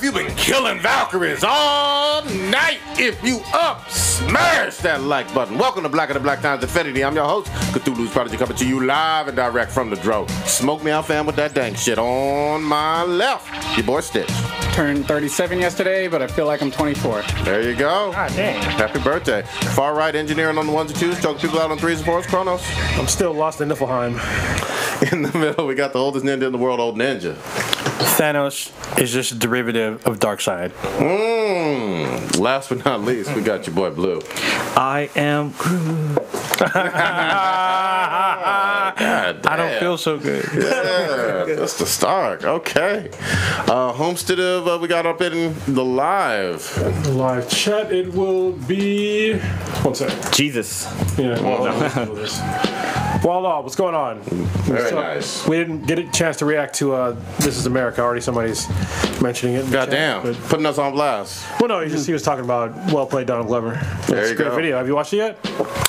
you've been killing Valkyries all night. If you up, smash that like button. Welcome to Black of the Black Times Infinity. I'm your host, Cthulhu's Prodigy, coming to you live and direct from the Dro. Smoke me out, fam, with that dang shit. On my left, your boy Stitch. Turned 37 yesterday, but I feel like I'm 24. There you go. God dang. Happy birthday. Far right engineering on the ones and twos, choking people out on threes and fours, Chronos. I'm still lost in Niflheim. In the middle, we got the oldest ninja in the world, Old Ninja. Thanos is just a derivative of Darkseid. Last but not least, we got your boy Blue. I am Groot. I don't feel so good. Yeah, that's the start. Okay. Homestead, we got up in the live Chat, it will be... One sec. Jesus. Yeah, Voila, what's going on? Very nice. We didn't get a chance to react to This Is America. Already somebody's mentioning it. Goddamn. Putting us on blast. Well, no, he was talking about Well Played, Donald Glover. There It's you a great go. video. Have you watched it yet?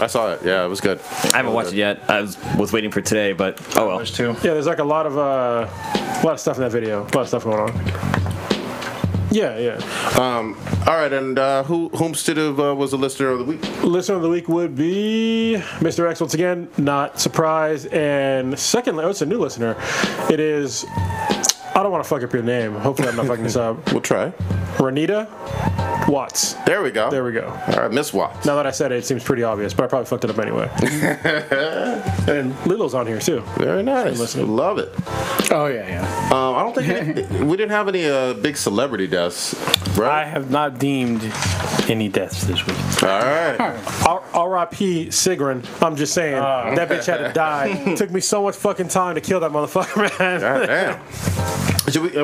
I saw it. Yeah, it was good. I haven't watched it yet. I was waiting for today, but oh well. There's two. Yeah, there's like a lot of stuff in that video. A lot of stuff going on. Yeah. All right, and Homestead was the listener of the week? Listener of the week would be Mr. X once again. Not surprised. And secondly, it's a new listener. It is. I don't want to fuck up your name. Hopefully, I'm not fucking this up. We'll try. Renita Watts. There we go. There we go. All right, Miss Watts. Now that I said it, it seems pretty obvious, but I probably fucked it up anyway. And Lilo's on here too. Very nice. Love it. Oh, yeah. I don't think we didn't have any big celebrity deaths, right? I have not deemed any deaths this week. All right. R.I.P. Sigrun. I'm just saying, that bitch had to die. It took me so much fucking time to kill that motherfucker, man. God damn.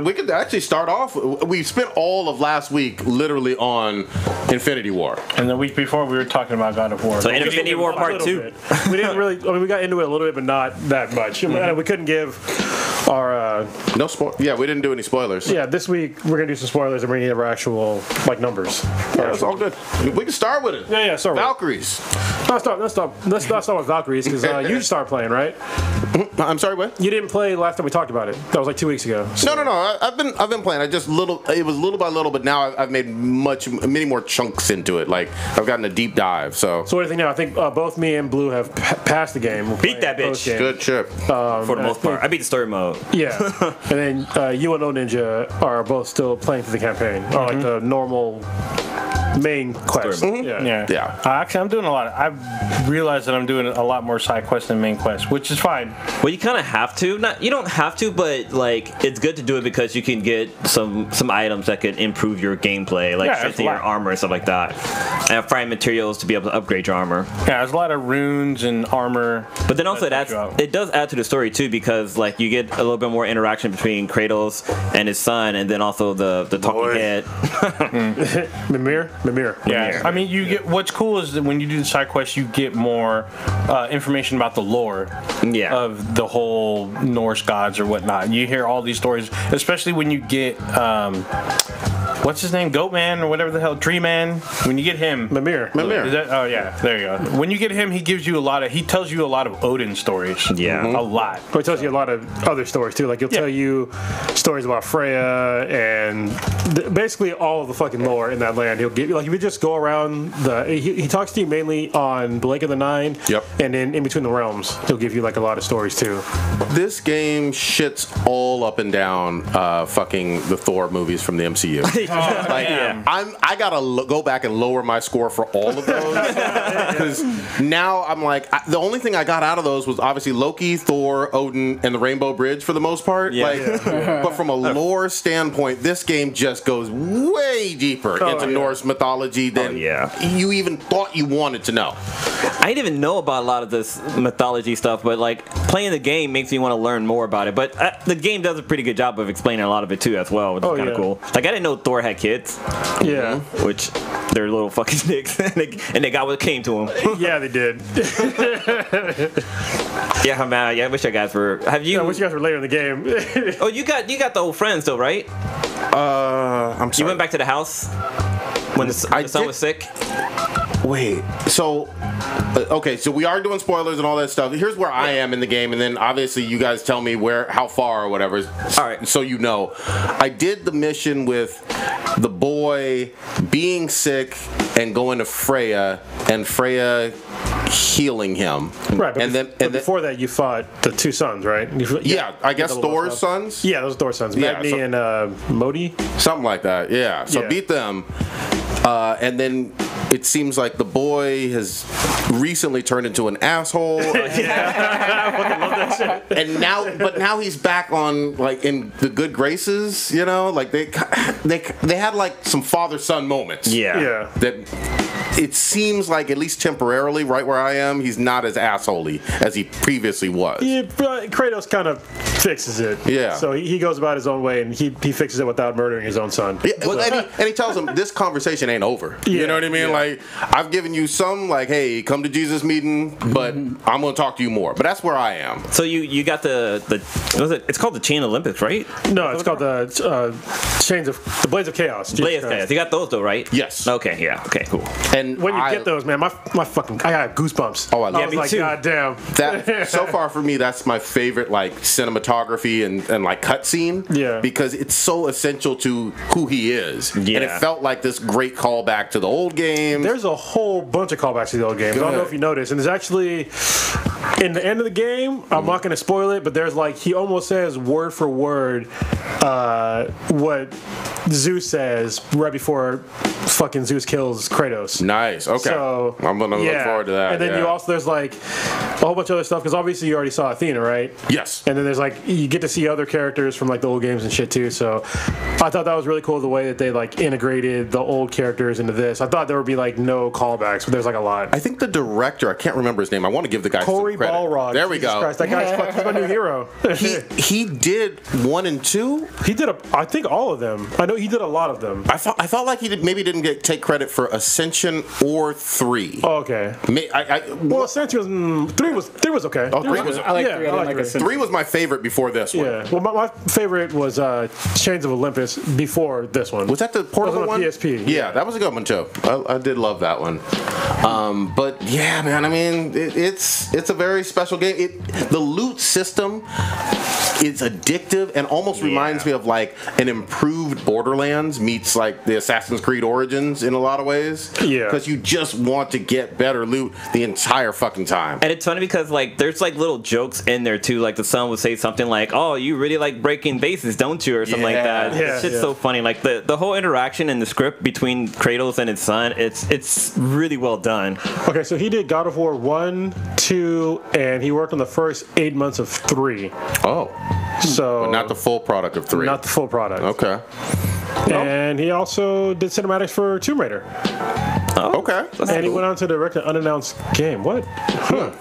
We could actually start off. We spent all of last week literally on Infinity War. And the week before, we were talking about God of War. So Infinity War Part 2. We didn't really. I mean, we got into it a little bit, but not that much. We couldn't give our. No spoil. Yeah, we didn't do any spoilers. Yeah, this week we're gonna do some spoilers and we're gonna give our actual numbers. Yeah, it's all good. We can start with it. Yeah. Sorry. Valkyries. Let's not start with Valkyries because you started playing, right? I'm sorry, what? You didn't play last time we talked about it. That was like 2 weeks ago. So. No. I've been playing. It was little by little, but now I've made many more chunks into it. Like I've gotten a deep dive. So what do you think now? I think both me and Blue have passed the game. We're Beat that playing bitch. post-game. good shit. For the most part, I beat the story mode. Yeah, and then you and O Ninja are both still playing through the campaign, or like the normal main quest. Yeah. Actually, I'm doing a lot. I've realized that I'm doing a lot more side quests than main quests, which is fine. Well, you kind of have to. You don't have to, but like it's good to do it because you can get some items that could improve your gameplay, like strengthening your armor and stuff like that, and find materials to be able to upgrade your armor. Yeah, there's a lot of runes and armor. But then also it does add to the story too, because like you get a little bit more interaction between Kratos and his son, and then also the talking head. Mimir. Yeah, I mean, you get what's cool is that when you do the side quests, you get more information about the lore of the whole Norse gods or whatnot. You hear all these stories, especially when you get what's his name, Goatman or whatever the hell, Tree Man. When you get him, Mimir. Oh yeah, there you go. When you get him, he tells you a lot of Odin stories. Yeah, a lot. But he tells you a lot of other stories too. Like he'll tell you stories about Freya and basically all of the fucking lore in that land. He'll give you, like, if you just go around he talks to you mainly on the Lake of the Nine. Yep. And then in between the realms, he'll give you like a lot of stories too. This game shits all up and down fucking the Thor movies from the MCU. I gotta go back and lower my score for all of those because now I'm like the only thing I got out of those was obviously Loki, Thor, Odin, and the Rainbow Bridge for the most part. But from a lore standpoint, this game just goes way deeper into Norse mythology than you even thought you wanted to know. I didn't even know about a lot of this mythology stuff, but like playing the game makes me want to learn more about it. But the game does a pretty good job of explaining a lot of it too as well, which is kind of cool. Like I didn't know Thor had kids. Yeah. Which they're little fucking dicks, and they got what came to them. Yeah, they did. Yeah, man. Yeah, I wish you guys were. Have you? I wish you guys were later in the game. Oh, you got the old friends though, right? I'm sorry. You went back to the house when the son was sick. Wait, so okay, so we are doing spoilers and all that stuff. Here's where I am in the game, and then obviously you guys tell me how far or whatever. All right, so you know, I did the mission with the boy being sick and going to Freya, and Freya healing him. Right, but, and then before that, you fought the two sons, right? Yeah, I guess Thor's sons. Yeah, those Thor's sons, Magni and Modi, something like that. Yeah, so beat them, and then. It seems like the boy has recently turned into an asshole. I fucking love that shit. And now he's back on like in the good graces, you know? Like they had like some father-son moments. Yeah. That it seems like at least temporarily, right where I am, he's not as assholey as he previously was. Yeah, Kratos kind of fixes it. Yeah. So he goes about his own way and he fixes it without murdering his own son. Yeah, well, and he tells him this conversation ain't over. You know what I mean? Yeah. Like I've given you some like, hey, come to Jesus meeting, but I'm gonna talk to you more. But that's where I am. So you got the what is it? It's called the Chain Olympics, right? No, it's called the Blades of Chaos. Blades of Chaos. You got those though, right? Yes. Okay. Yeah. Okay. Cool. And when you get those, man, my fucking I got goosebumps. Oh, I love was like, too. God damn. That so far for me, that's my favorite like cinematography and like cutscene. Yeah. Because it's so essential to who he is. Yeah. And it felt like this great callback to the old game. There's a whole bunch of callbacks to the old games. I don't know if you noticed, and there's actually in the end of the game. I'm not going to spoil it, but there's like he almost says word for word what Zeus says right before fucking Zeus kills Kratos. Nice. Okay. So I'm gonna look forward to that. And then you also there's like a whole bunch of other stuff because obviously you already saw Athena, right? Yes. And then there's like you get to see other characters from like the old games and shit too. So I thought that was really cool the way that they like integrated the old characters into this. I thought there would be like no callbacks, but there's like a lot. I think the director, I can't remember his name. I want to give the guy Corey some credit. Balrog. There we Jesus go. Christ, that guy's he's my new hero. He did 1 and 2. He did I think all of them. I know he did a lot of them. I felt like he maybe didn't take credit for Ascension or 3. Oh, okay. Well, Ascension 3 was okay. Oh, 3 was. I like 3. I like 3 was my favorite before this one. Yeah. Well, my favorite was Chains of Olympus before this one. Was that the portable one? PSP. Yeah, that was a good one too. I did love that one. But yeah, man. I mean, it's a very special game. The loot system is addictive and almost reminds me of like an improved Borderlands meets like the Assassin's Creed Origins in a lot of ways. Yeah. Because you just want to get better loot the entire fucking time. And it's funny because like there's like little jokes in there too. Like the son would say something like, "Oh, you really like breaking bases, don't you?" or something like that. Yeah, it's just so funny. Like the whole interaction in the script between Kratos and his son, it's really well done. Okay, so he did God of War 1, 2, and he worked on the first 8 months of 3. Oh. So But not the full product of 3. Not the full product. Okay. And he also did cinematics for Tomb Raider. Oh, okay. And he went on to direct an unannounced game. What? Huh.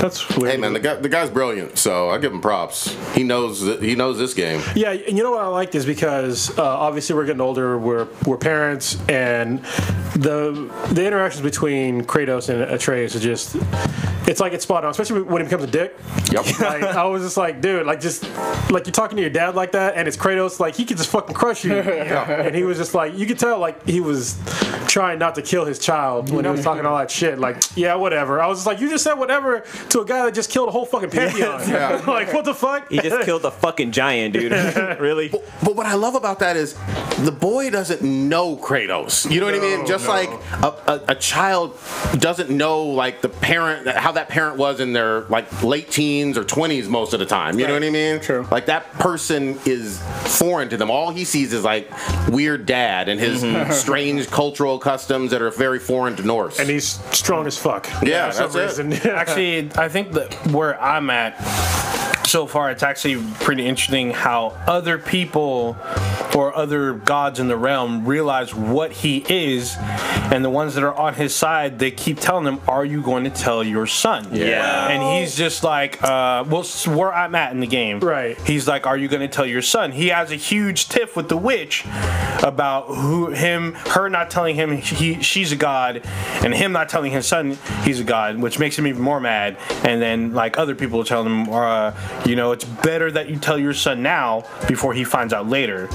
That's weird. Hey man, the guy's brilliant, so I give him props. He knows this game. Yeah, and you know what I liked is because obviously we're getting older, we're parents, and the interactions between Kratos and Atreus are just it's like it's spot on, especially when he becomes a dick. Yep. Like, I was just like, dude, like just like you're talking to your dad like that, and it's Kratos, like he could just fucking crush you. And he was just like, you could tell like he was trying not to kill his child when he was talking all that shit. Like, yeah, whatever. I was just like, you just said whatever to a guy that just killed a whole fucking pantheon. Yeah. Like, what the fuck? He just killed a fucking giant, dude. Really? But what I love about that is the boy doesn't know Kratos. You know what I mean? Just like a child doesn't know like the parent, how that parent was in their like late teens or 20s most of the time. You know what I mean? True. Like that person is foreign to them. All he sees is like weird dad and his strange cultural customs that are very foreign to Norse. And he's strong as fuck. Yeah, for some that's it. reason. Actually, I think that where I'm at so far, it's actually pretty interesting how other people or other gods in the realm realize what he is, and the ones that are on his side, they keep telling him, "Are you going to tell your son?" Yeah. And he's just like, well, where I'm at in the game, Right. He's like, "Are you going to tell your son?" He has a huge tiff with the witch about her not telling him she's a god, and him not telling his son he's a god, which makes him even more mad. And then like other people tell him, it's better that you tell your son now before he finds out later.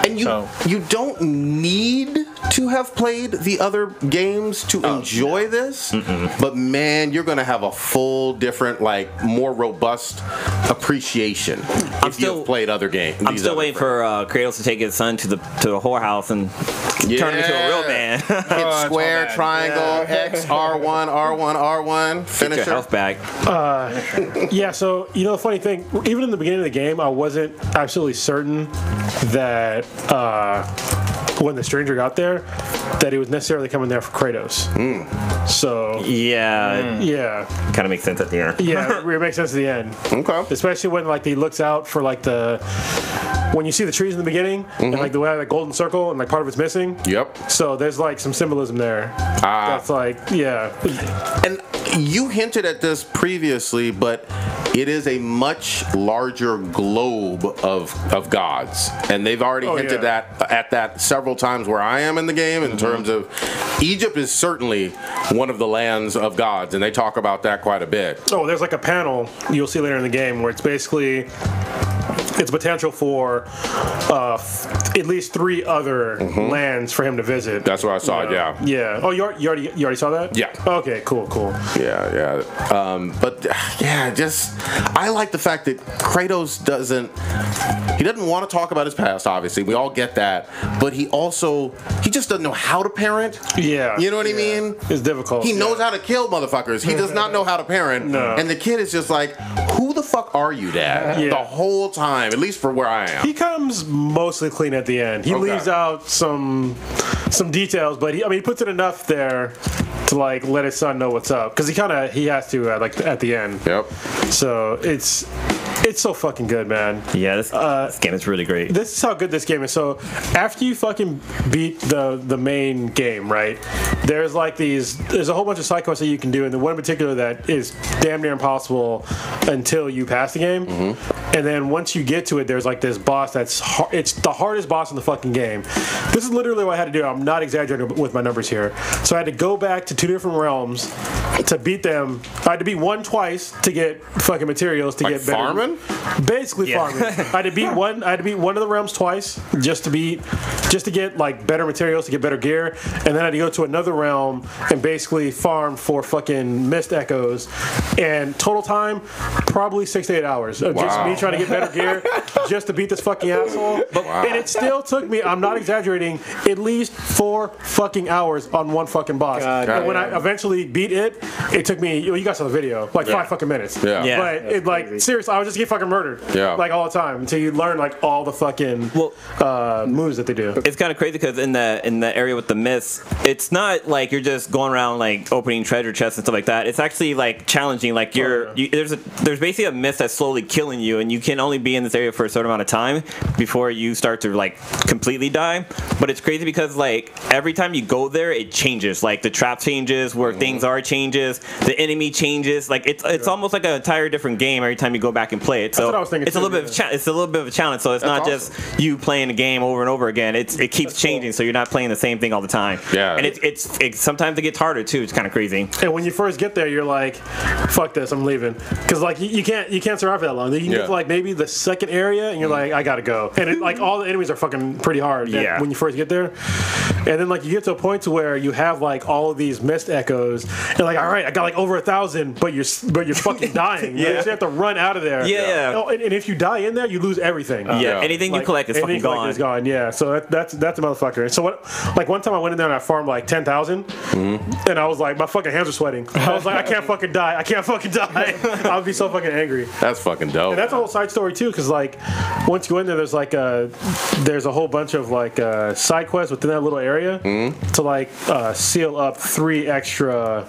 And you don't need to have played the other games to enjoy this, but man, you're gonna have a full different, like, more robust appreciation if you've played other games. I'm still waiting for Kratos to take his son to the whorehouse and turn him into a real man. Hit square, triangle, X, R1, R1, R1. Finish your health back. Yeah, so, you know, the funny thing, even in the beginning of the game, I wasn't absolutely certain that when the stranger got there, that he was necessarily coming there for Kratos. So yeah, kind of makes sense at the end. Yeah, it makes sense at the end. Okay, especially when like he looks out for like when you see the trees in the beginning and like the way that golden circle and like part of it's missing. Yep. So there's like some symbolism there. That's like and you hinted at this previously, but it is a much larger globe of gods, and they've already hinted at that several times where I am in the game in terms of Egypt is certainly one of the lands of gods, and they talk about that quite a bit. Oh, there's like a panel you'll see later in the game where it's basically it's potential for at least 3 other lands for him to visit. That's what I saw. Yeah. Oh, you already saw that? Yeah. Okay. Cool. Yeah. But just I like the fact that Kratos doesn't want to talk about his past. Obviously, we all get that, but he just doesn't know how to parent. Yeah. You know what I mean? It's difficult. He knows how to kill motherfuckers. He does not know how to parent. No. And the kid is just like, who the fuck are you, Dad? The whole time, at least for where I am. He comes mostly clean at the end. He leaves out some details, but he puts it enough there to like let his son know what's up, because he has to at the end. Yep. So it's so fucking good, man. Yeah, this game is really great. This is how good this game is. So after you fucking beat the main game, right? There's a whole bunch of side quests that you can do, and the one in particular that is damn near impossible until you pass the game. And then once you get to it, there's like this boss it's the hardest boss in the fucking game. This is literally what I had to do. I'm not exaggerating with my numbers here. So I had to go back to 2 different realms to beat them. I had to beat one twice to get fucking materials to get better. Farming? Basically farming. I had to beat one of the realms twice just to get like better materials, to get better gear, and then I had to go to another realm and basically farm for fucking mist echoes. And total time, probably 6 to 8 hours of just me trying to get better gear just to beat this fucking asshole. And it still took me, I'm not exaggerating, at least 4 fucking hours on one fucking boss. And when I eventually beat it took me, you guys saw the video, like 5 fucking minutes. Yeah. But it like seriously, I was just getting fucking murdered. Like all the time until you learn like all the fucking moves that they do. It's kind of crazy because in the area with the myths, it's not like you're just going around like opening treasure chests and stuff like that. It's actually like challenging. Like there's basically a myth that's slowly killing you, and you can only be in this area for a certain amount of time before you start to like completely die. But it's crazy because like every time you go there, it changes. Like the trap changes, where things are changes, the enemy changes. Like it's almost like an entire different game every time you go back and play it. So that's what I was thinking. It's a little bit of a challenge. So it's not just you playing the game over and over again. It keeps changing, so you're not playing the same thing all the time. Yeah. And it's sometimes it gets harder too. It's kind of crazy. And when you first get there, you're like, "Fuck this, I'm leaving," because like you can't survive for that long. You can get to like maybe the second area, and you're like, "I gotta go." And like all the enemies are fucking pretty hard. When you first get there, and then like you get to a point to where you have like all of these mist echoes, and like, all right, I got like over 1,000, but you're fucking dying. So you have to run out of there. Yeah. Oh, and if you die in there, you lose everything. Anything you collect is fucking gone. Is gone. Yeah. So that's a motherfucker. So like one time I went in there and I farmed like 10,000, and I was like, my fucking hands are sweating. I was like, I can't fucking die. I would be so fucking angry. That's fucking dope. And that's a whole side story too, because like once you go in there, there's a whole bunch of like side quests within that little area to like seal up 3 extra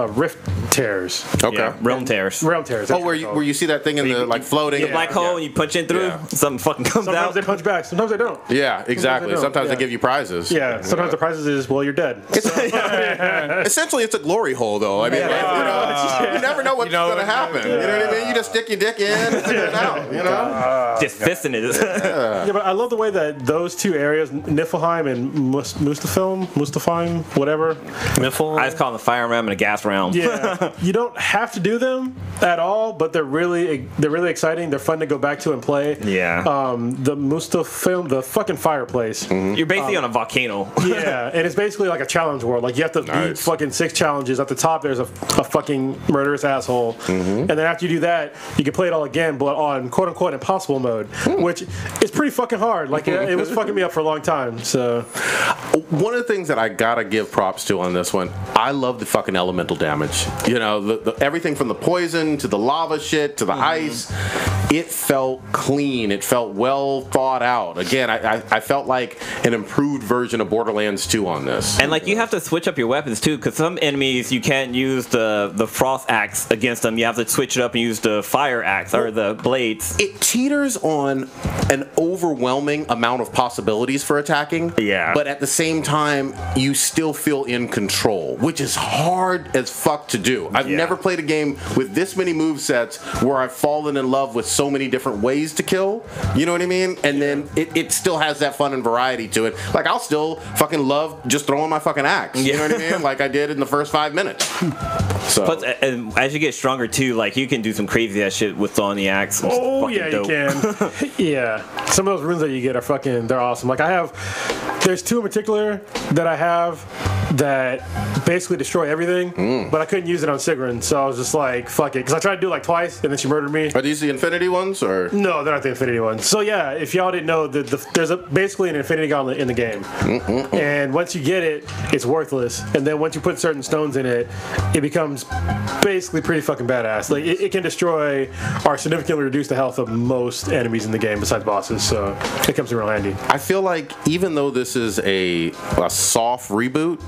rift tears. Okay. Yeah. Realm tears. Oh, where you see that thing in the like floating? The black hole, and you punch in through, something fucking comes out. Sometimes they punch back, sometimes they don't. Yeah, exactly. Sometimes they give you prizes. Yeah, sometimes the prizes is, well, you're dead. Essentially, it's a glory hole, though. I mean, you never know what's going to happen. You know what I mean? You just stick your dick in and figure it out, you know? Just fisting it. Yeah, but I love the way that those 2 areas, Niflheim and Muspelheim, whatever. I just call them the fire realm and the gas realm. Yeah. You don't have to do them, at all, but they're really exciting. They're fun to go back to and play. Yeah. The Musta film, the fucking fireplace. Mm-hmm. You're basically on a volcano. Yeah, and it's basically like a challenge world. Like you have to beat fucking 6 challenges. At the top, there's a fucking murderous asshole, and then after you do that, you can play it all again, but on quote unquote impossible mode, which is pretty fucking hard. Like it was fucking me up for a long time. So one of the things that I gotta give props to on this one, I love the fucking elemental damage. You know, the everything from the poison to the lava shit to the ice. It felt clean. It felt well thought out. Again, I felt like an improved version of Borderlands 2 on this. And like you have to switch up your weapons too, because some enemies you can't use the frost axe against them. You have to switch it up and use the fire axe or the blades. It teeters on an overwhelming amount of possibilities for attacking. Yeah. But at the same time, you still feel in control, which is hard as fuck to do. I've never played a game with this many movesets where I've fallen in love with so many different ways to kill. You know what I mean? And then it still has that fun and variety to it. Like, I'll still fucking love just throwing my fucking axe. You know what I mean? Like I did in the first 5 minutes. So. Plus, and as you get stronger too, like you can do some crazy ass shit with throwing the axe. Oh yeah, dope. you can. Yeah, some of those runes that you get are they're awesome. Like there's 2 in particular that I have that basically destroy everything, but I couldn't use it on Sigrun, so I was just like, fuck it, because I tried to do it like twice, and then she murdered me. Are these the Infinity ones, or? No, they're not the Infinity ones. So yeah, if y'all didn't know, there's basically an Infinity Gauntlet in the game, and once you get it, it's worthless, and then once you put certain stones in it, it becomes basically pretty fucking badass. Like it can destroy or significantly reduce the health of most enemies in the game besides bosses, so it comes in real handy. I feel like even though this is a soft reboot,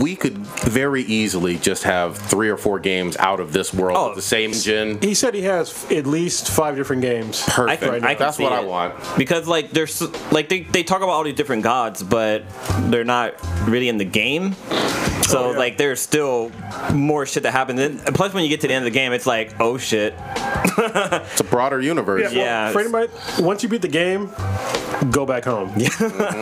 we could very easily just have 3 or 4 games out of this world with the same engine. He said he has at least 5 different games. Perfect. That's what I want. Because like there's like they talk about all these different gods, but they're not really in the game. So like there's still more shit that happens. And plus, when you get to the end of the game, it's like, oh shit. It's a broader universe. Well, for anybody, once you beat the game, go back home.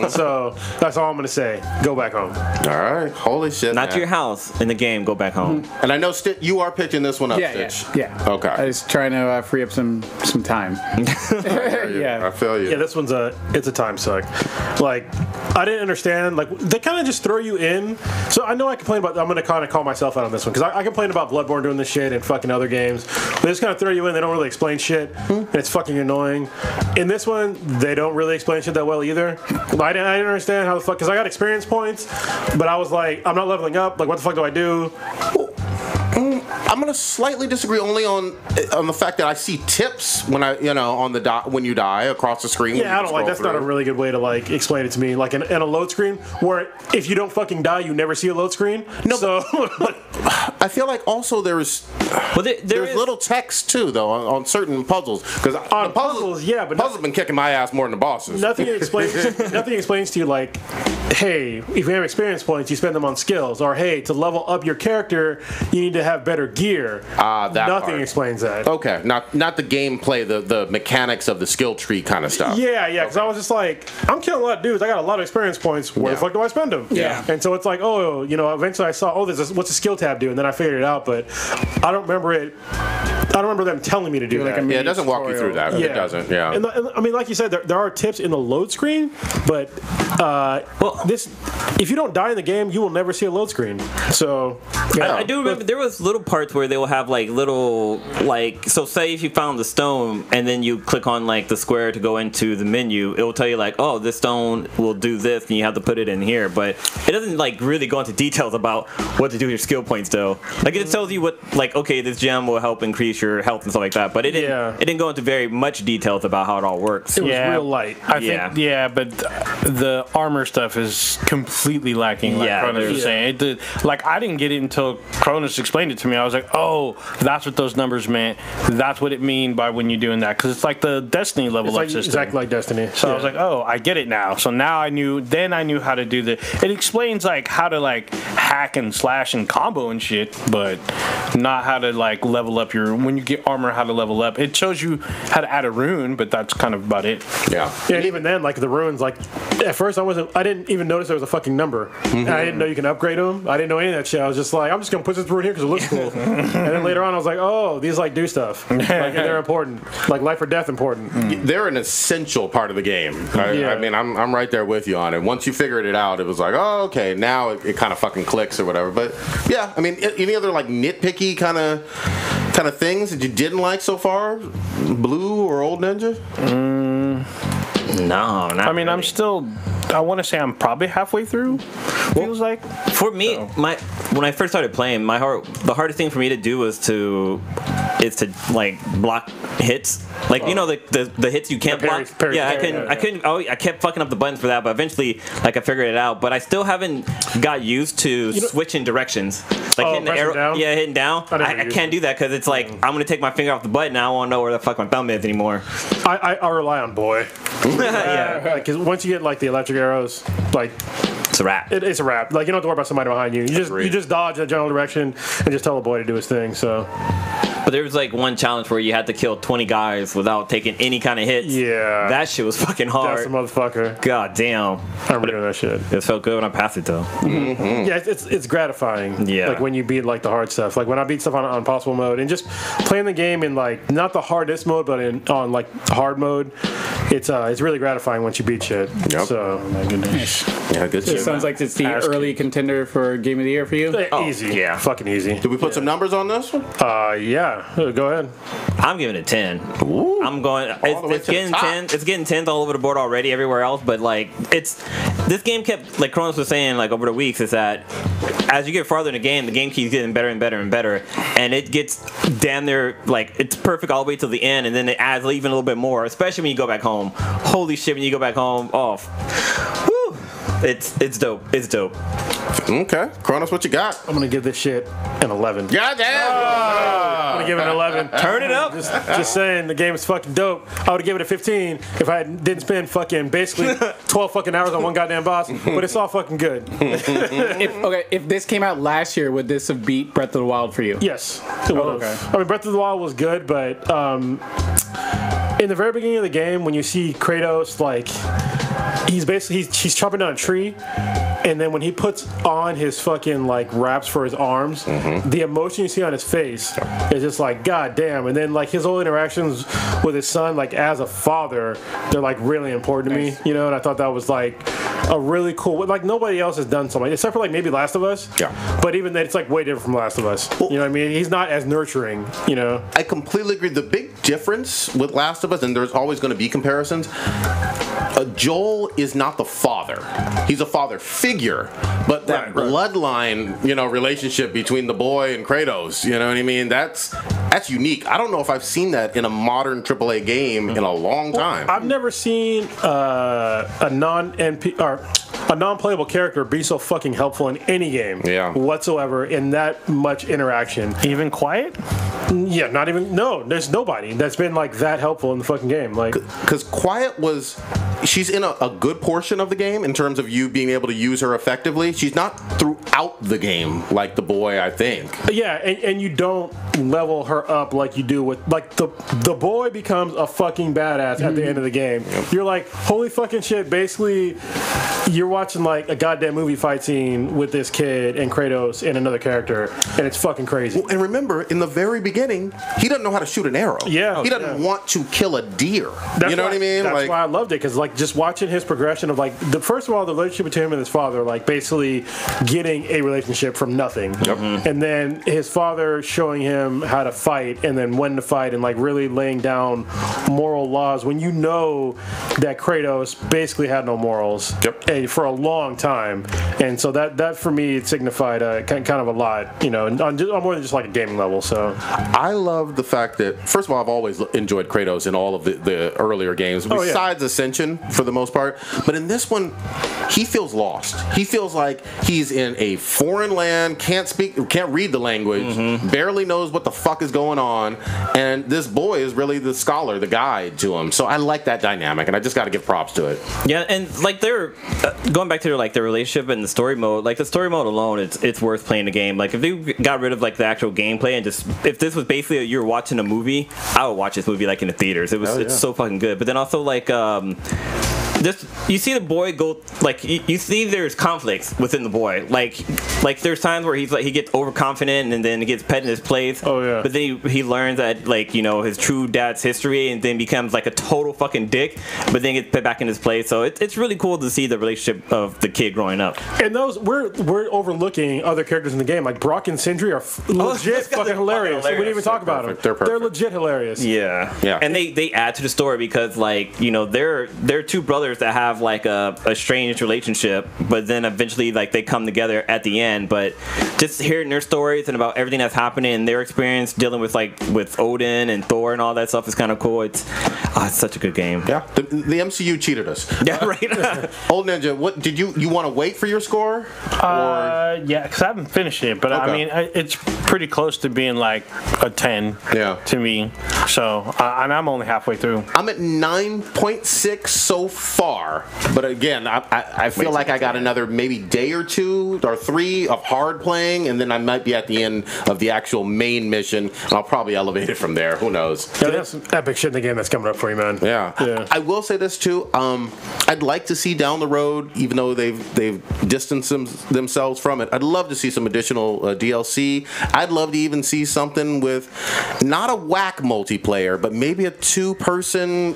So that's all I'm gonna say. Go back home. All right. Holy shit. Not to your house in the game. Go back home. And I know you are pitching this one up, Stitch. Yeah. Okay. I was trying to free up some time. I feel you. Yeah, this one's it's a time suck. Like, I didn't understand. Like, they kind of just throw you in. So I know I complain about. I'm gonna kind of call myself out on this one because I complain about Bloodborne doing this shit and fucking other games. They just kind of throw you in. They don't really explain shit, and it's fucking annoying. In this one, they don't really explain shit that well either. I didn't understand how the fuck, because I got experience points, but I was like, I'm not leveling up. Like, what the fuck do I do? I'm gonna slightly disagree only on the fact that I see tips when when you die across the screen. Yeah, I don't like that's not a really good way to like explain it to me. Like in a load screen where if you don't fucking die, you never see a load screen. No, so I feel like also there's little text too though on certain puzzles because on puzzles, yeah, but puzzles have been kicking my ass more than the bosses. Nothing explains to you like, hey, if you have experience points, you spend them on skills, or hey, to level up your character, you need to have better gear. Nothing explains that. Okay, not the gameplay, the mechanics of the skill tree kind of stuff. Yeah, because I was just like, I'm killing a lot of dudes. I got a lot of experience points. Where the fuck do I spend them? Yeah. And so it's like, eventually I saw, what's a skill tab do? And then I figured it out, but I don't remember it. I don't remember them telling me to do that. It doesn't walk you through that. Yeah. It doesn't. Yeah. And I mean, like you said, there are tips in the load screen, but if you don't die in the game, you will never see a load screen. So I do remember there was little parts where they will have like little so say if you found the stone and then you click on like the square to go into the menu, it will tell you like, oh, this stone will do this and you have to put it in here, but it doesn't like really go into details about what to do with your skill points though. Like it tells you what, like, okay, this gem will help increase your health and stuff like that, but it didn't go into very much details about how it all works. It was real light. I think, but the armor stuff is completely lacking. Like Cronus was saying, like I didn't get it until Cronus explained it to me. I was like, oh, that's what those numbers meant. That's what it mean by when you're doing that, because it's like the Destiny level up system, exactly like Destiny. So I was like, oh, I get it now. So now I knew how to do it explains like how to like hack and slash and combo and shit, but not how to like level up when when you get armor, how to level up. It shows you how to add a rune, but that's kind of about it. Yeah. And even then, like the runes, like at first I didn't even notice there was a fucking number. And I didn't know you can upgrade them. I didn't know any of that shit. I was just like, I'm just gonna put this rune here because it looks cool. And then later on, I was like, oh, these like do stuff. Like they're important, like life or death important. They're an essential part of the game. I mean, I'm right there with you on it. Once you figured it out, it was like, oh, okay, now it kind of fucking clicks or whatever. But yeah, I mean, any other like nitpicky kind of things that you didn't like so far, Blue or Old Ninja? No, not I mean, really. I want to say I'm probably halfway through. Feels like For me, when I first started playing, the hardest thing for me to do is to like block hits. Like you know the hits you can't block. I kept fucking up the buttons for that, but eventually like I figured it out. But I still haven't got used to switching directions. Like hitting the arrow, down? Hitting down. I can't do that because it's like I'm gonna take my finger off the button. I won't know where the fuck my thumb is anymore. I rely on boy. Yeah, because once you get like the electric arrows, like it's a wrap. It's a wrap. Like you don't have to worry about somebody behind you. You just dodge that general direction and just tell the boy to do his thing. So. But there was like one challenge where you had to kill 20 guys without taking any kind of hits. Yeah. That shit was fucking hard. That's a motherfucker. God damn. I remember doing that shit. It felt good when I passed it though. Yeah, it's gratifying. Yeah. Like when you beat like the hard stuff. Like when I beat stuff on impossible mode and just playing the game in like not the hardest mode, but on like hard mode. It's really gratifying once you beat shit. Yep. So my goodness. Yeah, good shit. It sounds like it's the early contender for Game of the Year for you. Easy. Yeah. Fucking easy. Did we put some numbers on this one? Yeah. Go ahead. I'm giving it 10. Ooh. I'm going. the way It's to the getting top. 10. It's getting 10s all over the board already everywhere else. But like, this game kept like Kronos was saying like over the weeks is that as you get farther in the game keeps getting better and better and better, and it gets damn near like it's perfect all the way till the end, and then it adds even a little bit more, especially when you go back home. Holy shit, when you go back home, whew, it's dope. It's dope. Okay, Kronos, what you got? I'm gonna give this shit an 11. Goddamn! I'm gonna give it an 11. Turn it up. Just saying, the game is fucking dope. I would have given it a 15 if I didn't spend fucking basically 12 fucking hours on one goddamn boss. But it's all fucking good. If this came out last year, would this have beat Breath of the Wild for you? Yes, it would have. okay. I mean, Breath of the Wild was good, but in the very beginning of the game, when you see Kratos, like he's chopping down a tree. And then when he puts on his fucking like wraps for his arms, the emotion you see on his face is just like god damn. And then like his whole interactions with his son, like as a father, they're like really important to me, you know. And I thought that was like a really cool. Like nobody else has done something except for like maybe Last of Us. Yeah. But even then, it's like way different from Last of Us. You know what I mean? He's not as nurturing. You know. I completely agree. The big difference with Last of Us, and there's always going to be comparisons. Joel is not the father. He's a father figure, but that bloodline, you know, relationship between the boy and Kratos, you know what I mean? That's unique. I don't know if I've seen that in a modern AAA game in a long time. I've never seen a non-playable character be so fucking helpful in any game whatsoever in that much interaction. Even Quiet? Yeah, not even. No, there's nobody that's been like that helpful in the fucking game. Like, because Quiet was, she's in a good portion of the game in terms of you being able to use her effectively. She's not throughout the game like the boy, I think. Yeah, and you don't level her up like you do with like the boy becomes a fucking badass at the end of the game. You're like, holy fucking shit. Basically, you're watching like a goddamn movie fight scene with this kid and Kratos and another character, and it's fucking crazy. Well, and remember, in the very beginning, he doesn't know how to shoot an arrow. Yeah, he doesn't want to kill a deer. You know what I mean? That's like, why I loved it, because like just watching his progression of like first of all the relationship between him and his father, like basically getting a relationship from nothing, and then his father showing him how to fight and then when to fight and like really laying down moral laws when you know that Kratos basically had no morals for a long time, and so that for me it signified kind of a lot, you know, on more than just like a gaming level. So I love the fact that, first of all, I've always enjoyed Kratos in all of the earlier games, besides Ascension, human for the most part. But in this one, he feels lost. He feels like he's in a foreign land, can't read the language, barely knows what the fuck is going on, and this boy is really the scholar, the guide to him. So I like that dynamic, and I just got to give props to it. Yeah, and like they're going back to their relationship and the story mode. Like the story mode alone, it's worth playing the game. Like if they got rid of like the actual gameplay and just if this was basically you're watching a movie, I would watch this movie like in the theaters. It's so fucking good. But then also like you see the boy go like you see there's conflicts within the boy. Like there's times where he's like he gets overconfident and then he gets pet in his place. Oh yeah. But then he learns that like his true dad's history and then becomes like a total fucking dick. But then gets put back in his place. So it's really cool to see the relationship of the kid growing up. And those we're overlooking other characters in the game like Brock and Sindri are legit fucking hilarious. We didn't even talk about them. They're legit hilarious. Yeah. And they add to the story because like they're two brothers that have like a strange relationship, but then eventually like they come together at the end. But just hearing their stories and about everything that's happening and their experience dealing with Odin and Thor and all that stuff is kind of cool. It's such a good game. Yeah, the MCU cheated us. Yeah, right. Old Ninja, what did you want to wait for your score? Yeah, because I haven't finished it, but I mean it's pretty close to being like a 10. Yeah. To me. So and I'm only halfway through. I'm at 9.6 so far, but again, I feel like I got another maybe day or 2 or 3 of hard playing, and then I might be at the end of the actual main mission, and I'll probably elevate it from there. Who knows? Yeah, there's some epic shit in the game that's coming up for you, man. Yeah. I will say this too. I'd like to see down the road, even though they've distanced themselves from it, I'd love to see some additional DLC. I'd love to even see something with not a whack multiplayer, but maybe a 2-person,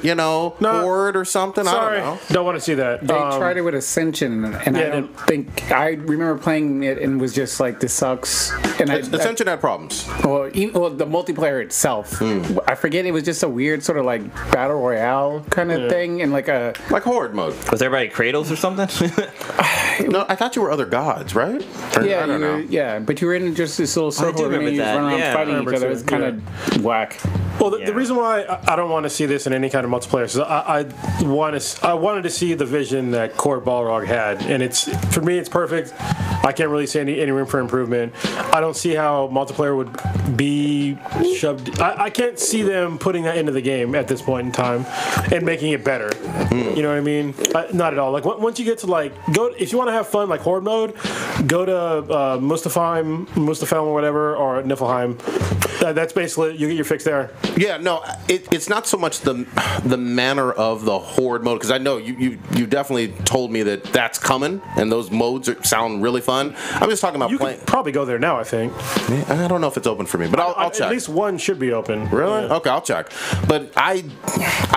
horde or something. Sorry, I don't know. don't want to see that. They tried it with Ascension, and I don't think I remember playing it and was just like, this sucks. And Ascension had problems. Well, the multiplayer itself, I forget, it was just a weird sort of like battle royale kind of thing, and like horde mode. Was everybody Kratos or something? No, I thought you were other gods, right? Or, yeah, I don't know. Yeah, but you were in just this little circle and you that. run around Yeah, fighting each other. It's kind of whack. Well, the reason why I don't want to see this in any kind of multiplayer is I wanted to see the vision that Cord Balrog had, and for me it's perfect. I can't really see any room for improvement. I don't see how multiplayer would be shoved. I can't see them putting that into the game at this point in time and making it better. You know what I mean? Not at all. Like once you get to if you want to have fun like horde mode, go to Muspelheim or whatever, or Niflheim. That's basically you get your fix there. Yeah, no, it's not so much the manner of the horde mode, because I know you definitely told me that that's coming and those modes sound really fun. I'm just talking about playing. You could probably go there now, I think. I don't know if it's open for me, but I'll check. At least one should be open. Really? Yeah. Okay, I'll check. But I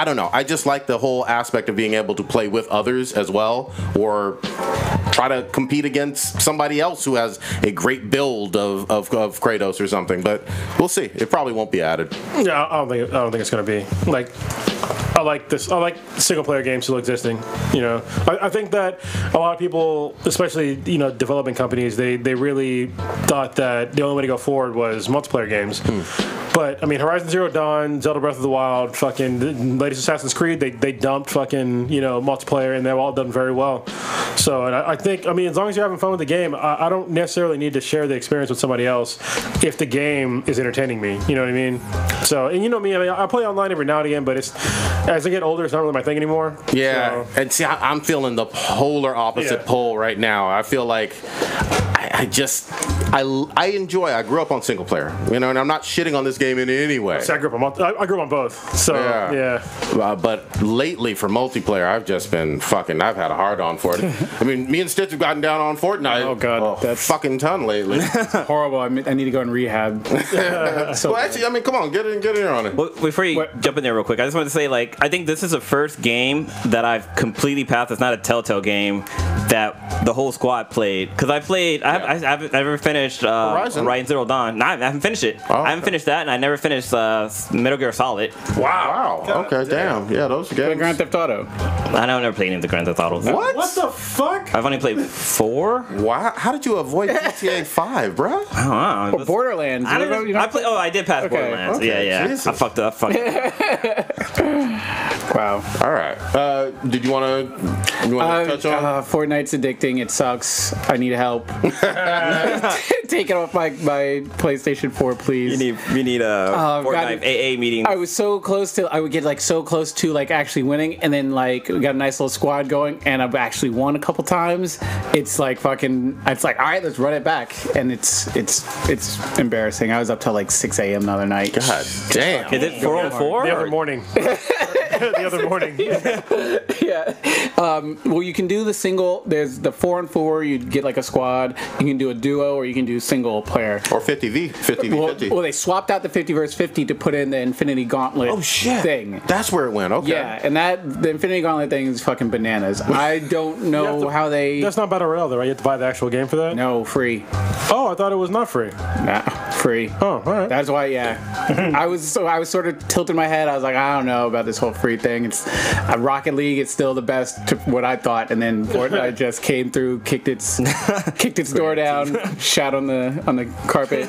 don't know. I just like the whole aspect of being able to play with others as well, or try to compete against somebody else who has a great build of Kratos or something. But we'll see. It probably won't be added. Yeah, I don't think it's going to be like. I like single player games still existing. I think that a lot of people, especially development companies, they really thought that the only way to go forward was multiplayer games. But I mean, Horizon Zero Dawn, Zelda Breath of the Wild, fucking the latest Assassin's Creed, they dumped fucking multiplayer, and they've all done very well. So, and I think, as long as you're having fun with the game, I don't necessarily need to share the experience with somebody else if the game is entertaining me. You know what I mean? So, and you know me, I play online every now and again, but as I get older, it's not really my thing anymore. Yeah, so. And see, I'm feeling the polar opposite pole right now. I feel like I enjoy. I grew up on single player, and I'm not shitting on this game in any way. See, I grew up on both. So yeah. But lately for multiplayer, I've just been I've had a hard on for it. I mean, me and Stitch have gotten down on Fortnite. Oh god, that's fucking ton lately. Horrible. I need to go in rehab. Well, actually, come on, get in on it. Well, before you jump in there real quick, I just wanted to say, I think this is the first game that I've completely passed. It's not a Telltale game that the whole squad played, because I haven't never finished Horizon Zero Dawn. No, I haven't finished it. I haven't finished that, and I never finished Metal Gear Solid. Wow. Okay, damn. Yeah, those are games. Grand Theft Auto. I never played any of the Grand Theft Autos. What the fuck? I've only played 4. Wow. How did you avoid GTA 5, bro? I don't know. Or Borderlands. I did pass Borderlands. Okay, Yeah. Jesus. I fucked up. Wow. All right. Did you want to touch on? Fortnite's addicting. It sucks. I need help. Take it off my PlayStation 4, please. You need a Fortnite AA meeting. I was so close to. I would get like so close to like actually winning, and then like we got a nice little squad going, and I've actually won a couple times. It's like fucking. It's like, all right, let's run it back, and it's embarrassing. I was up till like 6 a.m. the other night. God damn. Is it 4-on-4? The other morning. The other morning. Yeah. Well, you can do the single. There's the 4-on-4. You get like a squad. You can do a duo, or you can do single player. Or 50v50. Well, they swapped out the 50 versus 50 to put in the Infinity Gauntlet thing. That's where it went. Okay. Yeah, and the Infinity Gauntlet thing is fucking bananas. I don't know how they. That's not Battle Royale, though, right? You have to buy the actual game for that? No, free. Oh, I thought it was not free. Nah, free. Oh, all right. That's why, yeah. I was sort of tilting my head. I was like, I don't know about this whole free thing. It's Rocket League. It's still the best, to what I thought, and then Fortnite just came through, kicked its door down, shot on the carpet,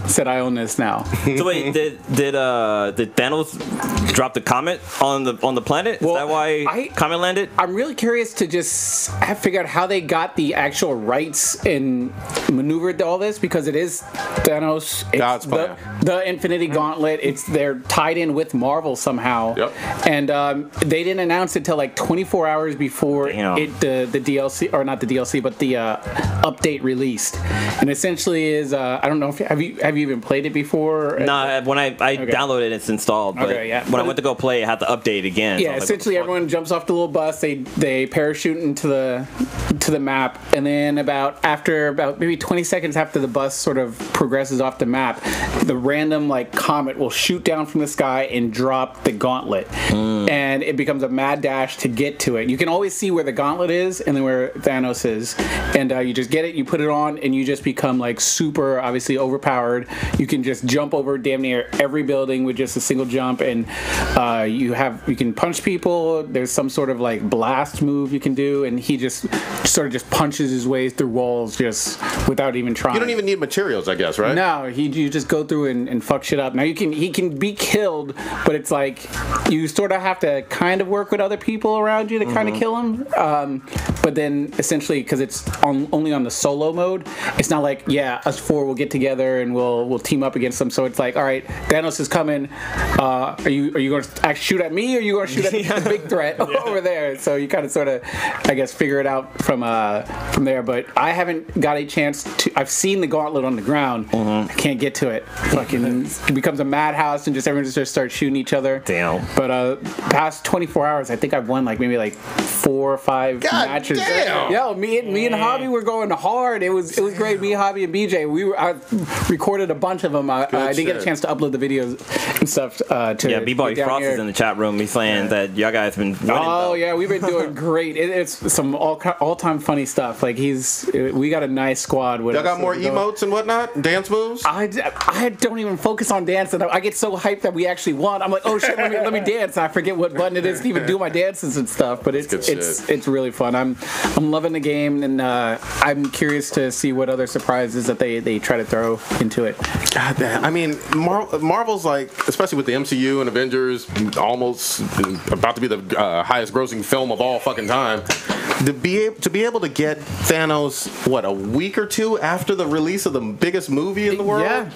said, I own this now. So wait, did Thanos drop the comet on the planet? Well, is that why comet landed? I'm really curious to just figure out how they got the actual rights and maneuvered all this, because it is Thanos. It's God's plan. The Infinity Gauntlet. They're tied in with Marvel somehow. Yep. And they didn't announce it till like 24 hours before the DLC, or not the DLC, but the update released. And essentially is I don't know if have you even played it before? No, when I downloaded it, it's installed. But when I went to go play, I had to update again. Yeah, so essentially everyone jumps off the little bus. They parachute into the map, and then after maybe 20 seconds after the bus sort of progresses off the map, the random like comet will shoot down from the sky and drop the gauntlet, and it becomes a mad dash to get to it. You can always see where the gauntlet is and then where Thanos is, and you just get it, you put it on, and you just become like super obviously overpowered. You can just jump over damn near every building with just a single jump, and you can punch people. There's some sort of like blast move you can do, and he just sort of just punches his way through walls just without even trying. You don't even need materials, I guess, right? No, you just go through and fuck shit up. Now he can be killed, but it's like you sort of have to kind of work with other people around you to kind of kill him. But then essentially, because it's only on the solo mode, it's not like, yeah, us four will get together and we'll team up against them. So it's like, all right, Thanos is coming. Are you going to actually shoot at me, or are you going to shoot at the big threat over there? So you kind of sort of, I guess, figure it out from there. But I haven't got a chance to. I've seen the gauntlet on the ground. I can't get to it. Fucking, it becomes a madhouse, and just everyone just starts shooting each other. Damn. But past 24 hours, I think I've won like maybe like 4 or 5 matches. Damn. Yo, me and Hobby were going hard. It was great. Me, Hobby, and BJ. I recorded a bunch of them. I didn't get a chance to upload the videos and stuff. B-Boy Frost is in the chat room. He's saying that y'all guys been winning. Oh yeah, we've been doing great. It's some all-time funny stuff. Like we got a nice squad with Y'all got more emotes and whatnot, dance moves. I don't even focus on dancing. I get so hyped that we actually won. I'm like, oh shit, let me dance. I forget what button it is to even do my dances and stuff. But it's really fun. I'm loving the game, and I'm curious to see what other surprises that they try to throw into it. God damn. I mean, Marvel's like, especially with the MCU and Avengers, almost about to be the highest grossing film of all fucking time. To be able to get Thanos, what, a week or 2 after the release of the biggest movie in the world? Yeah.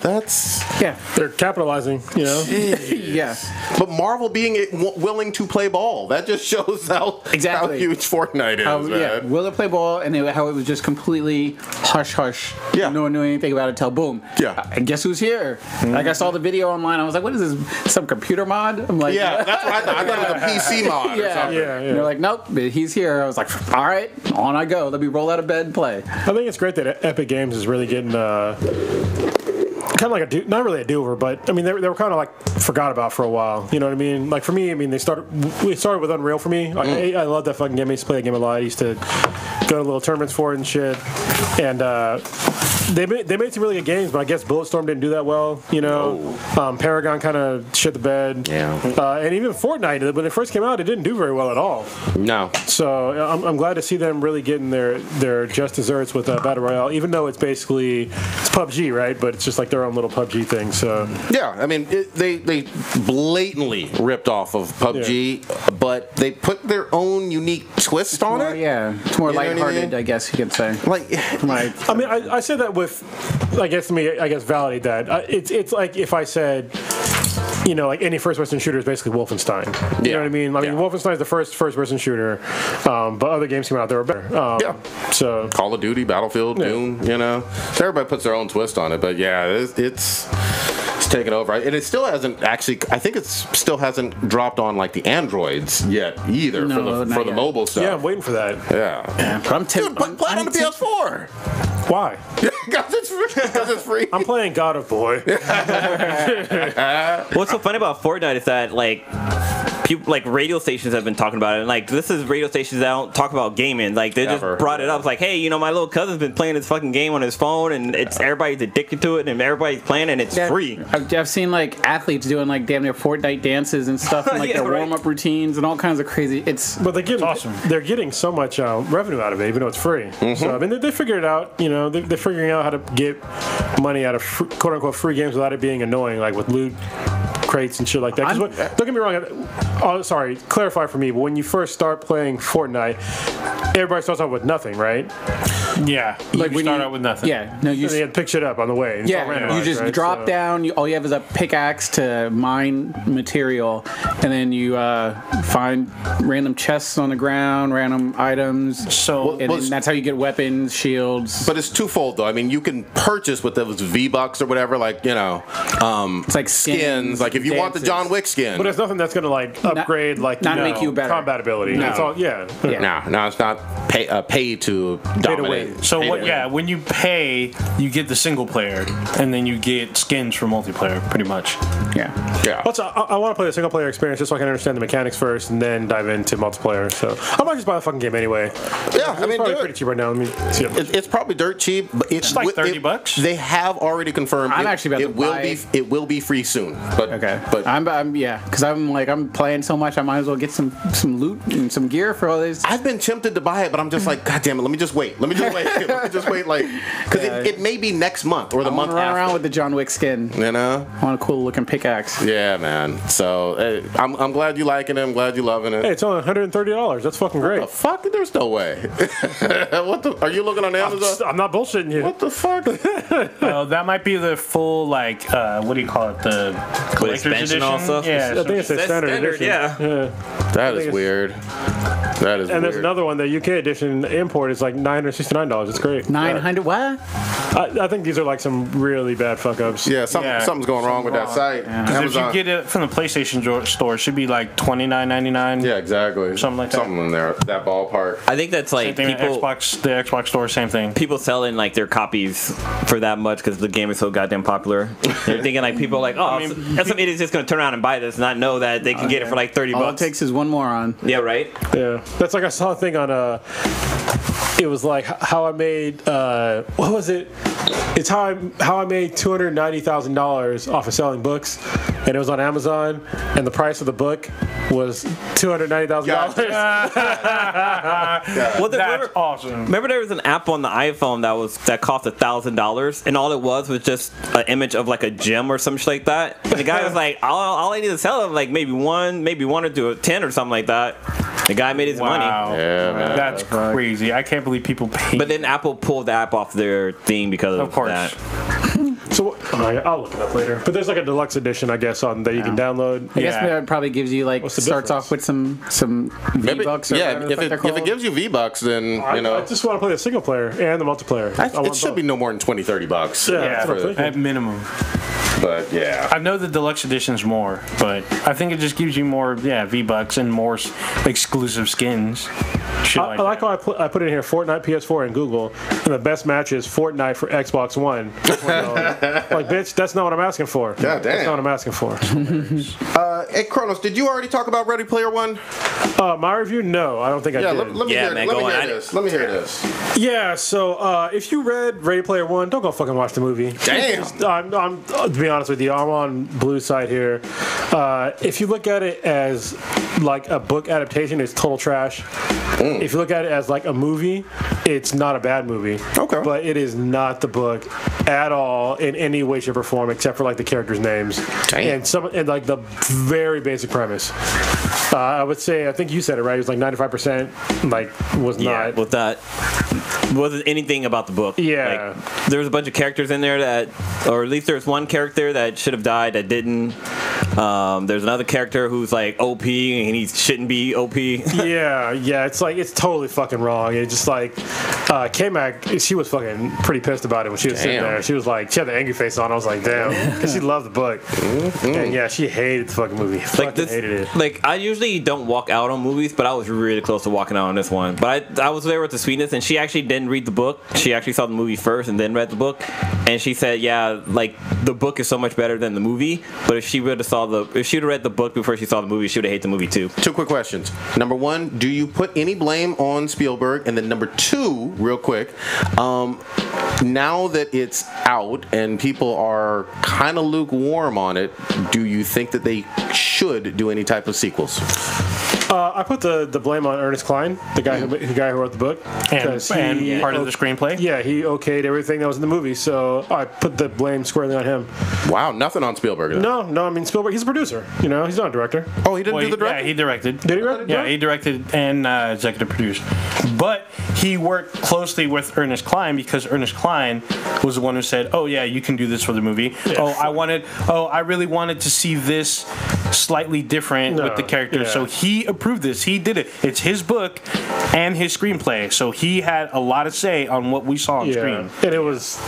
They're capitalizing, you know? Yeah. But Marvel being willing to play ball, that just shows how huge Fortnite is, man. Yeah, will it play ball, and how it was just completely hush. Yeah. No one knew anything about it till boom. Yeah. And guess who's here? Like, I saw the video online. I was like, what is this? Some computer mod? I'm like, yeah, that's what I thought. I thought it was a PC mod or something. Yeah. And they're like, nope, he's here. I was like, all right, on I go. Let me roll out of bed and play. I think it's great that Epic Games is really getting kind of like not really a do-over, but I mean they were kind of like forgot about for a while. You know what I mean? Like for me, I mean it started with Unreal for me. I love that fucking game. I used to play that game a lot. I used to go to little tournaments for it and shit. And they made some really good games, but I guess Bulletstorm didn't do that well. You know, Paragon kind of shit the bed. Yeah. And even Fortnite, when it first came out, it didn't do very well at all. No. So I'm glad to see them really getting their just desserts with Battle Royale, even though it's PUBG, right? But it's just like their own little PUBG thing. So yeah, I mean they blatantly ripped off of PUBG, but they put their own unique twist on it. Yeah, it's more lighthearted, I guess you could say. Like, I mean, I say that with, I guess validate that. It's like if I said, you know, like any first-person shooter is basically Wolfenstein. You know what I mean? I mean, Wolfenstein is the first-person shooter, but other games came out that were better. So Call of Duty, Battlefield, Doom, you know. So everybody puts their own twist on it, but yeah, it's taken over, and it still hasn't actually. I think it still hasn't dropped on like the Androids yet either for the mobile stuff. yeah, I'm waiting for that. Yeah. But I'm Dude, play it on the PS4. Why? Because it's free. I'm playing God of Boy. What's so funny about Fortnite is that like people like radio stations have been talking about it, and like this is radio stations that don't talk about gaming. Like they just brought it up. It's like, hey, you know, my little cousin's been playing this fucking game on his phone, and it's everybody's addicted to it, and everybody's playing, and it's free. I've seen like athletes doing like damn near Fortnite dances and stuff, and like their warm-up routines and all kinds of crazy. But they're getting so much revenue out of it, even though it's free. So I mean, they figured it out. You know, they're figuring out how to get money out of quote unquote free games without it being annoying, like with loot crates and shit like that. Don't get me wrong. Sorry, clarify for me. But when you first start playing Fortnite, everybody starts off with nothing, right? Yeah, like you start out with nothing. Yeah, no, you had to pick shit up on the way. It's you just drop down. All you have is a pickaxe to mine material, and then you find random chests on the ground, random items. So and that's how you get weapons, shields. But it's twofold though. I mean, you can purchase with those V-Bucks or whatever, like, you know, it's like skins. Like if you want the John Wick skin, but there's nothing that's gonna like upgrade make you better combat ability. No. It's all No, it's not pay to dominate. So when you pay, you get the single player, and then you get skins for multiplayer, pretty much. Yeah. Also, I want to play the single player experience just so I can understand the mechanics first, and then dive into multiplayer. So I might just buy the fucking game anyway. Yeah, I mean, it's probably pretty cheap right now. Let me see. It's probably dirt cheap, but it's like $30. They have already confirmed. I'm actually about to buy. It will be free soon. But but I'm because I'm playing so much, I might as well get some loot and some gear for all these. I've been tempted to buy it, but I'm just like, God damn it, let me just wait, like, because it may be next month or the month after. Run around with the John Wick skin. You know, I want a cool looking pickaxe. Yeah, man. So I'm glad you liking it. I'm glad you loving it. Hey, it's only $130. That's fucking great. What the fuck? There's no way. Are you looking on Amazon? I'm not bullshitting you. What the fuck? That might be the full what do you call it? The collector's edition. Also? Yeah, I think it's a standard edition. Yeah. That is weird. That is. And there's another one. The UK edition import is like $969. It's great. 900 what? I think these are like some really bad fuck ups. Yeah, something's going wrong with that site. Because if you get it from the PlayStation store, it should be like $29.99. Yeah, exactly. Something like that. Something in there, that ballpark. I think that's like same thing people. the Xbox store, same thing. People selling like their copies for that much because the game is so goddamn popular. They're thinking like people are like, oh, some idiot's just gonna turn around and buy this, and not know that they can get it for like $30. All it takes is one moron. Yeah, right. Yeah, that's like I saw a thing on it was like how I made what was it? It's how I made $290,000 off of selling books, and it was on Amazon, and the price of the book was $290,000. Well, that's awesome. Remember, there was an app on the iPhone that cost $1,000, and all it was just an image of like a gem or some shit like that. And the guy was like, all I need to sell him like maybe one or two or 10 or something like that. The guy made his money. Yeah, man. That's crazy. I can't believe people pay. But then Apple pulled the app off their thing because of course. that. So I'll look it up later. But there's like a deluxe edition, I guess, on that you can download. I guess that probably gives you like starts off with some V-Bucks. If it gives you V-Bucks, then you know. I just want to play the single player and the multiplayer. It should be no more than $20-$30. Yeah, at minimum. But yeah, I know the deluxe edition's more, but I think it just gives you more V-Bucks and more exclusive skins. I like how I put in here Fortnite PS4 and Google, and the best match is Fortnite for Xbox One. Like, bitch, that's not what I'm asking for. God damn. That's not what I'm asking for. Hey, Kronos, did you already talk about Ready Player One? My review? No, I don't think I did. Let me hear this. Let me hear this. Yeah, so if you read Ready Player One, don't go fucking watch the movie. Damn. I'm to be honest with you, I'm on Blue's side here. If you look at it as like a book adaptation, it's total trash. If you look at it as like a movie, it's not a bad movie. Okay. But it is not the book at all in any way, shape, or form, except for like the characters' names. Damn. And like the very basic premise. I would say, I think you said it right. It was like 95%. Like was not. With that, wasn't anything about the book. Yeah. Like, there was a bunch of characters in there that, or at least there's one character that should have died that didn't. There's another character who's like OP and he shouldn't be OP. yeah, it's like it's totally fucking wrong. It's just like K-Mac, she was fucking pretty pissed about it when she was sitting there. She was like, she had the angry face on. I was like, damn, because she loved the book. And yeah, she hated the fucking movie. Fucking hated it. Like I usually don't walk out on movies, but I was really close to walking out on this one. But I was there with the sweetness, and she actually didn't read the book. She actually saw the movie first and then read the book, and she said, yeah, like the book is so much better than the movie. But if she would have read the book before she saw the movie, she would have hated the movie too. Two quick questions. Number one, do you put any blame on Spielberg? And then number two, real quick, now that it's out and people are kind of lukewarm on it, do you think that they should do any type of sequels? I put the blame on Ernest Cline, the guy who wrote the book, and part of the screenplay. Yeah, he okayed everything that was in the movie, so I put the blame squarely on him. Wow, nothing on Spielberg. Then. No, I mean Spielberg, he's a producer. You know, he's not a director. Oh, he didn't do the directing? Yeah, he directed. Did he direct? Yeah, he directed and executive produced. But he worked closely with Ernest Cline because Ernest Cline was the one who said, "Oh yeah, you can do this for the movie." Yeah, I really wanted to see this slightly different with the character. Yeah. So he approved this. He did it. It's his book and his screenplay. So he had a lot of say on what we saw on screen. And it was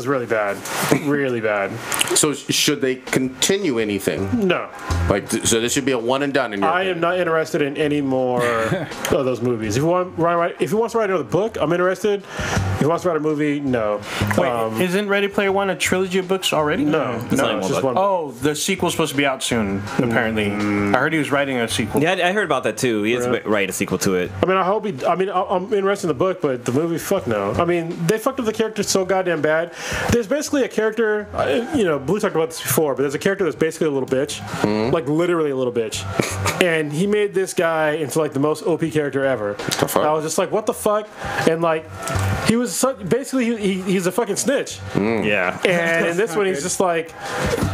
really bad. Really bad. So should they continue anything? No. Like, so this should be a one and done in your opinion. am not interested in any more of those movies. If he wants to write another book, I'm interested. If he wants to write a movie, no. Wait, isn't Ready Player One a trilogy of books already? No, it's just one book. Oh, the sequel's supposed to be out soon, apparently. I heard he was writing a sequel. Yeah, I heard about that too. He is writing a sequel to it. I mean, I'm interested in the book, but the movie, fuck no. I mean, they fucked up the character so goddamn bad. There's basically a character, Blue talked about this before, but there's a character that's basically a little bitch. Like, literally a little bitch. And he made this guy into, like, the most OP character ever. I was just like, what the fuck? And, like, he was he's a fucking snitch. Yeah. And in this one, he's just like,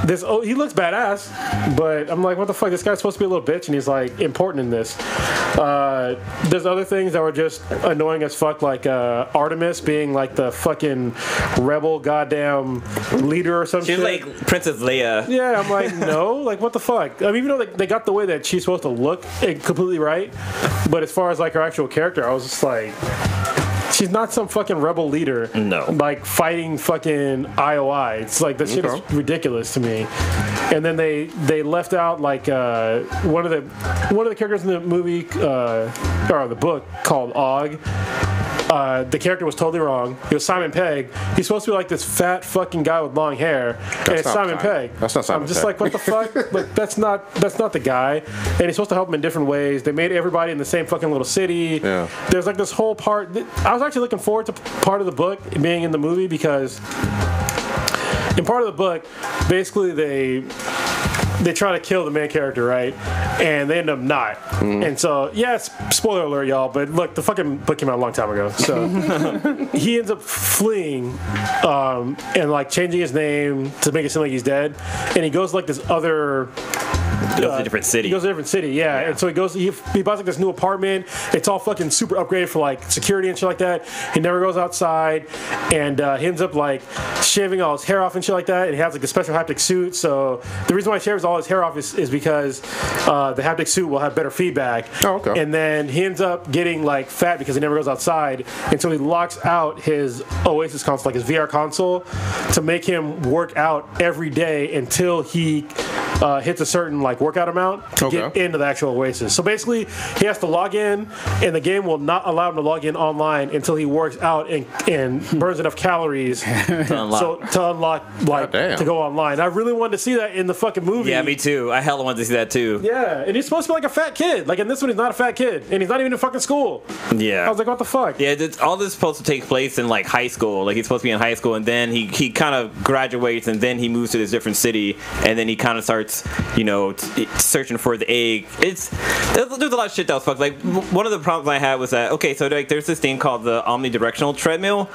he looks badass, but I'm like, what the fuck? This guy's supposed to be a little bitch, and he's, like, important in this. There's other things that were just annoying as fuck, like Artemis being, like, the fucking rebel goddamn leader or some shit. She's like Princess Leia. Yeah, I'm like, no, like, what the fuck? I mean, even though they got the way that she's supposed to look completely right, but as far as, like, her actual character, I was just like, she's not some fucking rebel leader. No. Like, fighting fucking IOI. It's like, that shit is ridiculous to me. And then they left out, like, one of the characters in the movie, or the book, called Og. The character was totally wrong. It was Simon Pegg. He's supposed to be like this fat fucking guy with long hair, and it's Simon Pegg. That's not Simon Pegg. I'm just like, what the fuck? Like, that's not the guy. And he's supposed to help him in different ways. They made everybody in the same fucking little city. Yeah. There's like this whole part. I was actually looking forward to part of the book being in the movie because in part of the book, basically they try to kill the main character, right? And they end up not. And so, yes, spoiler alert, y'all, but look, the fucking book came out a long time ago. So he ends up fleeing and, like, changing his name to make it seem like he's dead. And he goes, like, this other... He goes to a different city. He goes to a different city, yeah. And so he buys, like, this new apartment. It's all fucking super upgraded for, like, security and shit like that. He never goes outside. And he ends up, like, shaving all his hair off and shit like that. And he has, like, a special haptic suit. So the reason why he shaves all his hair off is because the haptic suit will have better feedback. Oh, okay. And then he ends up getting, like, fat because he never goes outside. And so he locks out his Oasis console, like his VR console, to make him work out every day until he hits a certain like workout amount to get into the actual Oasis. So basically, he has to log in, and the game will not allow him to log in online until he works out and burns enough calories to unlock like to go online. I really wanted to see that in the fucking movie. Yeah, me too. I hella wanted to see that too. Yeah, and he's supposed to be like a fat kid. Like in this one, he's not a fat kid, and he's not even in fucking school. Yeah, I was like, what the fuck? Yeah, all this is supposed to take place in like high school. Like he's supposed to be in high school, and then he kind of graduates, and then he moves to this different city, and then he kind of starts, searching for the egg. There's a lot of shit that was fucked. Like one of the problems I had was that so like there's this thing called the omnidirectional treadmill,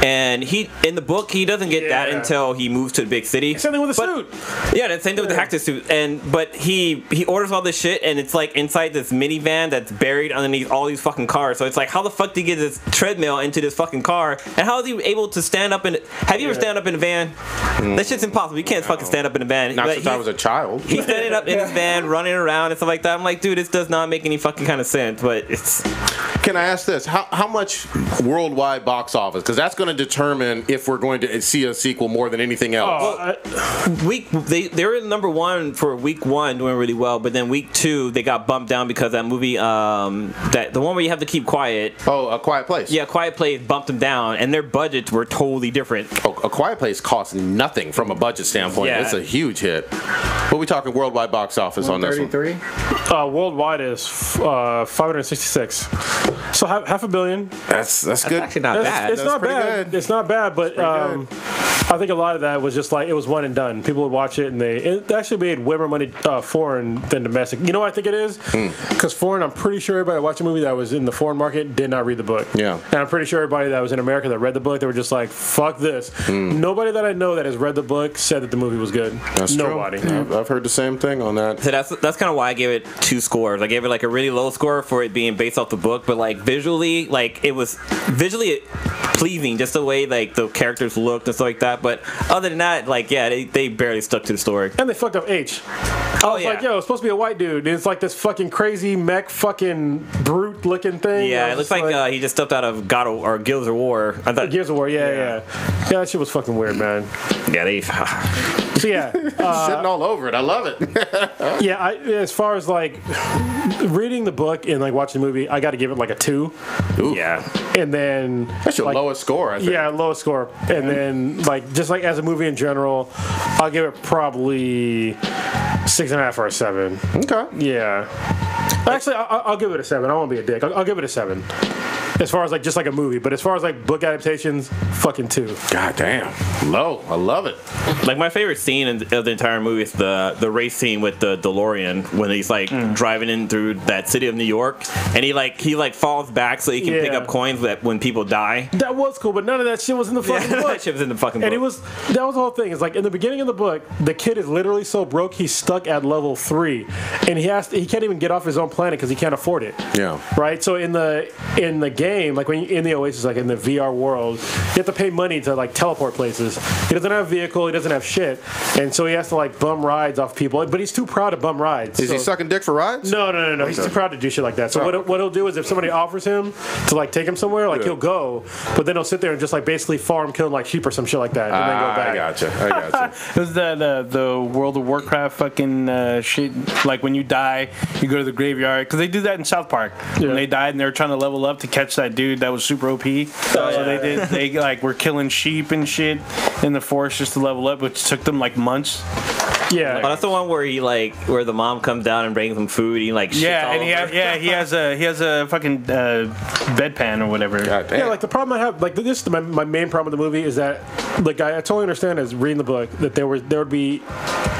and in the book he doesn't get that until he moves to the big city. Same thing with the suit. Yeah, the same thing with the hacker suit. But he orders all this shit, and it's like inside this minivan that's buried underneath all these fucking cars. So it's like, how the fuck did he get this treadmill into this fucking car? And how is he able to stand up in? Have you ever stand up in a van? That shit's impossible. You can't fucking stand up in a van. Not since I was a child. He's standing up in his van, running around and stuff like that. I'm like, dude, this does not make any fucking kind of sense. But it's. Can I ask this? How much worldwide box office? Because that's going to determine if we're going to see a sequel more than anything else. They were number one for week one, doing really well, but then week two they got bumped down because that movie, the one where you have to keep quiet. Oh, A Quiet Place. Yeah, Quiet Place bumped them down, and their budgets were totally different. Oh, A Quiet Place costs nothing from a budget standpoint. Yeah. It's a huge hit. What are we talking worldwide box office on this one? 133. Worldwide is 566. So half a billion. That's good. Actually not bad. It's not bad. Good. It's not bad, but I think a lot of that was just like it was one and done. People would watch it, and it actually made way more money foreign than domestic. You know what I think it is? Because foreign, I'm pretty sure everybody that watched a movie that was in the foreign market did not read the book. Yeah. And I'm pretty sure everybody that was in America that read the book, they were just like, fuck this. Nobody that I know that has read the book said that the movie was good. That's Nobody. True. I've heard the same thing on that. So that's kind of why I gave it 2 scores. I gave it like a really low score for it being based off the book, but like visually, like it was visually pleasing, just the way like the characters looked and stuff like that. But other than that, like they barely stuck to the story. And they fucked up H. I was like, yo, it's supposed to be a white dude. It's like this fucking crazy mech fucking brute looking thing. Yeah, it looks like he just stepped out of Gears of War. I thought Gears of War, yeah, that shit was fucking weird, man. Yeah, they. So yeah, shitting all over it. I love it. Yeah, as far as like reading the book and like watching the movie, I got to give it like a 2. Ooh. Yeah, and then that's your lowest score, I think. Yeah, lowest score. And then like just like as a movie in general, I'll give it probably 6.5 or a 7. Okay. Yeah. Actually, I'll give it a 7. I won't be a dick. I'll give it a 7. As far as like just like a movie, but as far as like book adaptations, fucking 2. God damn, low. I love it. Like my favorite scene of the entire movie is the race scene with the DeLorean when he's like driving in through that city of New York, and he falls back so he can pick up coins when people die. That was cool, but none of that shit was in the fucking book. That shit was in the fucking book. And that was the whole thing. It's like in the beginning of the book, the kid is literally so broke he's stuck at level 3, and he can't even get off his own planet because he can't afford it. Yeah. Right. So in the game, like when you're in the Oasis, like in the VR world, you have to pay money to like teleport places. He doesn't have a vehicle. He doesn't have shit, and so he has to like bum rides off people. But he's too proud to bum rides. Is he sucking dick for rides? No. Okay. He's too proud to do shit like that. So what he'll do is if somebody offers him to like take him somewhere, like he'll go, but then he'll sit there and just like basically farm killing like sheep or some shit like that, and then go back. I gotcha. It was the World of Warcraft fucking shit. Like when you die, you go to the graveyard because they do that in South Park. Yeah. When they died and they were trying to level up to catch that dude that was super OP. They like were killing sheep and shit in the forest just to level up, which took them like months. Yeah, that's the one where where the mom comes down and brings him food. He like shits all over. he has a fucking bedpan or whatever. Yeah, like the problem I have, like this, my main problem with the movie is that, like I totally understand as reading the book that there would be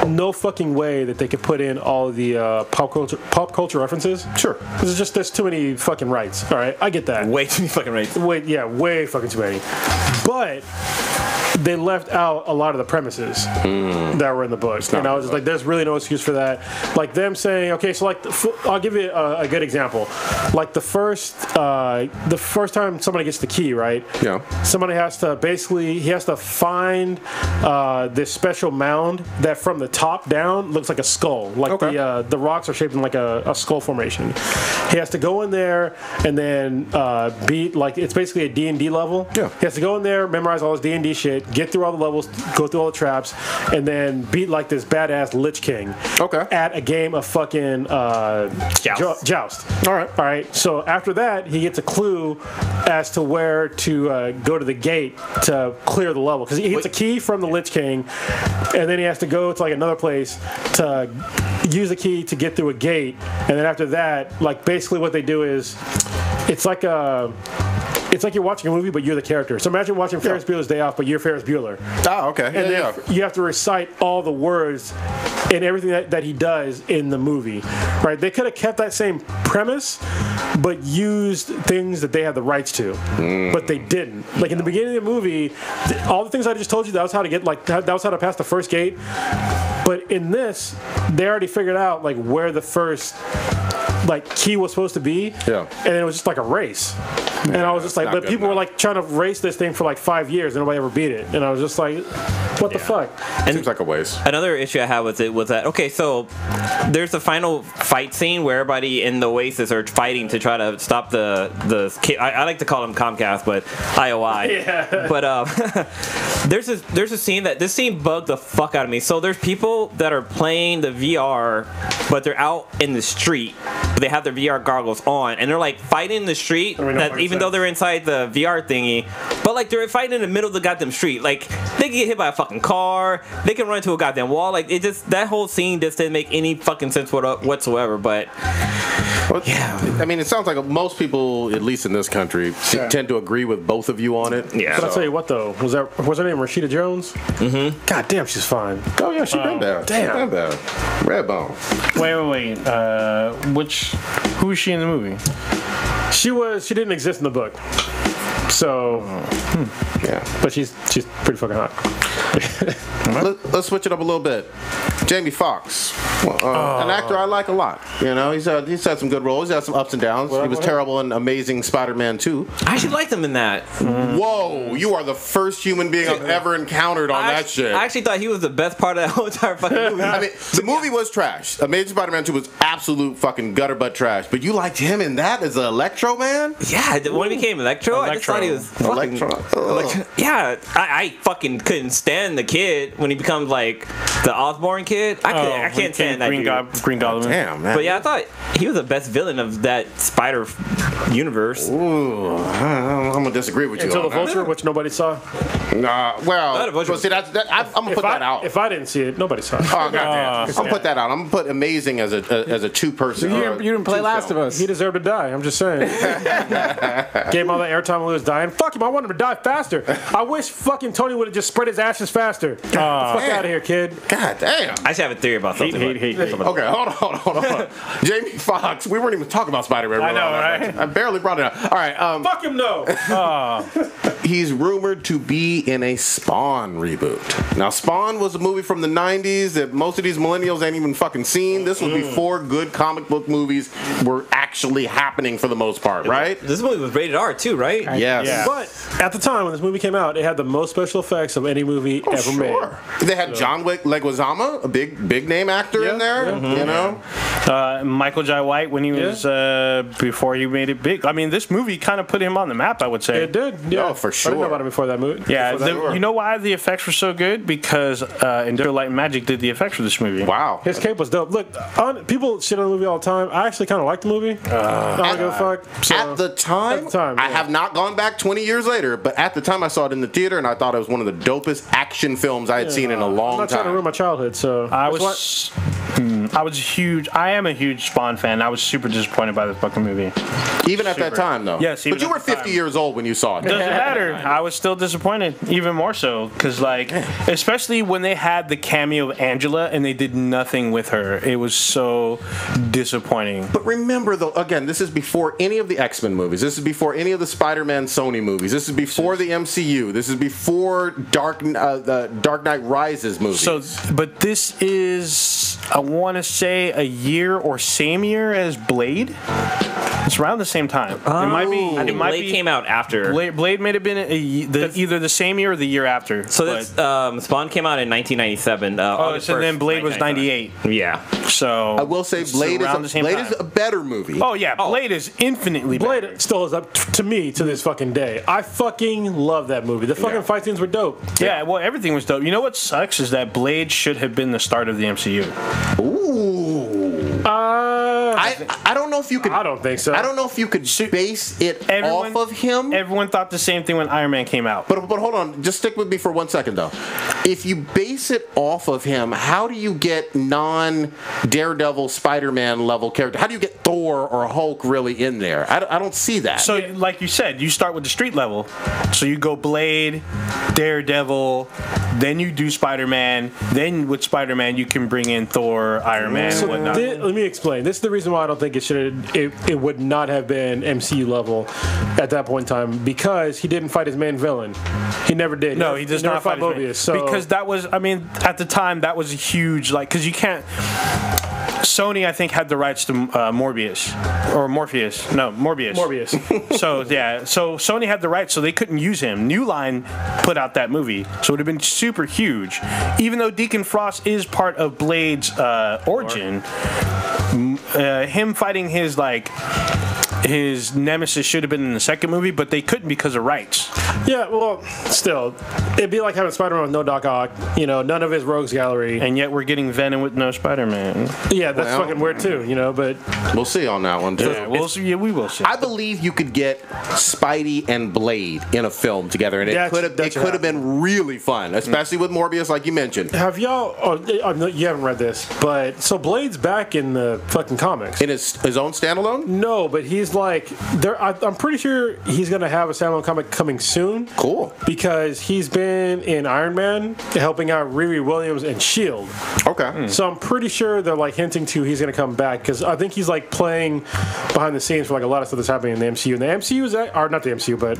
no fucking way that they could put in all of the pop culture references. Sure, there's too many fucking rights. All right, I get that. Way too many fucking rights. Way fucking too many. But they left out a lot of the premises that were in the book, and I was just like, "There's really no excuse for that." Like them saying, "Okay, so like, I'll give you a good example. Like the first time somebody gets the key, right? Yeah. Somebody has to find this special mound that from the top down looks like a skull. Like the rocks are shaped in like a skull formation. He has to go in there and then beat like it's basically a D&D level. Yeah. He has to go in there, memorize all his D&D shit. it, get through all the levels, go through all the traps, and then beat like this badass Lich King. Okay. At a game of fucking Joust. All right. So after that, he gets a clue as to where to go to the gate to clear the level, because he gets a key from the Lich King, and then he has to go to like another place to use the key to get through a gate, and then after that, like basically what they do is, it's like you're watching a movie, but you're the character. So imagine watching Ferris Bueller's Day Off, but you're Ferris Bueller. Oh, okay. And then you have to recite all the words and everything that he does in the movie, right? They could have kept that same premise, but used things that they had the rights to, but they didn't. Like in the beginning of the movie, all the things I just told you, that was how to get that was how to pass the first gate. But in this, they already figured out like where the first key was supposed to be, and it was just like a race. And I was just like, but people were like trying to race this thing for like 5 years and nobody ever beat it. And I was just like, what the fuck? And seems like a waste. Another issue I had with it was that, okay, so there's a final fight scene where everybody in the Oasis are fighting to try to stop the I like to call them Comcast, but IOI. Yeah. But there's a scene this scene bugged the fuck out of me. So there's people that are playing the VR, but they're out in the street. But they have their VR goggles on, and they're like fighting in the street. Even though they're inside the VR thingy, but like they're fighting in the middle of the goddamn street. Like they can get hit by a fucking car, they can run into a goddamn wall. Like it just, that whole scene just didn't make any fucking sense whatsoever. But yeah, I mean, it sounds like most people, at least in this country, tend to agree with both of you on it. Yeah. But I'll tell you what though, was her name Rashida Jones? Mm-hmm. God damn, she's fine. Oh yeah, she been there. Damn. Been there. Redbone. Wait. Who was she in the movie? She didn't exist in the book. So, yeah. But she's pretty fucking hot. Let's switch it up a little bit. Jamie Foxx, an actor I like a lot. You know, he's had some good roles. He's had some ups and downs. He was terrible in Amazing Spider-Man 2. I actually liked him in that. Whoa, you are the first human being I've ever encountered on that shit. I actually thought he was the best part of that whole entire fucking movie. I mean, the movie was trash. Amazing Spider-Man 2 was absolute fucking gutter butt trash. But you liked him in that as an Electro Man? Yeah, when he became Electro, I just thought he was fucking Electro. Yeah, I fucking couldn't stand the kid when he becomes like the Osborn kid. I can't stand that Green Goblin. Damn, man. But yeah, I thought he was the best villain of that Spider universe. Ooh, I'm gonna disagree with you. Until the Vulture, which nobody saw. See, I'm gonna put that out. If I didn't see it, nobody saw it. Oh goddamn! I'm gonna put that out. I'm gonna put Amazing as a two-person. You didn't play Last of Us. He deserved to die. I'm just saying. Gave him all the airtime when he was dying. Fuck him. I want him to die faster. I wish fucking Tony would have just spread his ashes faster. Get the fuck out of here, kid. God damn! I just have a theory about something. Hate. Okay, hold on. Jamie Foxx. We weren't even talking about Spider-Man. I know, right? I barely brought it up. All right. Fuck him, no. He's rumored to be in a Spawn reboot. Now, Spawn was a movie from the 90s that most of these millennials ain't even fucking seen. This was before good comic book movies were actually happening for the most part, right? This movie was rated R too, right? Yes. Yeah. But at the time when this movie came out, it had the most special effects of any movie ever made. They had John Leguizamo, a big name actor in there. You know, Michael Jai White when he was before he made it big. I mean, this movie kind of put him on the map, I would say. It did. Yeah, for sure. I didn't know about it before that movie. Yeah, you know why the effects were so good? Because Industrial Light and Magic did the effects for this movie. Wow. His cape was dope. Look, people shit on the movie all the time. I actually kind of liked the movie. I don't give a fuck. So, at the time, I have not gone back 20 years later, but at the time I saw it in the theater and I thought it was one of the dopest action films I had seen in a long I'm not time. trying to ruin my childhood, so I am a huge Spawn fan. I was super disappointed by this fucking movie. Even at that time, though. Yes, but you were 50 years old when you saw it. Doesn't matter. I was still disappointed, even more so, because especially when they had the cameo of Angela and they did nothing with her, it was so disappointing. But remember, though, again, this is before any of the X-Men movies. This is before any of the Spider-Man Sony movies. This is before the MCU. This is before the Dark Knight Rises movies. So, but this is, I want to say, a year or same year as Blade. It's around the same time. It might be. I think Blade came out after. Blade may have been either the same year or the year after. So this Spawn came out in 1997. So then Blade was 98. Yeah. So I will say Blade is a better movie. Oh yeah, Blade is infinitely better. Blade still is up to me to this fucking day. I fucking love that movie. The fucking fight scenes were dope. Yeah, well, everything was dope. You know what sucks is that Blade should have been the start of the MCU. Ooh. I don't know if you could. I don't think so. I don't know if you could base it off of him. Everyone thought the same thing when Iron Man came out. But hold on, just stick with me for 1 second though. If you base it off of him, how do you get non-Daredevil, Spider-Man level character? How do you get Thor or Hulk really in there? I don't see that. So, like you said, you start with the street level. So you go Blade, Daredevil, then you do Spider-Man. Then with Spider-Man, you can bring in Thor, Iron Man, and whatnot. Let me explain. This is the reason why I don't think it would not have been MCU level at that point in time, because he didn't fight his main villain. He never did. No, he does not fight Mobius. So. Because that was, I mean, at the time, that was a huge, like, because you can't. Sony, I think, had the rights to Morbius. So, yeah. So, Sony had the rights, so they couldn't use him. New Line put out that movie, so it would have been super huge. Even though Deacon Frost is part of Blade's origin, him fighting his nemesis should have been in the second movie, but they couldn't because of rights. Yeah, well, still, it'd be like having Spider-Man with no Doc Ock, none of his rogues gallery. And yet we're getting Venom with no Spider-Man. Yeah, that's fucking weird too, but... We'll see on that one, too. Yeah, we will see. I believe you could get Spidey and Blade in a film together, and it could have been really fun, especially with Morbius, like you mentioned. Have y'all... you haven't read this, but... So Blade's back in the fucking comics. In his own standalone? No, but he's I'm pretty sure he's going to have a standalone comic coming soon. Cool. Because he's been in Iron Man helping out Riri Williams and S.H.I.E.L.D. Okay. So I'm pretty sure they're hinting to he's going to come back, because I think he's playing behind the scenes for a lot of stuff that's happening in the MCU. And the MCU is, or not the MCU, but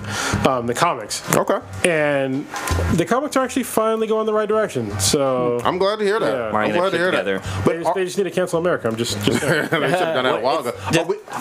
the comics. Okay. And the comics are actually finally going the right direction. So I'm glad to hear that. Yeah. I'm glad to hear that. But they just need to cancel America. I'm just they should have done that a while ago.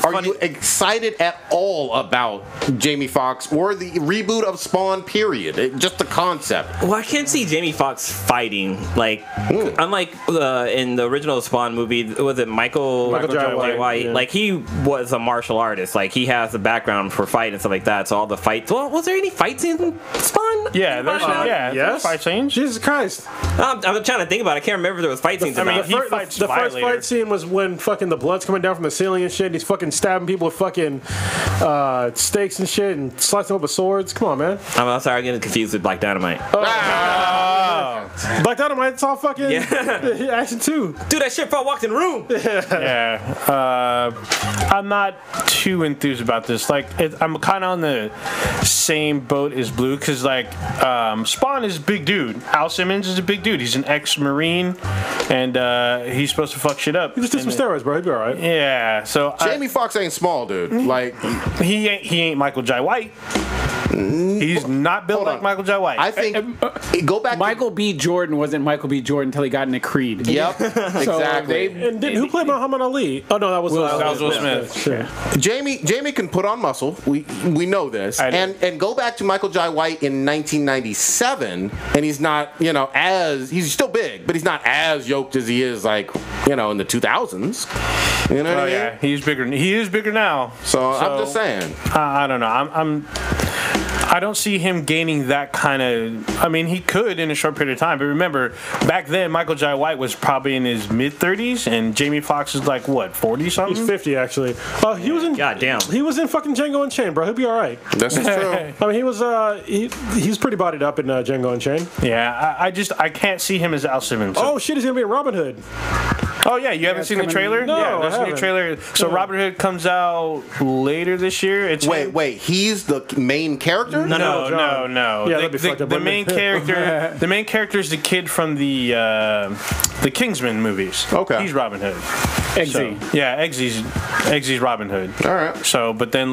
Are you excited at all about Jamie Foxx or the reboot of Spawn, period? Just the concept. Well, I can't see Jamie Foxx fighting. Unlike in the original Spawn movie, was it Michael Jai White? Yeah. He was a martial artist. He has the background for fight and stuff like that. So all the fights. Well, was there any fights in Spawn? Yeah, there's fight scenes. Jesus Christ. I'm trying to think about it. I can't remember if there was fight scenes. The first fight scene was when fucking the blood's coming down from the ceiling and shit, and he's fucking stabbing people with fucking stakes and shit and slicing them up with swords. Come on, man. I'm sorry, I'm getting confused with Black Dynamite. Black Dynamite, it's all fucking action too. Dude, that shit probably walked in the room. I'm not too enthused about this. I'm kind of on the same boat as Blue, because Spawn is a big dude. Al Simmons is a big dude. He's an ex-Marine, and he's supposed to fuck shit up. He just did some steroids, bro. He'd be all right. Yeah. So Jamie Foxx ain't small, dude. He ain't Michael Jai White. He's not built like Michael Jai White. I think go back. Michael B. Jordan wasn't Michael B. Jordan until he got into Creed. Yep, exactly. Who played Muhammad Ali? Oh no, that was Will Smith. Sure. Jamie can put on muscle. We know this. And go back to Michael Jai White in 1997, and he's not he's still big, but he's not as yoked as he is in the 2000s. You know what I mean? Yeah, he's bigger. He is bigger now. So I'm just saying. I don't know. I don't see him gaining that kind of... I mean, he could in a short period of time, but remember, back then, Michael Jai White was probably in his mid-30s, and Jamie Foxx is 40-something? He's 50, actually. He was in... Goddamn. He was in fucking Django Unchained, bro. He'll be all right. This is true. I mean, he was... he's pretty bodied up in Django Unchained. Yeah, I can't see him as Al Simmons. Oh, shit, he's going to be in Robin Hood. Oh, yeah, you haven't seen the trailer? No, yeah, there's a new trailer. So Robin Hood comes out later this year. Wait, he's the main character? No. Yeah, the main character, the main character is the kid from the Kingsman movies. Okay, he's Robin Hood. Eggsy. So, yeah, Eggsy's Robin Hood. All right. So, but then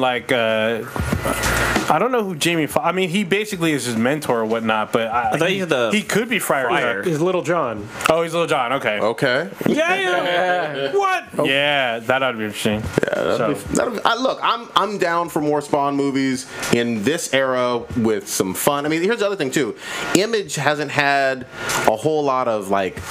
I don't know who Jamie Foxx. I mean, he basically is his mentor or whatnot, but he could be Friar. He's Little John. Oh, he's Little John. Okay. Okay. Yeah. What? Oh. Yeah, that ought to be interesting. Yeah, look, I'm down for more Spawn movies in this era with some fun. I mean, here's the other thing too. Image hasn't had a whole lot of like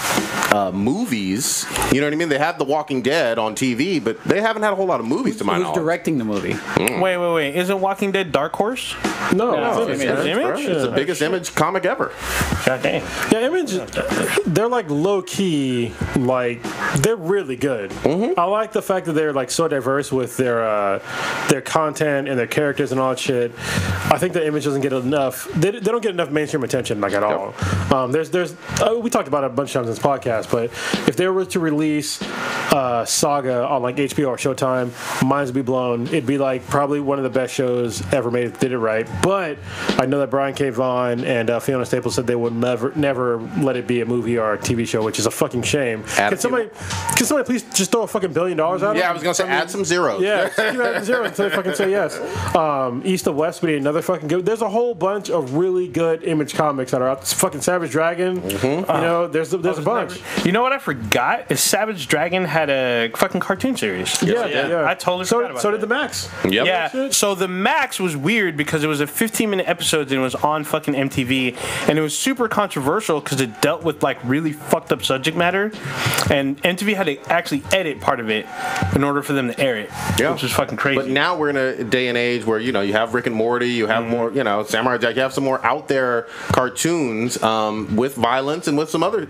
movies. You know what I mean? They have The Walking Dead on TV, but they haven't had a whole lot of movies to my knowledge. Who's directing the movie? Wait. Isn't Walking Dead Dark Horse? No, it's Image. It's the biggest Image comic ever. God damn. Yeah, Image. They're like low key. Like they're really good. I like the fact that they're like so diverse with their content and their characters and all that shit. I think the Image doesn't get enough. They don't get enough mainstream attention like at all. There's we talked about it a bunch of times in this podcast, but if they were to release Saga on like HBO or Showtime, minds would be blown. It'd be like probably one of the best shows ever made if they did it right. But I know that Brian K. Vaughan and Fiona Staples said they would never let it be a movie or a TV show, which is a fucking shame. Can somebody please just throw a fucking $1 billion at it? Yeah, I was gonna say add some zeros. Yeah, just add some zeros until they fucking say yes. East of West would be another fucking good. There's a whole bunch of really good Image comics that are out. Fucking Savage Dragon. You know, there's a bunch. You know what I forgot is Savage Dragon had a fucking cartoon series. Yeah. I totally forgot about So that. did the Max. Yep. Yeah, so the Max was weird because it was a 15-minute episode and it was on fucking MTV, and it was super controversial because it dealt with like really fucked up subject matter, and MTV had to actually edit part of it in order for them to air it, which was fucking crazy. But now we're in a day and age where you have Rick and Morty, you have more, Samurai Jack, you have some more out there cartoons with violence and with some other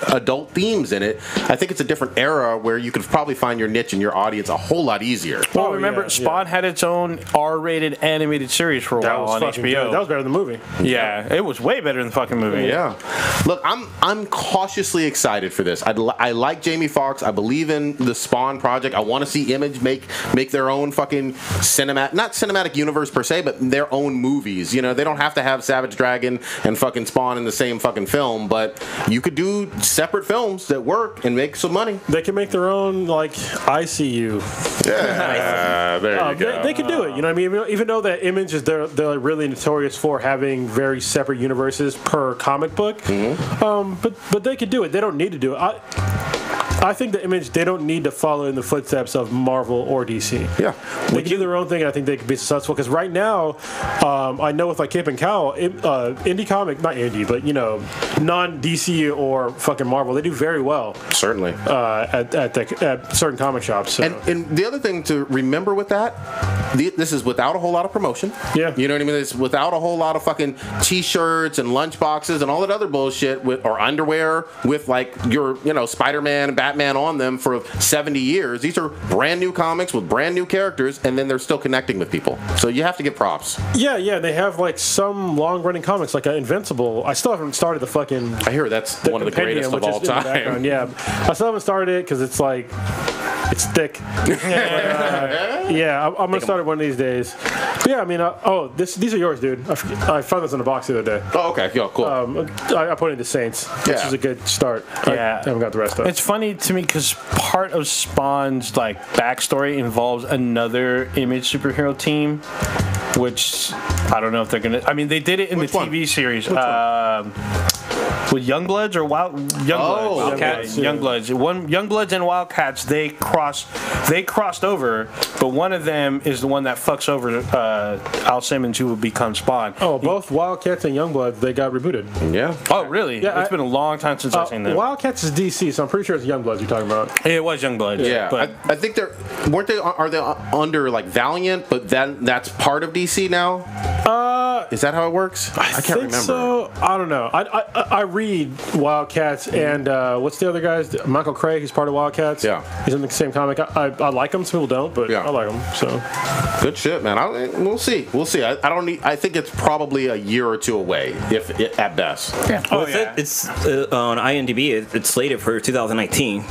adult themes in it. I think it's a different era where you could probably find your niche and your audience a whole lot easier. Well, remember, Spawn had its own R-rated animated series for a while on HBO. Good. That was better than the movie. Yeah, it was way better than the fucking movie. Yeah. Look, I'm cautiously excited for this. I like Jamie Foxx. I believe in the Spawn project. I want to see Image make their own fucking not cinematic universe per se, but their own movies. You know, they don't have to have Savage Dragon and fucking Spawn in the same fucking film, but you could do separate films that work and make some money. They can make their own like ICU. Yeah, there you go. They could do it. You know what I mean? Even though that Image is they're really notorious for having very separate universes per comic book. But they could do it. They don't need to do it. I think the Image, they don't need to follow in the footsteps of Marvel or DC. Yeah. They can do their own thing, and I think they could be successful. Because right now, I know with like Cape and Cowl, indie comic, not indie, but non-DC or fucking Marvel, they do very well. Certainly. At certain comic shops. So. And the other thing to remember with that, this is without a whole lot of promotion. Yeah. You know what I mean? It's without a whole lot of fucking T-shirts and lunch boxes and all that other bullshit or underwear with like your, Spider-Man and Batman on them for 70 years. These are brand new comics with brand new characters, and then they're still connecting with people. So you have to give props. Yeah. They have like some long-running comics, like Invincible. I still haven't started the fucking. I hear that's one of the greatest of all time. Yeah, I still haven't started it because it's like. It's thick. I'm gonna start it one of these days. But yeah, I mean, these are yours, dude. I found this in a box the other day. Oh, okay, yeah, cool. I put it into Saints, which is a good start. Yeah, I haven't got the rest of it. It's funny to me because part of Spawn's like backstory involves another Image superhero team, which I don't know if they're gonna. I mean, they did it in the TV series. With Youngbloods or Wildcats? Youngbloods. Youngbloods and Wildcats, they crossed over, but one of them is the one that fucks over Al Simmons, who will become Spawn. Oh, both Wildcats and Youngbloods, they got rebooted. Yeah. Oh, really? Yeah, it's been a long time since I've seen them. Wildcats is DC, so I'm pretty sure it's Youngbloods you're talking about. It was Youngbloods. Yeah, but I think are they under like Valiant, but that's part of DC now? Is that how it works? I can't remember. So I don't know. I read Wildcats and what's the other guys? Michael Craig, he's part of Wildcats. Yeah, he's in the same comic. I like him. Some people don't, but I like him. So good shit, man. We'll see. I don't need. I think it's probably a year or two away, if at best. Yeah. It's on IMDb. It's slated for 2019.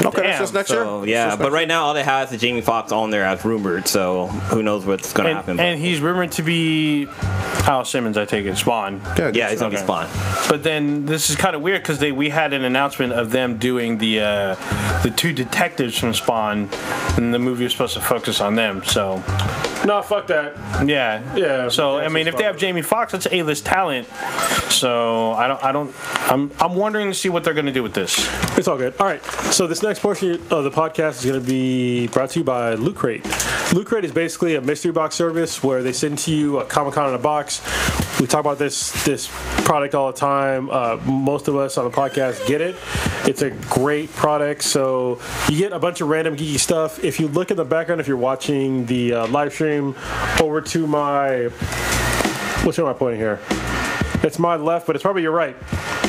Okay, that's just next year. Yeah, but right now all they have is Jamie Foxx on there as rumored. So who knows what's going to happen? And he's rumored to be Al Simmons, I take it, Spawn. Yeah, he's gonna be Spawn. But then this is kind of weird because we had an announcement of them doing the two detectives from Spawn, and the movie was supposed to focus on them. So No, fuck that. Yeah. So I mean, if they have Jamie Foxx, that's A-list talent. So I'm wondering to see what they're going to do with this. It's all good. All right. So this next portion of the podcast is going to be brought to you by Loot Crate. Loot Crate is basically a mystery box service where they send to you a Comic-Con in a box. We talk about this product all the time. Most of us on the podcast get it. It's a great product. So you get a bunch of random geeky stuff. If you look in the background, if you're watching the live stream, over to my... Which one am I pointing here? It's my left, but it's probably your right.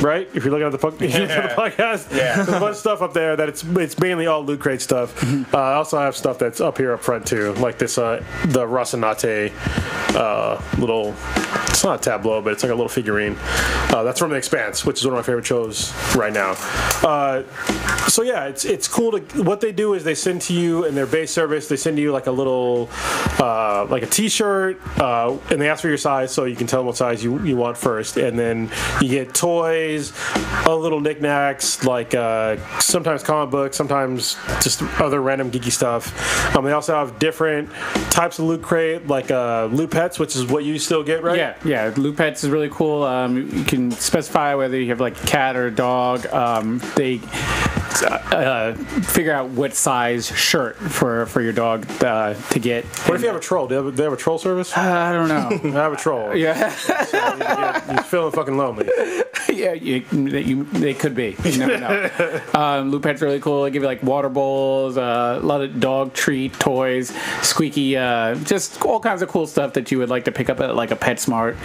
Right? If you're looking at the podcast, there's a bunch of stuff up there that it's mainly all Loot Crate stuff. I also have stuff that's up here up front too, like this the Rocinante little. It's not a tableau, but it's like a little figurine. That's from The Expanse, which is one of my favorite shows right now. So yeah, it's cool to. What they do is they send to you in their base service. They send you like a little like a T-shirt, and they ask for your size, so you can tell them what size you want first, and then you get toys. Other little knickknacks like sometimes comic books, sometimes just other random geeky stuff. They also have different types of Loot Crate, like Loot Pets, which is what you still get, right? Yeah. Loot Pets is really cool. You can specify whether you have like a cat or a dog. They figure out what size shirt for your dog to get. What if you have a troll? Do they have a troll service? I don't know. I have a troll. Yeah. So you're feeling fucking lonely. Yeah, they could be. You never know. Loot Pet's really cool. They give you like water bowls, a lot of dog treat toys, squeaky, just all kinds of cool stuff that you would like to pick up at like a PetSmart.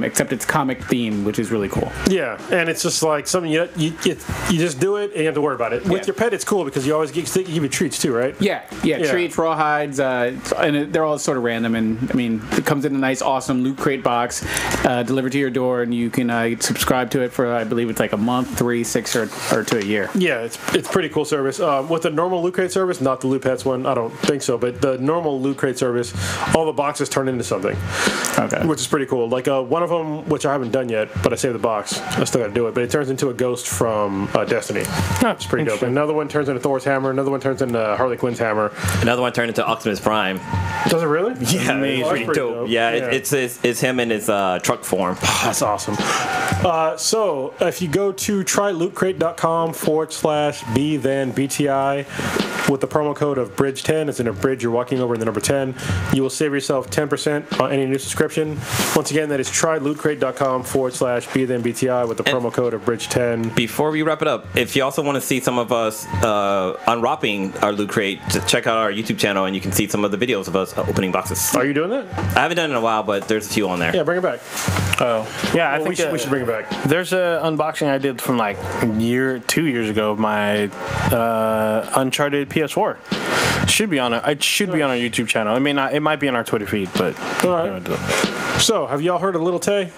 Except it's comic themed, which is really cool. Yeah, and it's just like something you just do it and you have to worry about it. With your pet, it's cool because you always give you treats too, right? Yeah. Treats, rawhides, and they're all sort of random. And I mean, it comes in a nice, awesome Loot Crate box delivered to your door, and you can subscribe to it for I believe it's like a month, 3, 6, or to a year. Yeah, it's pretty cool service. With the normal Loot Crate service, not the Loot Pets one, I don't think so, but the normal Loot Crate service, all the boxes turn into something. Okay. Which is pretty cool. Like one of them, which I haven't done yet, but I saved the box. I still got to do it, but it turns into a ghost from Destiny. It's pretty dope. Another one turns into Thor's hammer. Another one turns into Harley Quinn's hammer. Another one turned into Optimus Prime. Does it really? Yeah, it's pretty dope. Yeah, it's him in his truck form. That's awesome. So if you go to trylootcrate.com/B-then-BTI with the promo code of Bridge10, it's in a bridge you're walking over in the number 10, you will save yourself 10% on any new subscription. Once again, that is trylootcrate.com/B-then-BTI with the promo code of Bridge10. Before we wrap it up, if you also want to see some of us unwrapping our Loot Crate, just check out our YouTube channel and you can see some of the videos of us opening boxes. Are you doing that? I haven't done it in a while, but there's a few on there. Yeah, bring it back. Oh, yeah, I think we should bring it back. There's an unboxing I did from like 2 years ago of my Uncharted PS4. Should be on it. It should be on our YouTube channel. I mean, it might be on our Twitter feed, but. All right. So, have y'all heard of Lil Tay?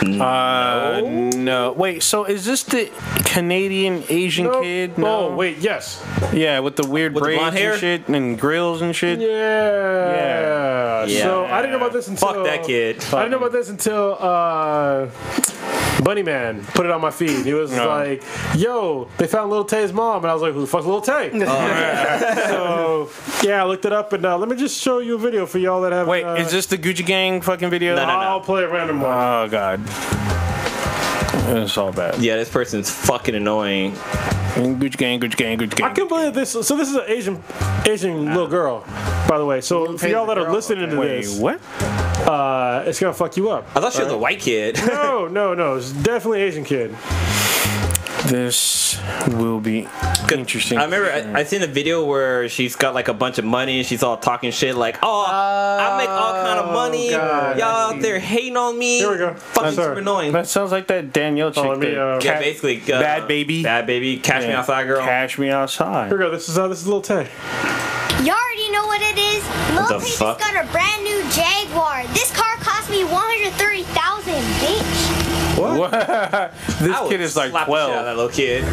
No. Wait, so is this the Canadian Asian kid? No. Oh, wait, yes. Yeah, with the weird braids and shit and grills and shit. Yeah. So I didn't know about this until. Fuck that kid. I didn't know about this until Bunny Man put it on my feed. He was like, "Yo, they found Lil Tay's mom," and I was like, "Who the fuck's Lil Tay?" So yeah, I looked it up, and let me just show you a video for y'all that have. Wait, is this the Gucci Gang fucking video? No. I'll play a random one. Oh god. It's all bad. Yeah, this person's fucking annoying. Gucci gang. I can't believe this. So this is an Asian little girl, by the way. So for y'all that are listening to this, what? It's gonna fuck you up. I thought she was a white kid. No. It's definitely an Asian kid. This will be interesting. I remember I seen a video where she's got like a bunch of money and she's all talking shit like, I make all kind of money. God. Y'all out there hating on me. Here we go. Fucking super annoying. That sounds like that Danielle chick. Yeah, basically. Bad Baby. Cash Me Outside girl. Cash Me Outside. Here we go. This is Lil Tay. You already know what it is. Lil Tay just got a brand new Jaguar. This car cost me $130,000, bitch. What? This kid is like 12. Shit out of that little kid.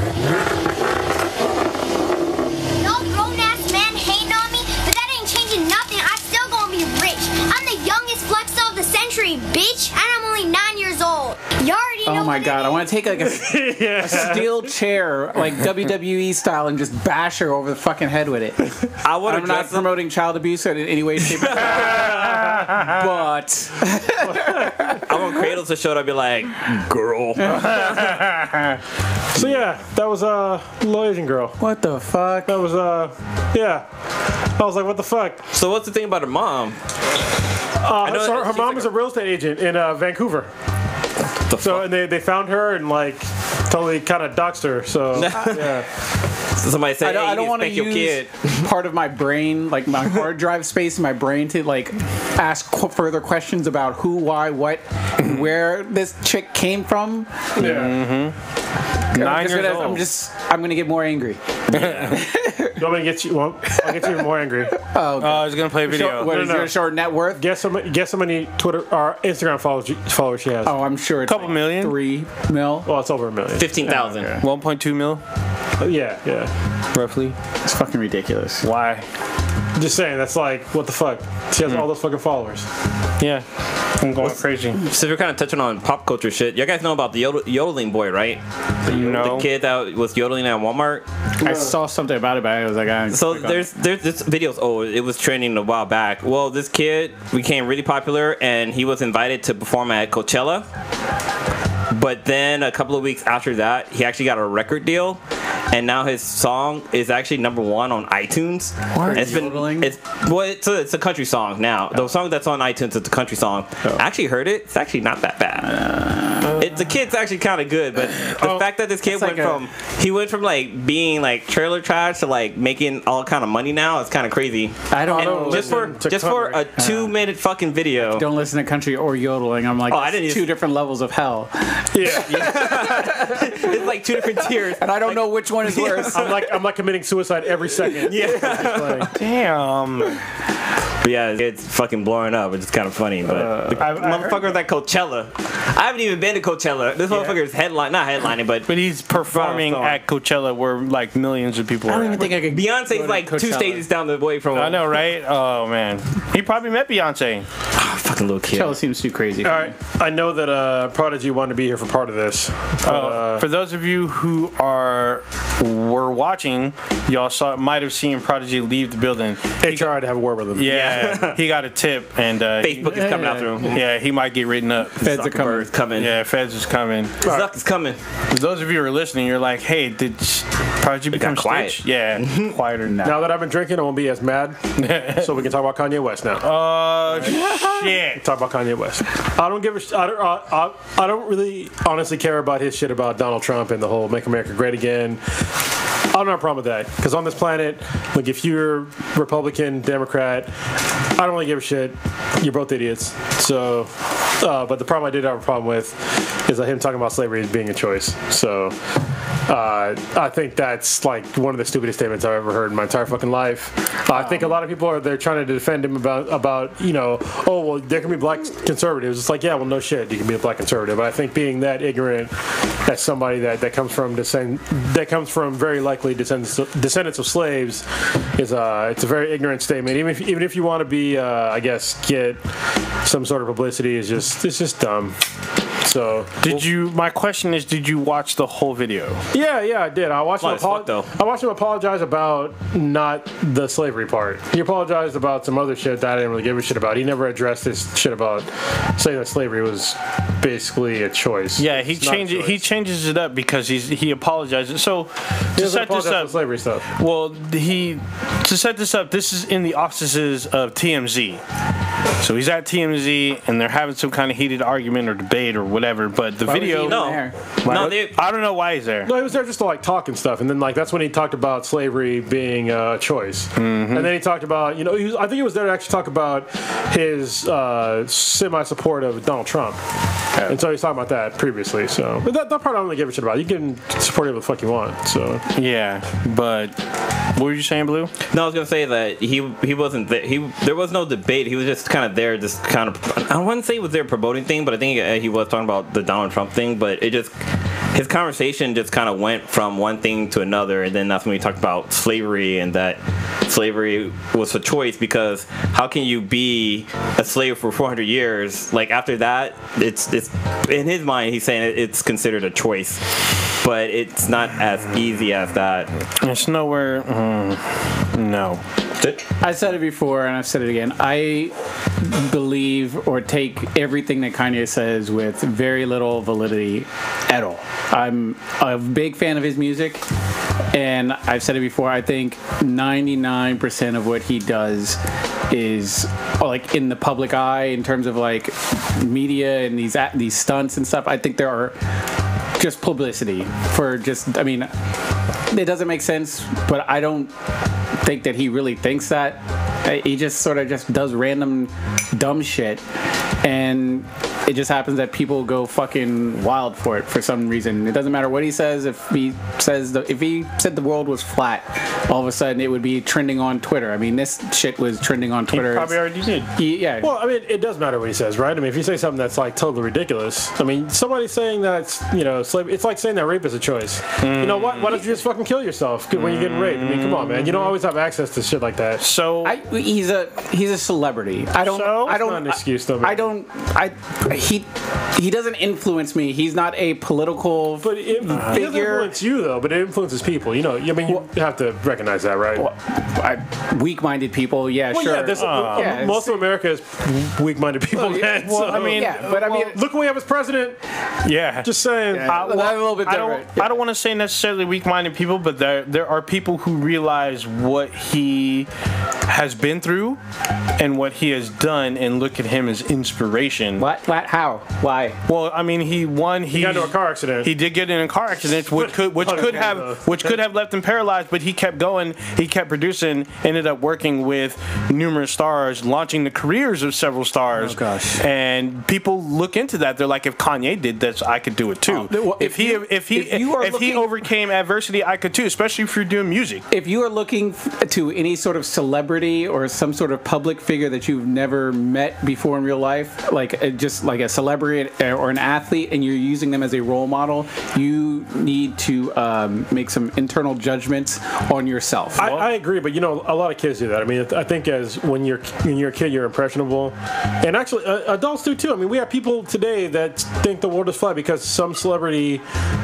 No grown-ass man hating on me, but that ain't changing nothing. I still gonna be rich. I'm the youngest flexer of the century, bitch, and I'm only 9 years old. You already know Oh my god, I want to take like a steel chair, like WWE style, and just bash her over the fucking head with it. I'm not promoting child abuse in any way, shape, or form. But I want Kratos to show up and be like, girl. So yeah, that was Little Asian Girl. what the fuck? That was yeah. I was like, what the fuck? So what's the thing about her mom? So her mom is a real estate agent in Vancouver. So and they found her and like totally kind of doxed her. So yeah. Somebody said, I don't want to use kid. part of my brain, like my hard drive space in my brain, to like ask further questions about who, why, what, where this chick came from. Yeah. 9 years old. I'm gonna get more angry. You want me to get you? Well, I'll get you even more angry. Oh, okay. I was gonna play a video. What is your short net worth? Guess how many Twitter or Instagram followers she has? Oh, I'm sure it's Couple million? 3 mil. Well, it's over 1 million. 15,000. 1.2 mil, Yeah. roughly. It's fucking ridiculous. Why? Just saying, that's like, what the fuck? She has all those fucking followers. Yeah, I'm going crazy. So we're kind of touching on pop culture shit. You guys know about the yodeling boy, right? No. The kid that was yodeling at Walmart. I saw something about it, but I was like, So there's this videos. Oh, it was trending a while back. Well, this kid became really popular, and he was invited to perform at Coachella. But then a couple of weeks after that, he actually got a record deal, and now his song is actually #1 on iTunes. What? It's a country song now. The song that's on iTunes is a country song. I actually heard it. It's actually not that bad. The kid's actually kind of good, but the fact that this kid went from like being like trailer trash to like making all kind of money now, it's kind of crazy. I don't know. Just for a 2-minute fucking video. Don't listen to country or yodeling. I'm like, I didn't two different levels of hell. Yeah. It's like 2 different tiers, and I don't know which one is worse. I'm like committing suicide every second. Yeah. Damn. But yeah, it's fucking blowing up, which is kind of funny. But the motherfucker was at Coachella. I haven't even been to Coachella. This motherfucker is not headlining, but But he's performing at Coachella where like millions of people I don't are. even think I could. Beyonce's like 2 stages down the way from him. I know, right? Oh man, he probably met Beyonce. Fucking little kid. Coachella seems too crazy. All right. I know that Prodigy wanted to be here for part of this. For those of you who were watching, y'all might have seen Prodigy leave the building. They tried to have a word with him. Yeah, he got a tip, and Facebook is coming after him. Yeah, he might get written up. Feds are coming. Yeah, Feds is coming. Zuck is coming. For those of you who are listening, you're like, hey, did Prodigy become quiet. Stitch? Yeah, quieter now. Now that I've been drinking, I won't be as mad. So we can talk about Kanye West now. Oh shit! Talk about Kanye West. I don't give a I don't really honestly care about his shit about Donald Trump and the whole "Make America Great Again." I don't have a problem with that because on this planet, like if you're Republican, Democrat, I don't really give a shit. You're both idiots. So, but the problem I did have a problem with is him talking about slavery as being a choice. So, I think that's like one of the stupidest statements I've ever heard in my entire fucking life. I think a lot of people they're trying to defend him about oh well there can be black conservatives. It's like yeah well no shit you can be a black conservative. But I think being that ignorant as somebody that comes from very likely descendants of slaves is it's a very ignorant statement. Even if you want to be I guess get some sort of publicity it's just dumb. So my question is, did you watch the whole video? Yeah, I did. I watched him apologize about not the slavery part. He apologized about some other shit that I didn't really give a shit about. He never addressed this shit about saying that slavery was basically a choice. Yeah, he changes it up because he apologizes. So to set this up, slavery stuff. Well, to set this up, this is in the offices of TMZ. So he's at TMZ and they're having some kind of heated argument or debate or whatever. But the video, I don't know why he's there. No, he was there just to like talk and stuff, and then like that's when he talked about slavery being a choice, and then he talked about I think he was there to actually talk about his semi-support of Donald Trump, and so he's talking about that previously. So but that part I don't really give a shit about. You can support whatever the fuck you want. So yeah, but what were you saying, Blue? No, I was gonna say that he wasn't there. There was no debate. He was just kind of there, just kind of. I wouldn't say he was there promoting thing, but I think he was talking about the Donald Trump thing. But it just his conversation just kind of went from one thing to another, and then that's when we talked about slavery and that slavery was a choice, because how can you be a slave for 400 years? Like after that, it's in his mind he's saying it's considered a choice, but it's not as easy as that. It's nowhere. No. I said it before and I've said it again. I believe or take everything that Kanye says with very little validity at all. I'm a big fan of his music, and I've said it before. I think 99% of what he does is like in the public eye in terms of like media and these stunts and stuff. I think there are just publicity for just. I mean, it doesn't make sense, but I don't think that he really thinks that. He just sort of just does random dumb shit, and it just happens that people go fucking wild for it for some reason. It doesn't matter what he says. If he said the world was flat, all of a sudden it would be trending on Twitter. I mean, this shit was trending on Twitter. He probably already did. Yeah. Well, I mean, it does matter what he says, right? I mean, if you say something that's like totally ridiculous, I mean, somebody saying that's slave. It's like saying that rape is a choice. You know what? Why don't you just fucking kill yourself when you're getting raped? I mean, come on, man. You don't always have access to shit like that. So he's a celebrity. I don't. It's not an excuse, though. Man. He doesn't influence me. He's not a political But it doesn't figure. influence you, though. But it influences people. You know. I mean, you have to recognize that, right? Well, weak-minded people. Yeah, Well, sure. yeah, most of America is weak-minded people. Man, well, so- I mean, look what we have as president. Yeah. Just saying. a little bit different. I don't want to say necessarily weak-minded people, but there are people who realize what he has been through and what he has done, and look at him as inspiration. What? How? Why? Well, I mean, he got into a car accident. He did get in a car accident, which could have left him paralyzed, but he kept going. He kept producing. Ended up working with numerous stars, launching the careers of several stars. Oh gosh! And people look into that. They're like, if Kanye did this, I could do it too. If he overcame adversity, I could too. Especially if you're doing music. If you are looking to any sort of celebrity or some sort of public figure that you've never met before in real life, like just like a celebrity or an athlete, and you're using them as a role model, you need to make some internal judgments on yourself. I agree, but a lot of kids do that. I mean, I think as when you're a kid, you're impressionable, and actually adults do too. I mean, we have people today that think the world is flat because some celebrity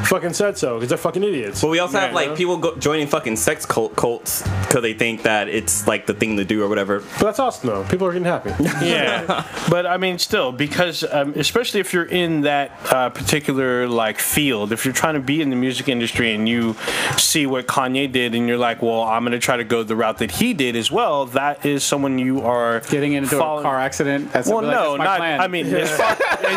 fucking said so, because they're fucking idiots. But we also have like people joining fucking sex cults because they think that it's like the thing to do or whatever. But that's awesome though. People are getting happy. Yeah, but I mean, still, because especially if you're in that particular like field, if you're trying to be in the music industry and you see what Kanye did, and you're like, well, I'm going to try to go the route that he did as well. That is someone you are getting into a car accident. That's well, no, that's my not. plan. I mean, as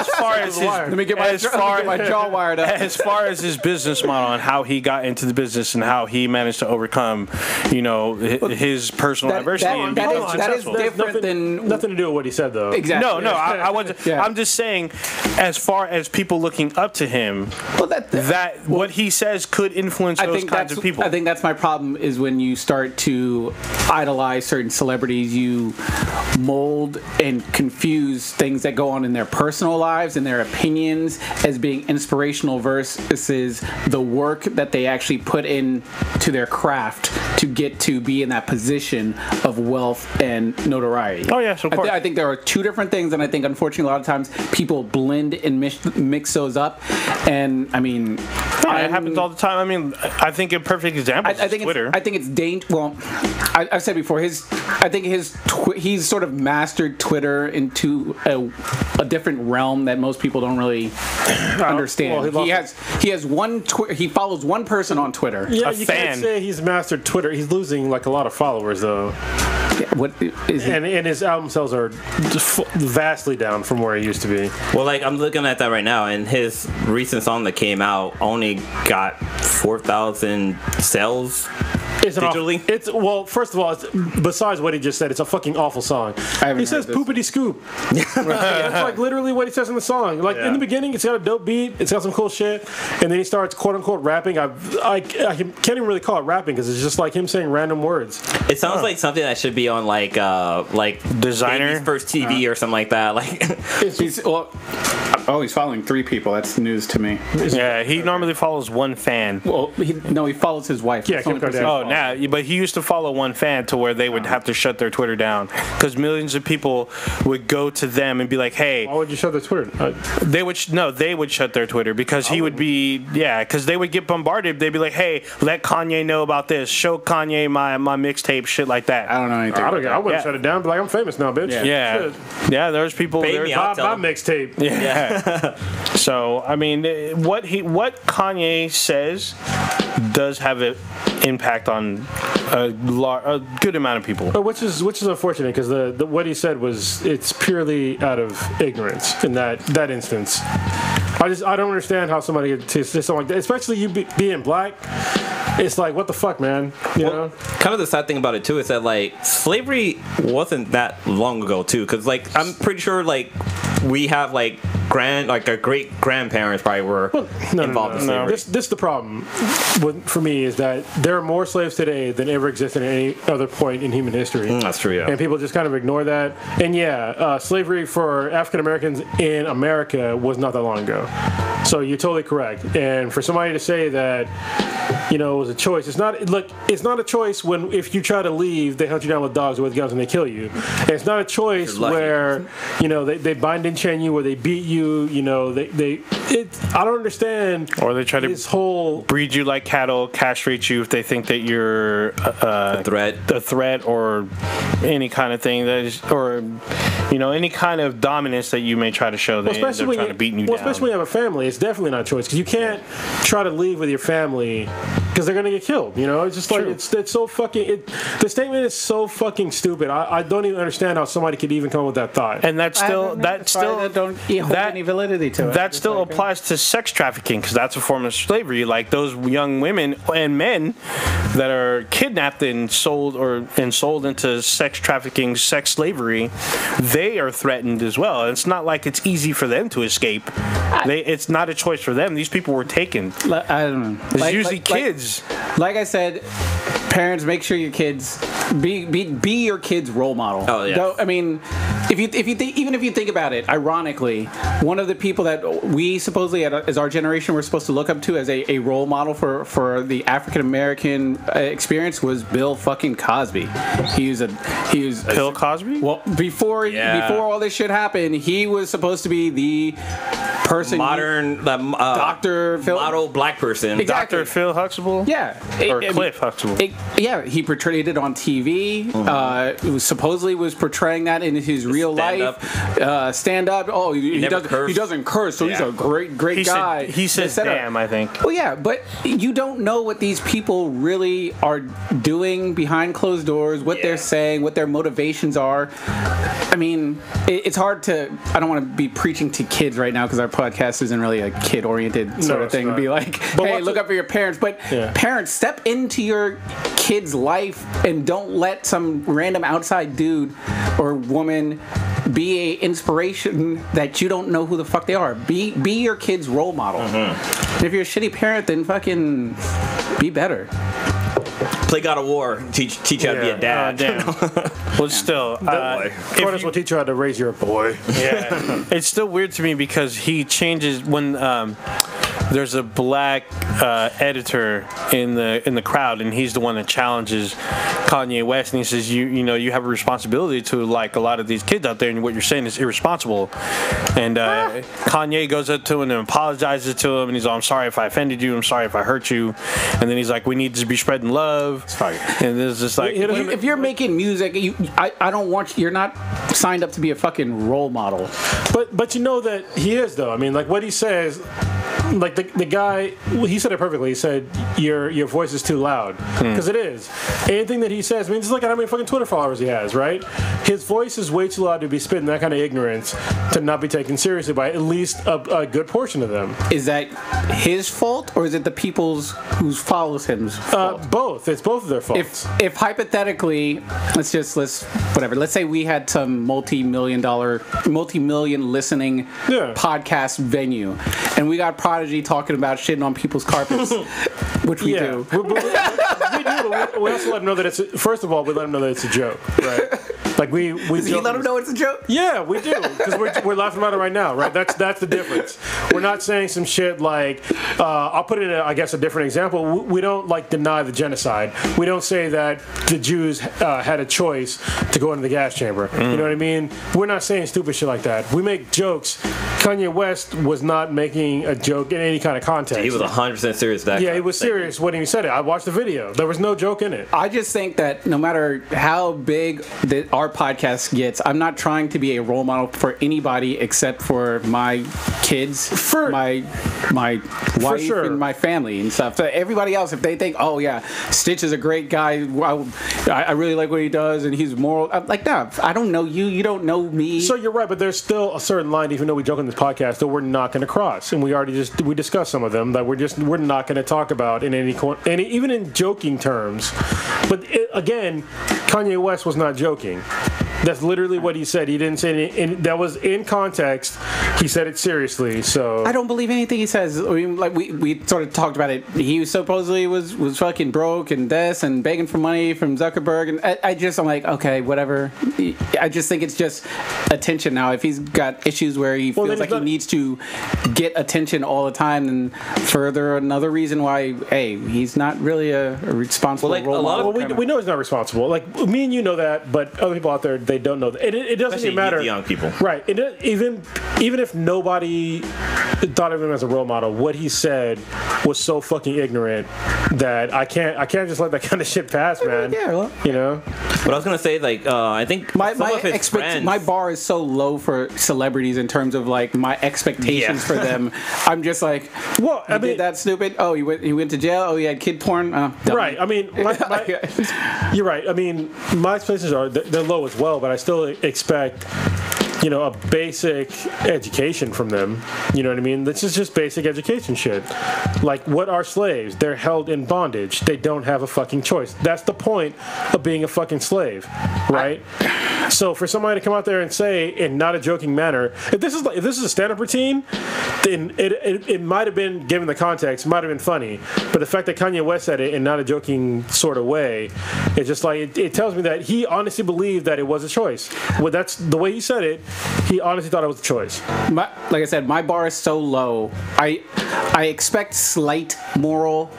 far as his, let me get my jaw wired up. As far as his business model and how he got into the business and how he managed to overcome, his personal adversity and become successful. That is different than nothing to do with what he said, though. Exactly. No, I wasn't. Yeah. I'm just saying, as far as people looking up to him, what he says could influence those kinds of people. I think that's my problem, is when you start to idolize certain celebrities, you mold and confuse things that go on in their personal lives and their opinions as being inspirational versus the work that they actually put into their craft to get to be in that position of wealth and notoriety. Oh yes, of course. I think there are two different things, and I think unfortunately a lot of times people blend and mix those up. And I mean, it happens all the time. I mean, I think a perfect example is Twitter. I think it's dangerous. Well, I've said before, he's sort of mastered Twitter into a different realm that most people don't really understand. Well, he has one. He follows one person on Twitter. Yeah, a you fan. can't say he's mastered Twitter. He's losing like a lot of followers though. What is and his album sales are vastly down from where he used to be. Well, like I'm looking at that right now, and his recent song that came out only got 4,000 sales It's digitally. Well, first of all, besides what he just said, it's a fucking awful song. He says "poopity scoop." That's like literally what he says in the song. Like in the beginning, it's got a dope beat, it's got some cool shit, and then he starts quote unquote rapping. I can't even really call it rapping because it's just like him saying random words. It sounds like something that should be on like Designer Baby's First TV or something like that. Like he's following 3 people. That's news to me. Yeah, he normally follows one fan. Well, he follows his wife. Yeah, Kim Kardashian. Oh, now, but he used to follow one fan to where they would have to shut their Twitter down because millions of people would go to them and be like, "Hey, why would you shut their Twitter?" They would shut their Twitter because he would be because they would get bombarded. They'd be like, "Hey, let Kanye know about this. Show Kanye my mixtape, shit like that." I don't know anything. I wouldn't shut it down. But like, I'm famous now, bitch. Yeah. There's people. Pay me, Buy my mixtape. Yeah. So I mean, what Kanye says does have an impact on a good amount of people. Which is unfortunate because the what he said it's purely out of ignorance in that instance. I don't understand how somebody could say something like that, especially you being black. It's like, what the fuck, man? You know? Kind of the sad thing about it too is that like slavery wasn't that long ago too, because like I'm pretty sure like we have like our great grandparents probably were involved in slavery. This is the problem for me is that there are more slaves today than ever existed at any other point in human history. That's true, yeah. And people just kind of ignore that. And slavery for African Americans in America was not that long ago. So you're totally correct. And for somebody to say that, it was a choice. It's not a choice when if you try to leave, they hunt you down with dogs or with guns and they kill you. And it's not a choice where they bind and chain you or they beat you. I don't understand. Or they try to breed you like cattle, castrate you if they think that you're a threat, or any kind of thing that is, or any kind of dominance that you may try to show. They end up trying to beat you down. Especially when you have a family, it's definitely not a choice because you can't try to leave with your family because they're gonna get killed. It's just like it's so fucking. The statement is so fucking stupid. I don't even understand how somebody could even come up with that thought. And that don't hold any validity to it. That still applies to sex trafficking because that's a form of slavery. Like those young women and men that are kidnapped and sold into sex trafficking, sex slavery, they are threatened as well. It's not like it's easy for them to escape. It's not a choice for them. These people were taken. I don't know. It's usually kids. Like I said, parents, make sure your kids be your kids' role model. Oh yeah. I mean, if you think about it, ironically, one of the people that we supposedly as our generation were supposed to look up to as a role model for the African American experience was Bill fucking Cosby. He was Bill Cosby. Well, before all this shit happened, he was supposed to be the person, Dr. Phil, model black person, exactly. Dr. Phil Huxtable. Yeah, Cliff Huxtable. He portrayed it on TV. Mm-hmm. Supposedly was portraying that in his real life. Stand up. Oh, he doesn't curse, so he's a great guy. He says damn, I think. Well, yeah, but you don't know what these people really are doing behind closed doors, what they're saying, what their motivations are. I mean, it's hard to. I don't want to be preaching to kids right now because our podcast isn't really a kid-oriented sort of thing. Be like, hey, look up for your parents. But parents, step into your kid's life and don't let some random outside dude or woman be a inspiration that you don't know who the fuck they are. Be your kid's role model. Mm-hmm. And if you're a shitty parent, then fucking be better. Play God of War. Teach you how to be a dad. Well, still, Corners will teach you how to raise your boy. Yeah, it's still weird to me because he changes when there's a black editor in the crowd, and he's the one that challenges Kanye West, and he says, you have a responsibility to like a lot of these kids out there, and what you're saying is irresponsible. And Kanye goes up to him and apologizes to him, and he's like, I'm sorry if I offended you, I'm sorry if I hurt you, and then he's like, we need to be spreading love. And it's just like, if you're making music, I don't want you're not signed up to be a fucking role model. But you know that he is though. I mean, like what he says. like the guy, he said it perfectly. He said your voice is too loud, because it is. Anything that he says, I mean, just look at how many fucking Twitter followers he has, right? His voice is way too loud to be spitting that kind of ignorance, to not be taken seriously by at least a good portion of them. Is that his fault, or is it the people's who follows him's fault? Both. It's both of their faults. If hypothetically, let's say we had some multi-million listening podcast venue, and we got Prodigy talking about shitting on people's carpets, which we do. We also let him know that first of all, we let him know that it's a joke, right? Like we Does he let him know it's a joke? Yeah, we do, because we're laughing about it right now, right? That's the difference. We're not saying some shit like I'll put it in I guess a different example. We don't like deny the genocide. We don't say that the Jews had a choice to go into the gas chamber. You know what I mean? We're not saying stupid shit like that. We make jokes. Kanye West was not making a joke in any kind of context. He was 100% serious. He was serious when he said it. I watched the video. There was no joke in it. I just think that no matter how big our podcast gets, I'm not trying to be a role model for anybody except for my kids, my wife, and my family and stuff. So everybody else, if they think, oh yeah, Stitch is a great guy, I really like what he does, and he's moral. I'm like, no, I don't know you. You don't know me. So you're right, but there's still a certain line, even though we joke on this podcast, that we're not going to cross, and we discussed some of them that we're not going to talk about in any even in joking terms. But again, Kanye West was not joking. That's literally what he said. He didn't say any, that was in context. He said it seriously. So I don't believe anything he says. I mean, like we sort of talked about it. He supposedly was fucking broke and this and begging for money from Zuckerberg, and I'm like, okay, whatever. I just think it's just attention now. If he's got issues where he feels like he needs to get attention all the time, then further another reason why, hey, he's not really a responsible role model. We know he's not responsible. Like me and you know that, but other people out there, they don't know that. It doesn't even matter. The young people, right? Even if nobody thought of him as a role model, what he said was so fucking ignorant that I can't just let that kind of shit pass, man. Yeah, well, you know. But I was gonna say, like, I think my bar is so low for celebrities in terms of like my expectations for them. I'm just like, well, I mean, did that stupid? Oh, he went to jail. Oh, he had kid porn. Right. I mean, you're right. I mean, my expectations they're low as well, but I still expect, you know, a basic education from them. You know what I mean? This is just basic education shit. Like, what are slaves? They're held in bondage. They don't have a fucking choice. That's the point of being a fucking slave, right? So for somebody to come out there and say, in not a joking manner, if this is a stand-up routine, then it might have been, given the context, might have been funny. But the fact that Kanye West said it in not a joking sort of way, it's just like it tells me that he honestly believed that it was a choice. Well, that's the way he said it. He honestly thought it was a choice. Like I said, my bar is so low. I expect a slight moral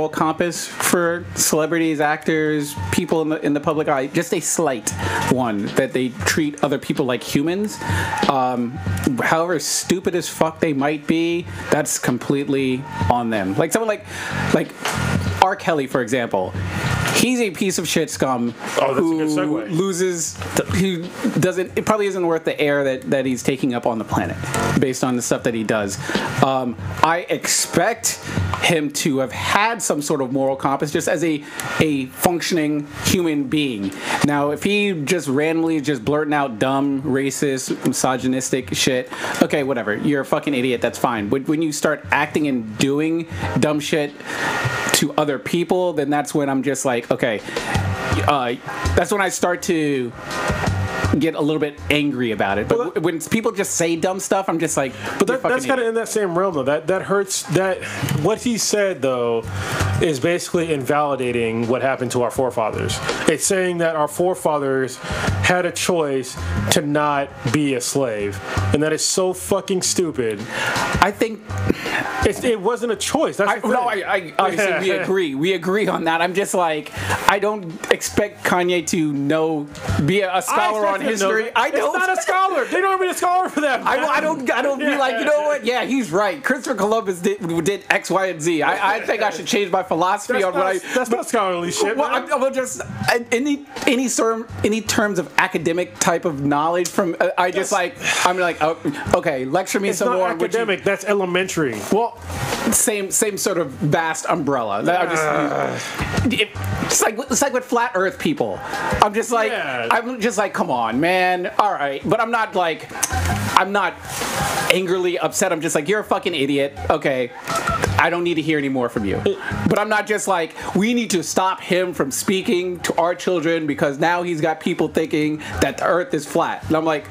compass for celebrities, actors, people in the public eye. Just a slight one, that they treat other people like humans. However stupid as fuck they might be, that's completely on them. Like someone like R. Kelly, for example. He's a piece of shit scum who it probably isn't worth the air that he's taking up on the planet based on the stuff that he does. I expect him to have had some sort of moral compass just as a functioning human being. Now, if he just randomly blurting out dumb, racist, misogynistic shit, okay, whatever. You're a fucking idiot. That's fine. But when you start acting and doing dumb shit to other people, then that's when I'm just like, okay, that's when I start to get a little bit angry about it. But when people just say dumb stuff, I'm just like, but that's kind of in that same realm though. That hurts. That what he said though is basically invalidating what happened to our forefathers. It's saying that our forefathers had a choice to not be a slave, and that is so fucking stupid. I think It wasn't a choice. That's the thing. Obviously we agree on that. I'm just like, I don't expect Kanye to be a scholar on history. I don't. It's not a scholar. They don't need a scholar for that. I don't be like, you know what? Yeah, he's right. Christopher Columbus did X, Y, and Z. I think I should change my philosophy on what That's not scholarly shit. Well, I'm just any terms of academic type of knowledge from. I'm like, oh, okay, lecture me some more. It's not academic. That's elementary. Well, same sort of vast umbrella. It's like with flat Earth people. I'm just like, come on, man. All right, but I'm not angrily upset. I'm just like, you're a fucking idiot. Okay, I don't need to hear any more from you. But I'm not just like, we need to stop him from speaking to our children because now he's got people thinking that the Earth is flat. And I'm like,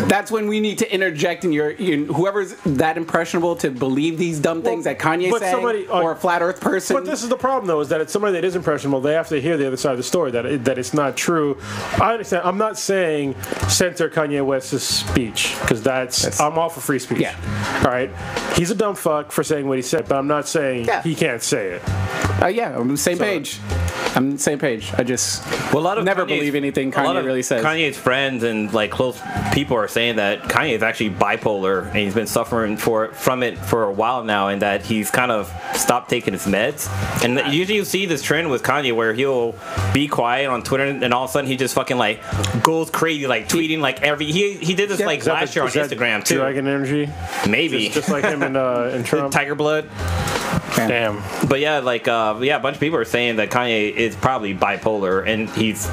that's when we need to interject in whoever's that impressionable to believe these dumb things that Kanye saying, or a flat Earth person. But this is the problem, though, is that it's somebody that is impressionable. They have to hear the other side of the story, that it's not true. I understand. I'm not saying censor Kanye West's speech, because I'm all for free speech. Yeah. All right? He's a dumb fuck for saying what he said, but I'm not saying he can't say it. Yeah, I'm on the same page. I'm on the same page. I just never believe anything Kanye really says. Kanye's friends and like close people are saying that Kanye is actually bipolar and he's been suffering from it for a while now, and that he's kind of stopped taking his meds. And usually you see this trend with Kanye where he'll be quiet on Twitter and all of a sudden he just fucking like goes crazy, like tweeting like he did this like last year on Instagram too. Dragon energy, maybe just like him and Trump. Tiger blood. Damn. But yeah, like a bunch of people are saying that Kanye is probably bipolar, and he's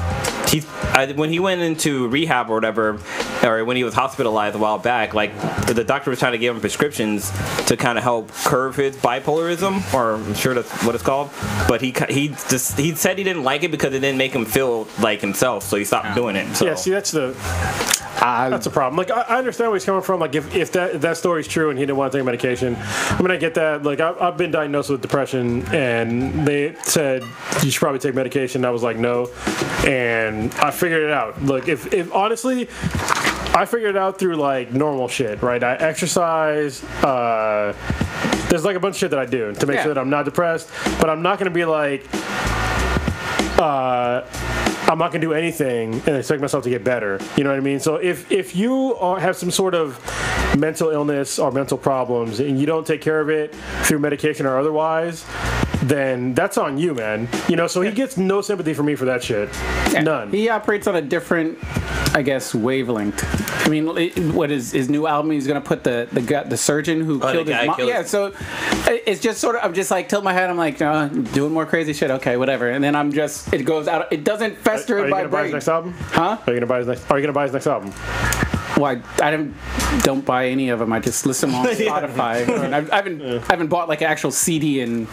when he went into rehab or whatever, or when he was hospitalized a while back, like the doctor was trying to give him prescriptions to kind of help curb his bipolarism, or I'm sure that's what it's called. But he said he didn't like it because it didn't make him feel like himself, so he stopped doing it. So. Yeah, see, that's a problem. Like, I understand where he's coming from. Like, if that story's true and he didn't want to take medication, I mean, I get that. Like, I've been diagnosed with depression, and they said you should probably take medication. I was like, no, and I figured it out. Look, if honestly, I figured it out through like normal shit, right? I exercise. There's like a bunch of shit that I do to make sure that I'm not depressed, but I'm not gonna be like. I'm not going to do anything and expect myself to get better. You know what I mean? So if you have some sort of mental illness or mental problems and you don't take care of it through medication or otherwise, then that's on you, man. You know, so he gets no sympathy from me for that shit. Yeah. None. He operates on a different, I guess, wavelength. I mean, what is his new album? He's gonna put the surgeon who killed his mom. Yeah, so it's just sort of, I'm just like tilt my head. I'm like, doing more crazy shit. Okay, whatever. And then it goes out. It doesn't fester in my brain. Are you gonna buy his next album? Huh? Are you gonna buy his next album? Well, I don't buy any of them. I just listen on Spotify. I mean, I haven't bought like an actual CD in.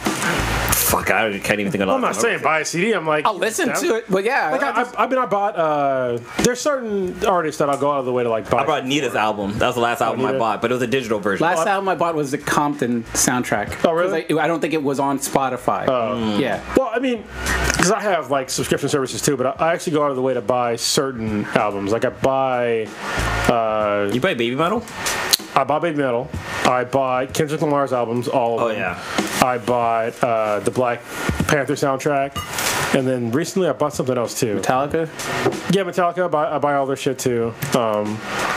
Fuck, I can't even think of. I'm not saying buy a CD. I'm like, I'll listen to it, but yeah. Like I bought. There's certain artists that I'll go out of the way to like buy. I bought Nita's album. That was the last album I bought, but it was a digital version. Last album I bought was the Compton soundtrack. Oh, really? I don't think it was on Spotify. Yeah. Well, I mean, because I have like subscription services too, but I actually go out of the way to buy certain albums. Like I buy. You buy Baby Metal? I bought Baby Metal. I bought Kendrick Lamar's albums, all of them. Yeah. I bought the Black Panther soundtrack. And then recently I bought something else too. Metallica? Yeah, Metallica. I buy all their shit too.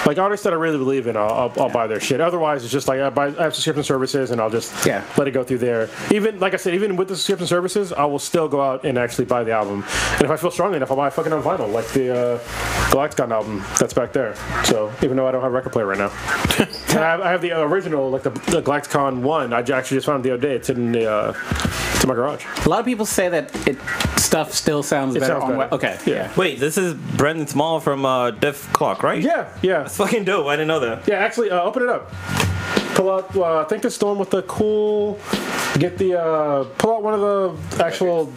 Like artists that I really believe in, I'll buy their shit. Otherwise, it's just like I have subscription services and I'll just let it go through there. Even, like I said, even with the subscription services, I will still go out and actually buy the album. And if I feel strongly enough, I'll buy fucking on vinyl, like the Galacticon album that's back there. So, even though I don't have a record player right now. And I have the original, like the Galacticon 1. I actually just found it the other day. It's in to my garage. A lot of people say that stuff still sounds better on web. Okay. Yeah. Wait, this is Brendan Small from Def Clock, right? Yeah. That's fucking dope. I didn't know that. Yeah, actually, open it up. Pull out. I think it's the one with the cool. Pull out one of the actual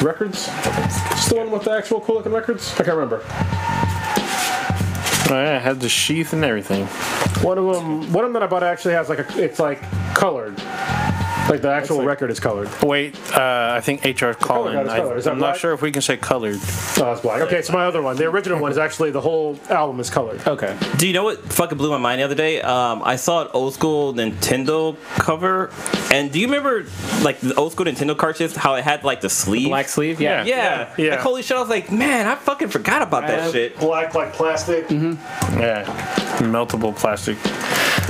records. It's the one with the actual cool looking records. I can't remember. Oh yeah, it had the sheath and everything. One of them that I bought actually has it's like colored. Like Like the actual record is colored. Wait, I think HR is calling. I'm not sure if we can say colored. Oh, that's black. Okay, so my other one, the original one, is actually the whole album is colored. Okay. Do you know what fucking blew my mind the other day? I saw an old school Nintendo cover, and do you remember like the old school Nintendo cartridge? How it had like the sleeve, Black sleeve. Yeah. yeah. Yeah. Like, holy shit! I was like, man, I fucking forgot about that shit. Black like plastic. Yeah, meltable plastic.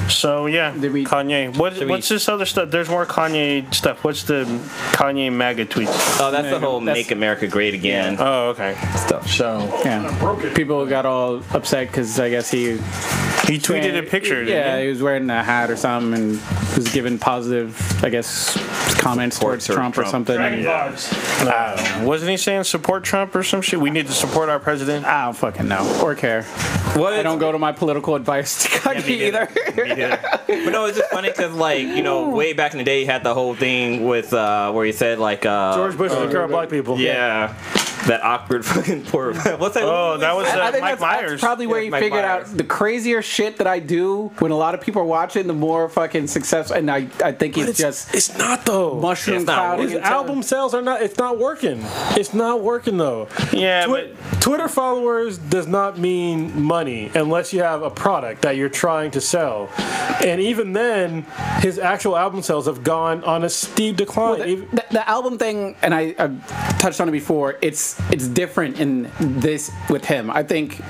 So yeah, Kanye. What's this other stuff? There's more Kanye stuff. What's the Kanye MAGA tweets? Oh, that's the whole "Make America Great Again" Oh, okay. stuff. So Yeah. People got all upset because I guess he tweeted a picture. Yeah, didn't he was wearing a hat or something and was giving positive, I guess, comments towards Trump or something. Wasn't he saying support Trump or some shit? We need to support our president. I don't fucking know or care. What? I don't go to my political advice to Kanye either. But no, it's just funny because, like, you know, way back in the day, he had the whole thing with where he said, like, George Bush took care of black people. Yeah. That awkward fucking poor. What's that? Oh, that was I think Mike Myers. that's probably where he Mike figured Myers. out the crazier shit that I do when a lot of people are watching, the more fucking successful. And I think it's just It's not though. mushroom It's not clouding. His album sales are not. It's not working. It's not working though. Yeah, Twitter followers does not mean money unless you have a product that you're trying to sell. And even then, his actual album sales have gone on a steep decline. The album thing, and I've touched on it before. It's different in this with him. I think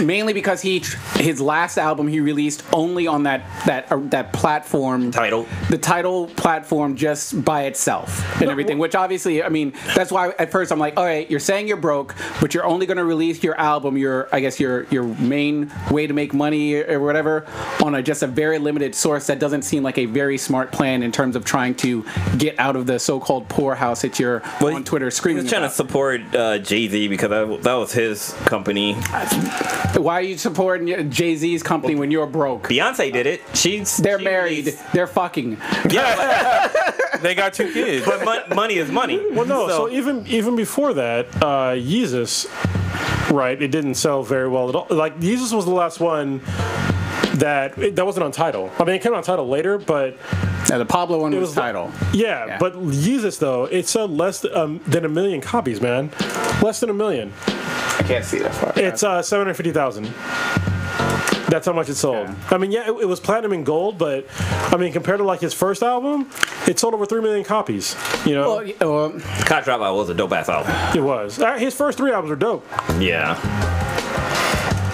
mainly because his last album he released only on that platform Title. the title platform just by itself and everything. Which obviously, I mean, that's why at first I'm like, all right, you're saying you're broke, but you're only going to release your album, your main way to make money or whatever, on just a very limited source. That doesn't seem like a very smart plan in terms of trying to get out of the so-called poorhouse that you're on Twitter screaming He was trying about. to support Jay-Z because that was his company. Why are you supporting Jay-Z's company when you're broke? Beyonce did it. They're married. They're fucking. Yeah, they got 2 kids. but money is money. Well, no. So even before that, Yeezus, right? It didn't sell very well at all. Like Yeezus was the last one that wasn't on Tidal. I mean, it came on Tidal later, but The Pablo one was Tidal. Yeah, but Yeezus though, it sold less than 1 million copies, man. Less than 1 million. I can't see that far. It's 750,000. That's how much it sold. Yeah. I mean, yeah, it was platinum and gold, but I mean, compared to like his first album, it sold over 3 million copies. You know, Caught Dropout was a dope ass album. it was. His first 3 albums are dope. Yeah.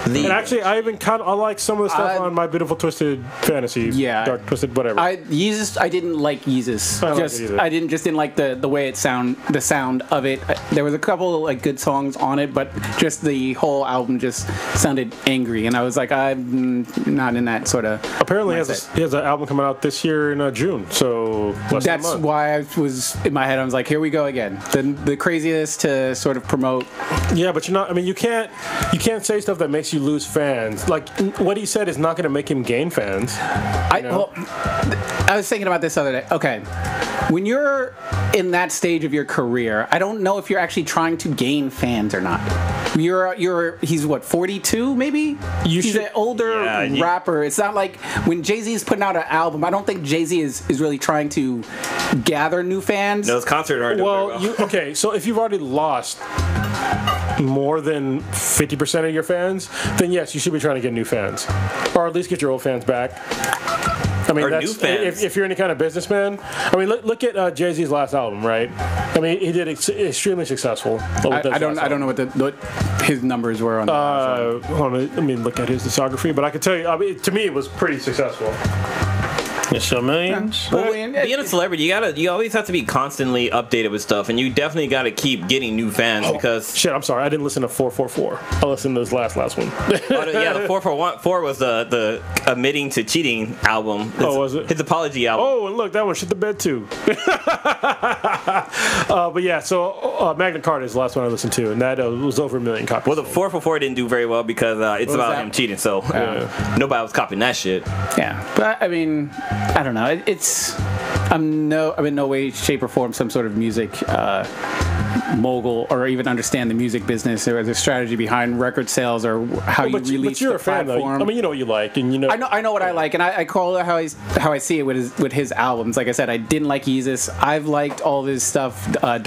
And actually, I like some of the stuff on My Beautiful Twisted Fantasy. Yeah. Dark Twisted, whatever. Yeezus, I didn't like Yeezus. I don't like it either. I didn't like the way the sound of it. There was a couple of like good songs on it, but just the whole album just sounded angry, and I was like, I'm not in that sort of. Apparently, he has an album coming out this year in June. So that's why I was in my head. I was like, here we go again. The craziest to sort of promote. Yeah, but you're not. I mean, you can't say stuff that makes you lose fans. Like what he said is not going to make him gain fans. I was thinking about this the other day. Okay, when you're in that stage of your career, I don't know if you're actually trying to gain fans or not. He's what, 42 maybe? He's an older rapper. It's not like when Jay-Z's putting out an album, I don't think Jay-Z is really trying to gather new fans. Those concerts aren't doing very well. Okay, so if you've already lost more than 50% of your fans, then yes, you should be trying to get new fans, or at least get your old fans back. I mean, New fans. If you're any kind of businessman. I mean, look at Jay-Z's last album, right? I mean, he did extremely successful. I don't know what his numbers were on. Hold on, let me look at his discography, but I can tell you, I mean, to me, it was pretty successful. It's still millions. Being a celebrity, you always have to be constantly updated with stuff, and you definitely got to keep getting new fans because. Shit, I'm sorry, I didn't listen to 444. I listened to his last one. The 444 was the admitting to cheating album. Was it? His apology album. Oh, and look, that one shit the bed too. But yeah, so Magna Carta is the last one I listened to, and that was over 1 million copies. Well, the 444 didn't do very well because it's about him cheating, so nobody was copying that shit. Yeah, but I mean, I don't know. I'm in no way, shape, or form some sort of music mogul or even understand the music business or the strategy behind record sales or how you release but you're the a fan, platform. though. I mean, you know what you like, and you know. I know what I like, and I call it how I see it with his albums. Like I said, I didn't like Yeezus. I've liked all of his stuff. My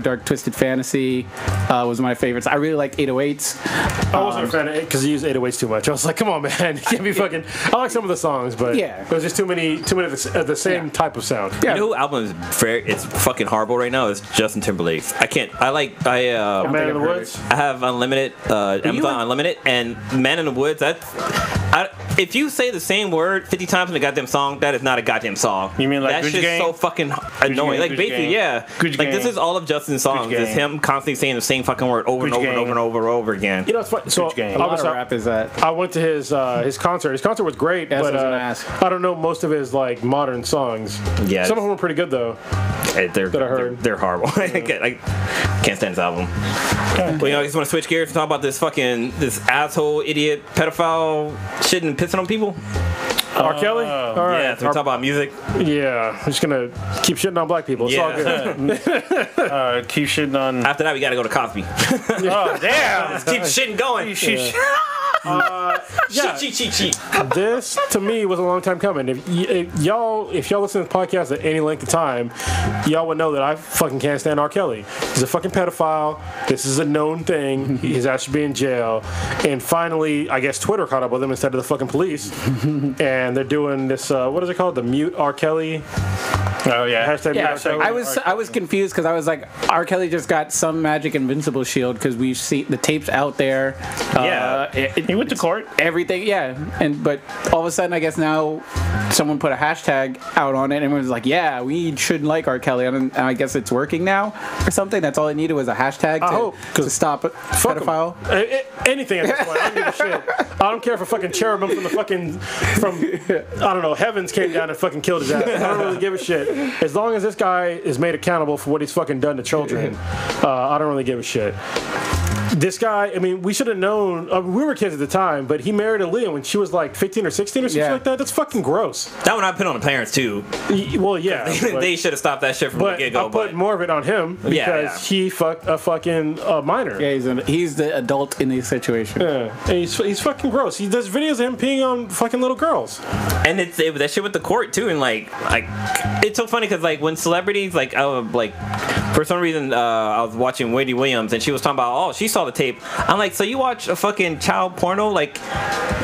Dark Twisted Fantasy was my favorites. I really liked 808s. I wasn't a fan of it because he used 808s too much. I was like, come on, man, you can't be fucking. I like some of the songs, but yeah, there's just too many of the same type of sound. Yeah. You know who album is it's fucking horrible right now? Is Justin Timberlake's. I Man in the Woods. I have Unlimited, Amazon Unlimited, and Man in the Woods. If you say the same word 50 times in a goddamn song, that is not a goddamn song. You mean like that shit's so fucking annoying? Like basically, yeah. Like this is all of Justin's songs. It's him constantly saying the same fucking word over and over and over and over again. You know, it's funny. So a lot of rap is that. I went to his concert. His concert was great, but I don't know most of his like modern songs. Yeah, some of them were pretty good though. They're horrible. I can't stand this album. Well, I just want to switch gears and talk about this asshole idiot pedophile shitting and pissing on people. R. Kelly? All right. Yeah, so we talk about music. Yeah, I'm just going to keep shitting on black people. It's all good. Keep shitting on... After that, we got to go to Cosby. Oh, damn! Let's keep shitting going. This to me was a long time coming. If y'all listen to the podcast at any length of time, y'all would know that I fucking can't stand R. Kelly. He's a fucking pedophile. This is a known thing. He's actually be in jail. And finally, I guess Twitter caught up with him instead of the fucking police. And they're doing this. What is it called? The Mute R. Kelly. Oh yeah. I was confused because I was like, R. Kelly just got some magic invincible shield because we see the tapes out there. He went to court. Everything, but all of a sudden, I guess now someone put a hashtag out on it, and everyone's like, "Yeah, we shouldn't like R. Kelly." And I guess it's working now or something. That's all it needed was a hashtag to stop it. Pedophile. Anything at this point. I don't give a shit. I don't care if a fucking cherubim from I don't know, heavens came down and fucking killed his ass. I don't really give a shit. As long as this guy is made accountable for what he's fucking done to children, I don't really give a shit. This guy, I mean, we should have known. We were kids at the time, but he married Aaliyah when she was like 15 or 16 or something like that. That's fucking gross. That one I put on the parents too. Well, yeah. They should have stopped that shit from the get-go. I put more of it on him because he fucked a fucking minor. Yeah, he's the adult in this situation. Yeah, and he's fucking gross. He does videos of him peeing on fucking little girls. And that shit with the court too, and like it's so funny because like when celebrities for some reason I was watching Wendy Williams and she was talking about she saw the tape. I'm like, so you watch a fucking child porno? Like,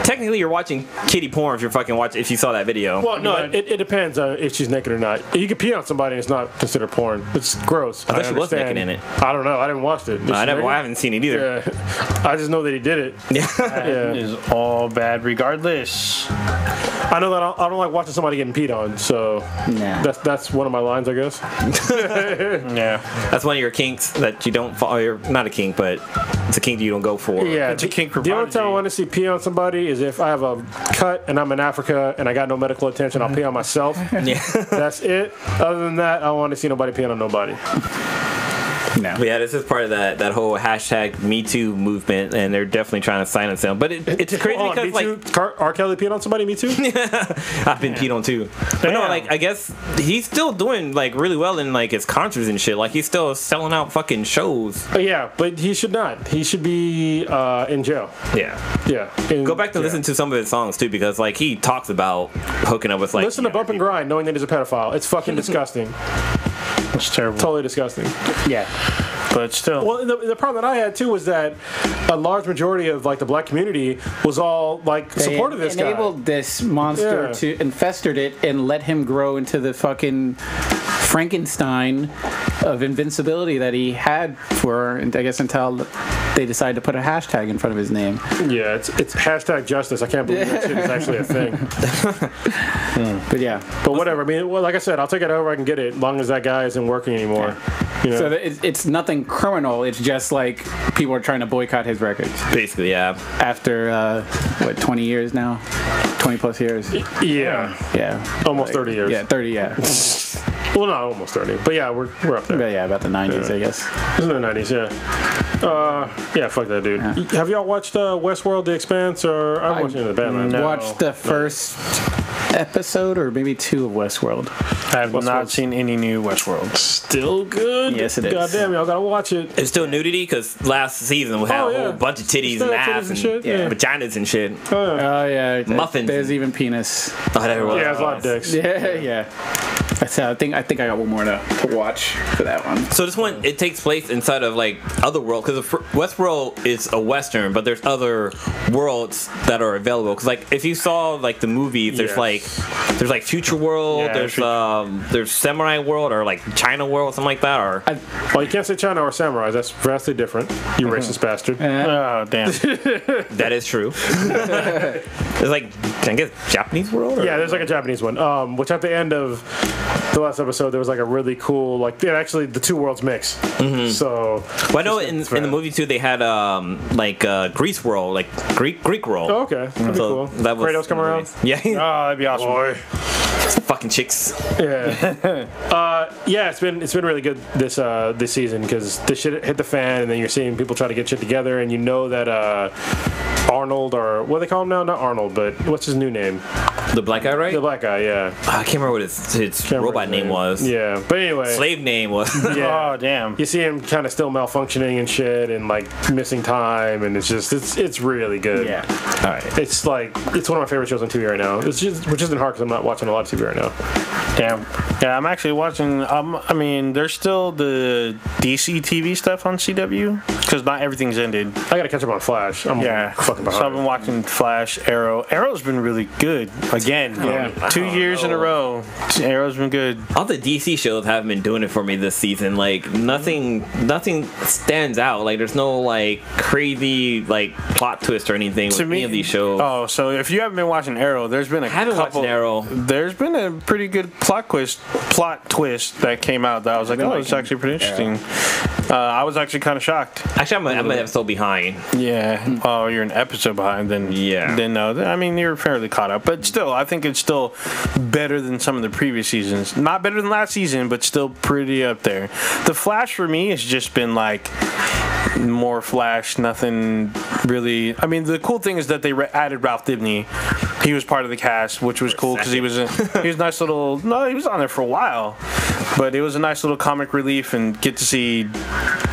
technically you're watching kiddie porn if you're fucking if you saw that video. Well, no, it depends on if she's naked or not. You can pee on somebody and it's not considered porn. It's gross. I thought she was naked in it. I don't know. I didn't watch it. I haven't seen it either. Yeah. I just know that he did it. It is all bad regardless. I know that I don't like watching somebody getting peed on, so that's one of my lines, I guess. Yeah. That's one of your kinks that you don't follow. You're not a kink, but it's a kink that you don't go for. Yeah, it's a kink for the only time I want to see pee on somebody is if I have a cut and I'm in Africa and I got no medical attention, I'll pee on myself. Yeah. That's it. Other than that, I don't want to see nobody peeing on nobody. No. But yeah, this is part of that whole hashtag Me Too movement, and they're definitely trying to silence them. But it's crazy because like R. Kelly peed on somebody. Me too. I've been peed on too. But no, like I guess he's still doing like really well in like his concerts and shit. Like he's still selling out fucking shows. Yeah, but he should not. He should be in jail. Yeah. Go back to listen to some of his songs too, because like he talks about hooking up with like. Listen to Bump and Grind, knowing that he's a pedophile. It's fucking disgusting. It's terrible. Totally disgusting. Yeah. But still. Well, the problem that I had too was that a large majority of like the black community was all like supported this guy. Enabled this monster to infested it and let him grow into the fucking Frankenstein of invincibility that he had I guess until they decided to put a hashtag in front of his name. Yeah, it's hashtag justice. I can't believe that shit is actually a thing. But whatever. I mean, well, like I said, I'll take it however I can get it, as long as that guy isn't working anymore. You know? So it's nothing criminal. It's just like people are trying to boycott his records. Basically, yeah. After 20 years now, 20 plus years. Yeah. Almost 30 years. Yeah, 30. Yeah. Well, not almost 30, but yeah, we're up there. But yeah, about the 90s, I guess. It was in the 90s, yeah. Fuck that dude. Yeah. Have y'all watched Westworld, The Expanse, or I'm watching the Batman? Watched the first episode or maybe 2 of Westworld. I have not seen any new Westworld. Still good. Yes, it is. Goddamn, y'all gotta watch it. It's still nudity because last season we had a whole bunch of titties and ass and shit. vaginas and shit. Oh yeah, Muffins. There's even penis. Oh, there was. Yeah, there's a lot of dicks. Yeah. I think I got one more to watch for that one. So this one, it takes place inside of like other world because Westworld is a western, but there's other worlds that are available. Because like if you saw like the movies, there's like Future World, there's Samurai World or like China World, something like that. Or well, you can't say China or Samurai. That's vastly different. You racist bastard. Oh damn. That is true. There's like I guess Japanese world. Or? Yeah, there's like a Japanese one. Which at the end of the last episode, there was like a really cool actually the two worlds mix. Mm-hmm. So well, I know in the movie too they had Greece world, like Greek world. Oh, okay, that'd be cool. That was Kratos come around. Yeah. Oh, that'd be awesome. Boy. Fucking chicks. Yeah. Yeah, it's been really good this season because this shit hit the fan, and then you're seeing people try to get shit together, and you know that Arnold, or what do they call him now? Not Arnold, but what's his new name? The black guy, right? The black guy, yeah. I can't remember what his robot name was. Yeah, but anyway. Slave name was. Yeah. Oh, damn. You see him kind of still malfunctioning and shit, and like missing time, and it's really good. Yeah. All right. It's one of my favorite shows on TV right now. Which isn't hard because I'm not watching a lot of TV right now. Damn. Yeah, I'm actually watching. I mean, there's still the DC TV stuff on CW because not everything's ended. I gotta catch up on Flash. I'm fucking behind. So I've been watching Flash, Arrow. Arrow's been really good. Again, 2 years in a row. Arrow's been good. All the DC shows haven't been doing it for me this season. Like nothing stands out. Like there's no like crazy like plot twist or anything with any of these shows. Oh, so if you haven't been watching Arrow, there's been watching Arrow. There's been a pretty good plot twist that came out that I was like, oh, it's actually pretty interesting. I was actually kind of shocked. Actually, I'm an episode behind. Yeah. Oh, you're an episode behind. Then no. I mean, you're fairly caught up, but still, I think it's still better than some of the previous seasons. Not better than last season, but still pretty up there. The Flash for me has just been like more Flash, nothing really. I mean, the cool thing is that they added Ralph Dibny. He was part of the cast, which was cool because he was a nice little. No, he was on there for a while, but it was a nice little comic relief and get to see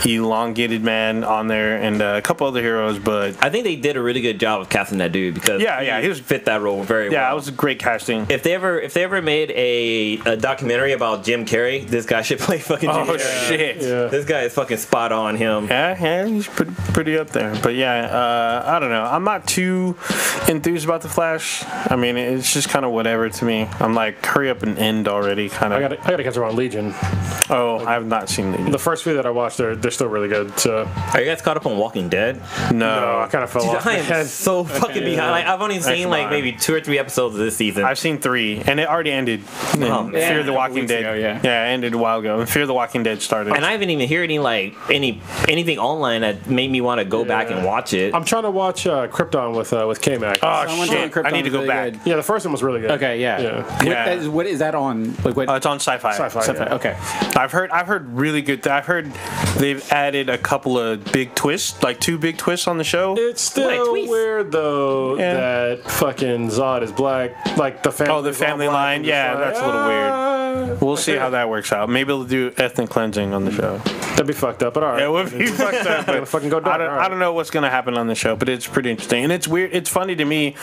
Elongated Man on there and a couple other heroes. But I think they did a really good job of casting that dude because he was fit that role very well. Yeah, it was a great casting. If they ever made a documentary about Jim Carrey, this guy should play fucking Jim Carrey. Oh shit! Yeah. This guy is fucking spot on him. Yeah, he's pretty up there. But yeah, I don't know. I'm not too enthused about the Flash. I mean, it's just kind of whatever to me. I'm like, hurry up and end already, kind of. I gotta catch up on Legion. Oh, I have not seen Legion. The first few that I watched, they're still really good. So. Are you guys caught up on Walking Dead? No, I kind of fell off. I am so fucking behind. Like, I've only seen like maybe 2 or 3 episodes of this season. I've seen 3, and it already ended. Fear the Walking Dead. Ago, it ended a while ago. And Fear the Walking Dead started. And I haven't even heard anything online that made me want to go back and watch it. I'm trying to watch Krypton with K-Mac. Oh shit! I need to go back. Good. Yeah, the first one was really good. Okay, yeah. What is that on? Like what? It's on Sci-Fi. Sci-Fi. Yeah. Okay. I've heard really good. I've heard they've added a couple of big twists, like 2 big twists on the show. It's still weird though that fucking Zod is black. Like the family. Oh, the family line. Yeah, that's a little weird. We'll see how that works out. Maybe they'll do ethnic cleansing on the show. That'd be fucked up, but alright. Yeah, it would be fucked up. But fucking go dark. I don't know what's gonna happen on the show, but it's pretty interesting and it's weird. It's funny to me.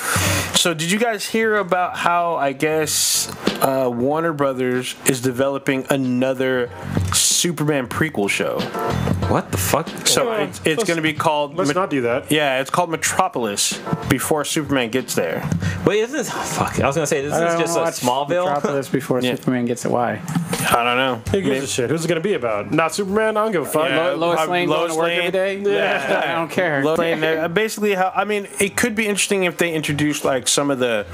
So, did you guys hear about how I guess Warner Brothers is developing another Superman prequel show? What the fuck? So it's going to be called. Let's not do that. Yeah, it's called Metropolis before Superman gets there. Wait, isn't this? Fuck. I was gonna say this is just a Smallville. Metropolis before Superman gets it. Why? I don't know. Who gives a shit? Who's it gonna be about? Not Superman. I don't give a fuck. Yeah. Lois Lane going to work every day. Yeah, I don't care. Lois Lane, basically, it could be interesting if they introduce like some of the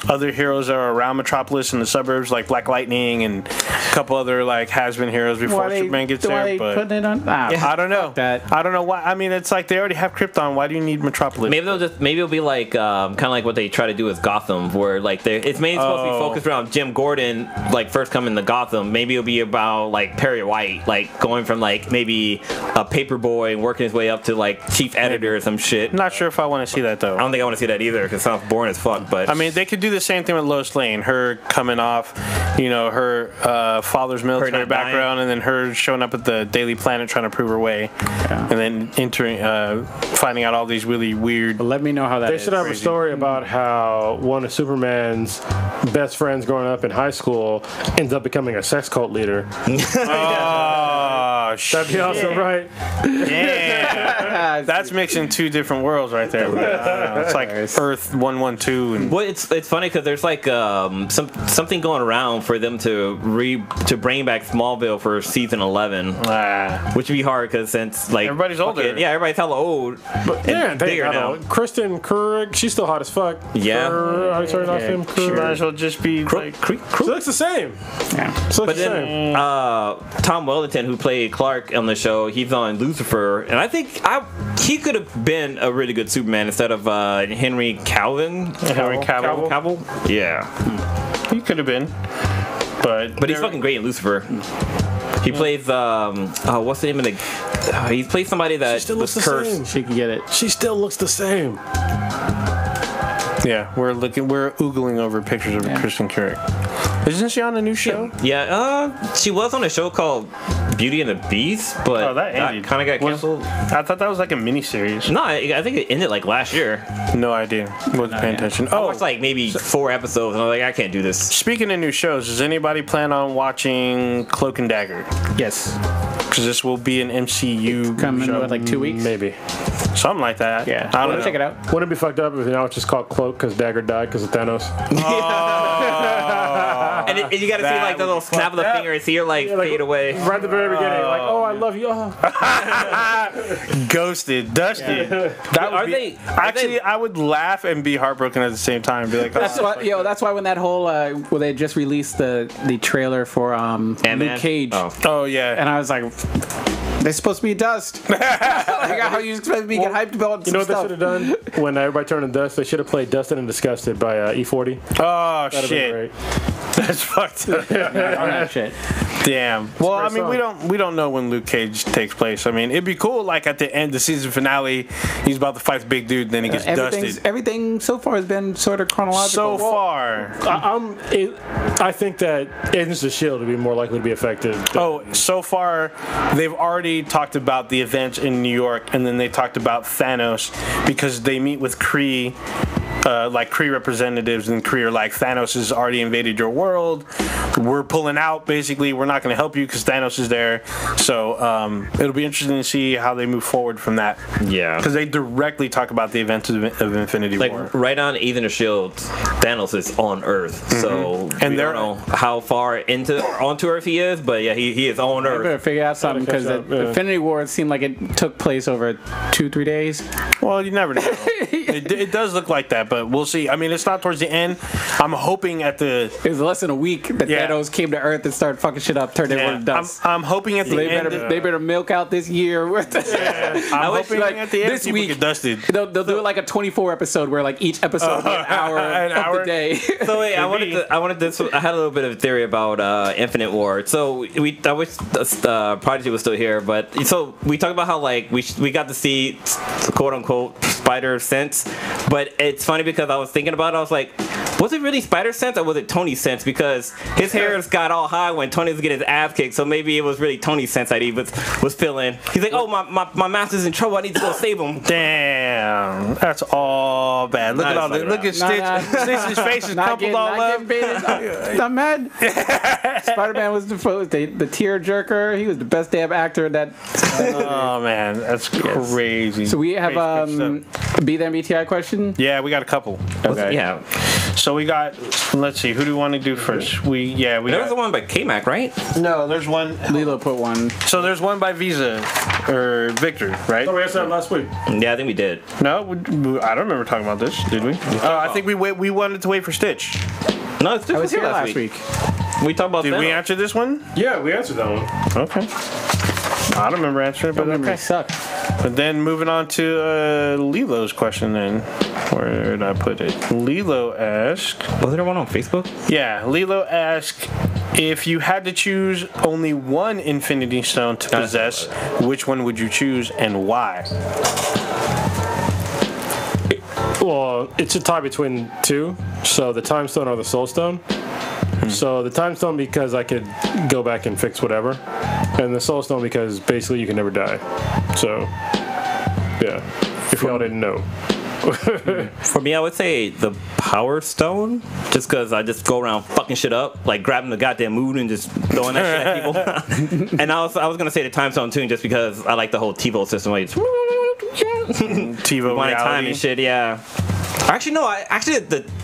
other heroes that are around Metropolis in the suburbs, like Black Lightning and a couple other like has-been heroes before Superman Superman gets there, but putting it on? I don't know. That. I don't know why. I mean, it's like they already have Krypton. Why do you need Metropolis? Maybe it'll be like kind of like what they try to do with Gotham, where like it's mainly supposed to be focused around Jim Gordon, like first coming to Gotham. Maybe it'll be about like Perry White, like going from like maybe a paper boy and working his way up to like chief editor or some shit. Not sure if I want to see that though. I don't think I want to see that either because it sounds boring as fuck. But I mean, they could do the same thing with Lois Lane. Her coming off, her father's military background, and then her showing up at the Daily Planet trying to prove her way, and then finding out all these really weird. But let me know how that They is. should have a story about how one of Superman's best friends growing up in high school ends up becoming a sex cult leader. Oh, That'd be awesome, right? Yeah, that's mixing two different worlds right there. It's like Earth 112 and. Well, it's funny because there's like something going around for them to bring back Smallville for season 11, which would be hard because since like everybody's older. Everybody's hella old. But yeah, they bigger now. Kristen Krug, she's still hot as fuck. Yeah. How do you say her last name? She might as well just be like. She looks the same. Yeah. She looks But the same. then Tom Wellington, who played Clark on the show, he's on Lucifer, and I think he could have been a really good Superman instead of Henry Cavill. Henry Cavill. Yeah, He could have been, but he's fucking great in Lucifer. He plays what's the name of the? He plays somebody that She still looks was the cursed. same. She can get it. She still looks the same. Yeah, we're oogling over pictures of Kristen Curick. Isn't she on a new show? Yeah, she was on a show called Beauty and the Beast, but that ended. kind of got canceled. I thought that was like a miniseries. No, I think it ended like last year. No idea. Wasn't paying attention. I watched like maybe 4 episodes, and I was like, I can't do this. Speaking of new shows, does anybody plan on watching Cloak and Dagger? Yes. Because this will be an MCU Coming show. in like 2 weeks. Maybe. Something like that. Yeah. I don't know. Check it out. Wouldn't it be fucked up if now it's just called Cloak because Dagger died because of Thanos? And you got to see like the little snap of the finger and see her like fade away. Right at the very beginning, like, oh, I love you. Oh. Ghosted, dusted. That would I would laugh and be heartbroken at the same time. Be like, That's why, that's why when that whole when they just released the trailer for Luke Cage, oh yeah, and I was like, they're supposed to be dust. Like how you expect me to get hyped about You know some what they should have done when everybody turned to dust? They should have played Dustin and Disgusted by E40. Oh That'd have been shit, great. that's fucked up. on that shit. Damn. Well, I mean, song. we don't know when Luke Cage takes place. I mean, it'd be cool. Like at the end, the season finale, he's about to fight the big dude, then he gets dusted. Everything so far has been sort of chronological. So far. I think that Agents of S.H.I.E.L.D. would be more likely to be affected. So far, they've already talked about the events in New York, and then they talked about Thanos because they meet with Kree. Like Kree representatives, and Kree are like, Thanos has already invaded your world. We're pulling out, basically. We're not going to help you because Thanos is there. So it'll be interesting to see how they move forward from that. Yeah. Because they directly talk about the events of Infinity Like War. right on Agent of S.H.I.E.L.D., Thanos is on Earth. So And we don't know how far onto Earth he is, but yeah, he is on I Earth. better figure out something because Infinity War seemed like it took place over 2-3 days. Well, you never know. It does look like that, but we'll see. I mean, it's not towards the end. I'm hoping at the... It was less than a week that Thanos came to Earth and started fucking shit up, turned everyone to dust. I'm hoping at the end... They better milk out this year. I'm hoping at the end this people week, get dusted. They'll do it like a 24 episode where like each episode will be an hour of the day. So wait, I had a little bit of a theory about Infinite War. So I wish Prodigy was still here, but so we talked about how like we got to see quote unquote Spider Sense, but it's funny because I was thinking about it. I was like, was it really Spider Sense or was it Tony Sense? Because his hair got all high when Tony was getting his ass kicked, so maybe it was really Tony Sense that he was feeling. He's like, oh, my master's in trouble. I need to go save him. Damn, that's all bad. Look at all this. Look at Stitch's face is crumpled all up. Not mad. Spider-Man was the tear jerker. He was the best damn actor in that. Oh man, that's crazy. So we have Be That BTI question. Yeah, we got a couple. Okay. Yeah. So we got. Let's see. Who do we want to do first? There was the one by K-Mac, right? No, there's one. Lilo put one. So there's one by Visa or Victor, right? Oh, we answered that last week. Yeah, I think we did. No, I don't remember talking about this. Did we? I think we wanted to wait for Stitch. No, Stitch I was here last week. We talked about Did we answer this one? Yeah, we answered that one. Okay. I don't remember answering it, but memory sucks. But then moving on to Lilo's question then. Where did I put it? Lilo asked... Was there one on Facebook? Yeah, Lilo asked, if you had to choose only one Infinity Stone to possess, which one would you choose and why? Well, it's a tie between two. So the Time Stone or the Soul Stone. So the Time Stone because I could go back and fix whatever, and the Soul Stone because basically you can never die. So, yeah, if y'all didn't know. For me, I would say the Power Stone, just because I just go around fucking shit up, like grabbing the goddamn moon and just throwing that shit at people. And I was gonna say the Time Stone too, just because I like the whole TiVo system, like TiVo reality. time and shit. Yeah. Actually, no.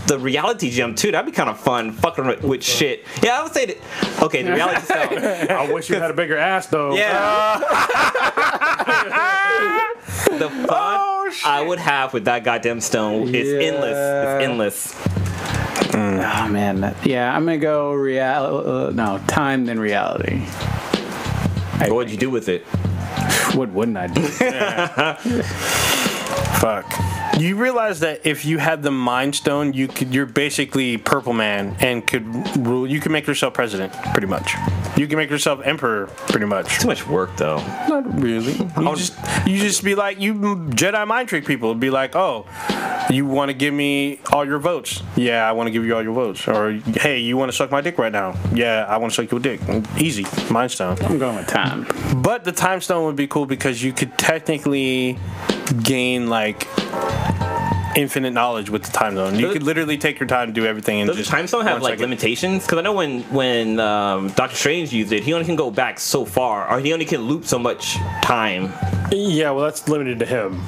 The reality gem too. That'd be kind of fun, fucking with shit. Yeah, I would say that. Okay, the reality stone. I wish you had a bigger ass though. Yeah. The fun I would have with that goddamn stone is endless. It's endless. Oh man, I'm gonna go time then reality. What would you do with it? What wouldn't I do? Fuck. You realize that if you had the Mind Stone, you're basically Purple Man and could rule. You can make yourself president, pretty much. You can make yourself emperor, pretty much. Too much work, though. Not really. You just be like, you Jedi mind trick people. Be like, oh, you want to give me all your votes? Yeah, I want to give you all your votes. Or, hey, you want to suck my dick right now? Yeah, I want to suck your dick. Easy. Mind Stone. I'm going with time. But the Time Stone would be cool because you could technically gain, like, infinite knowledge with the Time Stone. You could literally take your time to do everything. And does the Time Stone have like limitations? Because I know when Doctor Strange used it, he only can go back so far, or he only can loop so much time. Yeah, well, that's limited to him,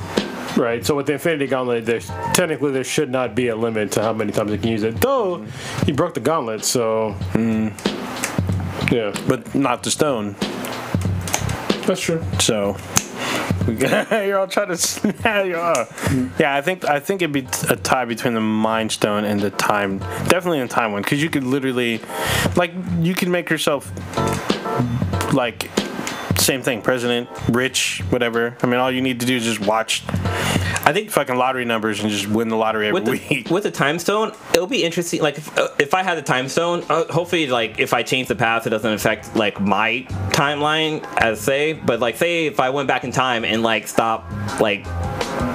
right? So with the Infinity Gauntlet, there should not be a limit to how many times he can use it. Though he broke the gauntlet, so yeah, but not the stone. That's true. So. You're all trying to. Yeah, I think it'd be a tie between the Mind Stone and the Time. Definitely the Time one, because you could literally, like, you can make yourself, like, same thing, president, rich, whatever. I mean, all you need to do is just watch. I think fucking lottery numbers and just win the lottery every week. With the Time Stone, it'll be interesting. Like if I had the Time Stone, hopefully, like if I change the past, it doesn't affect like my timeline as say. But like say if I went back in time and like stop like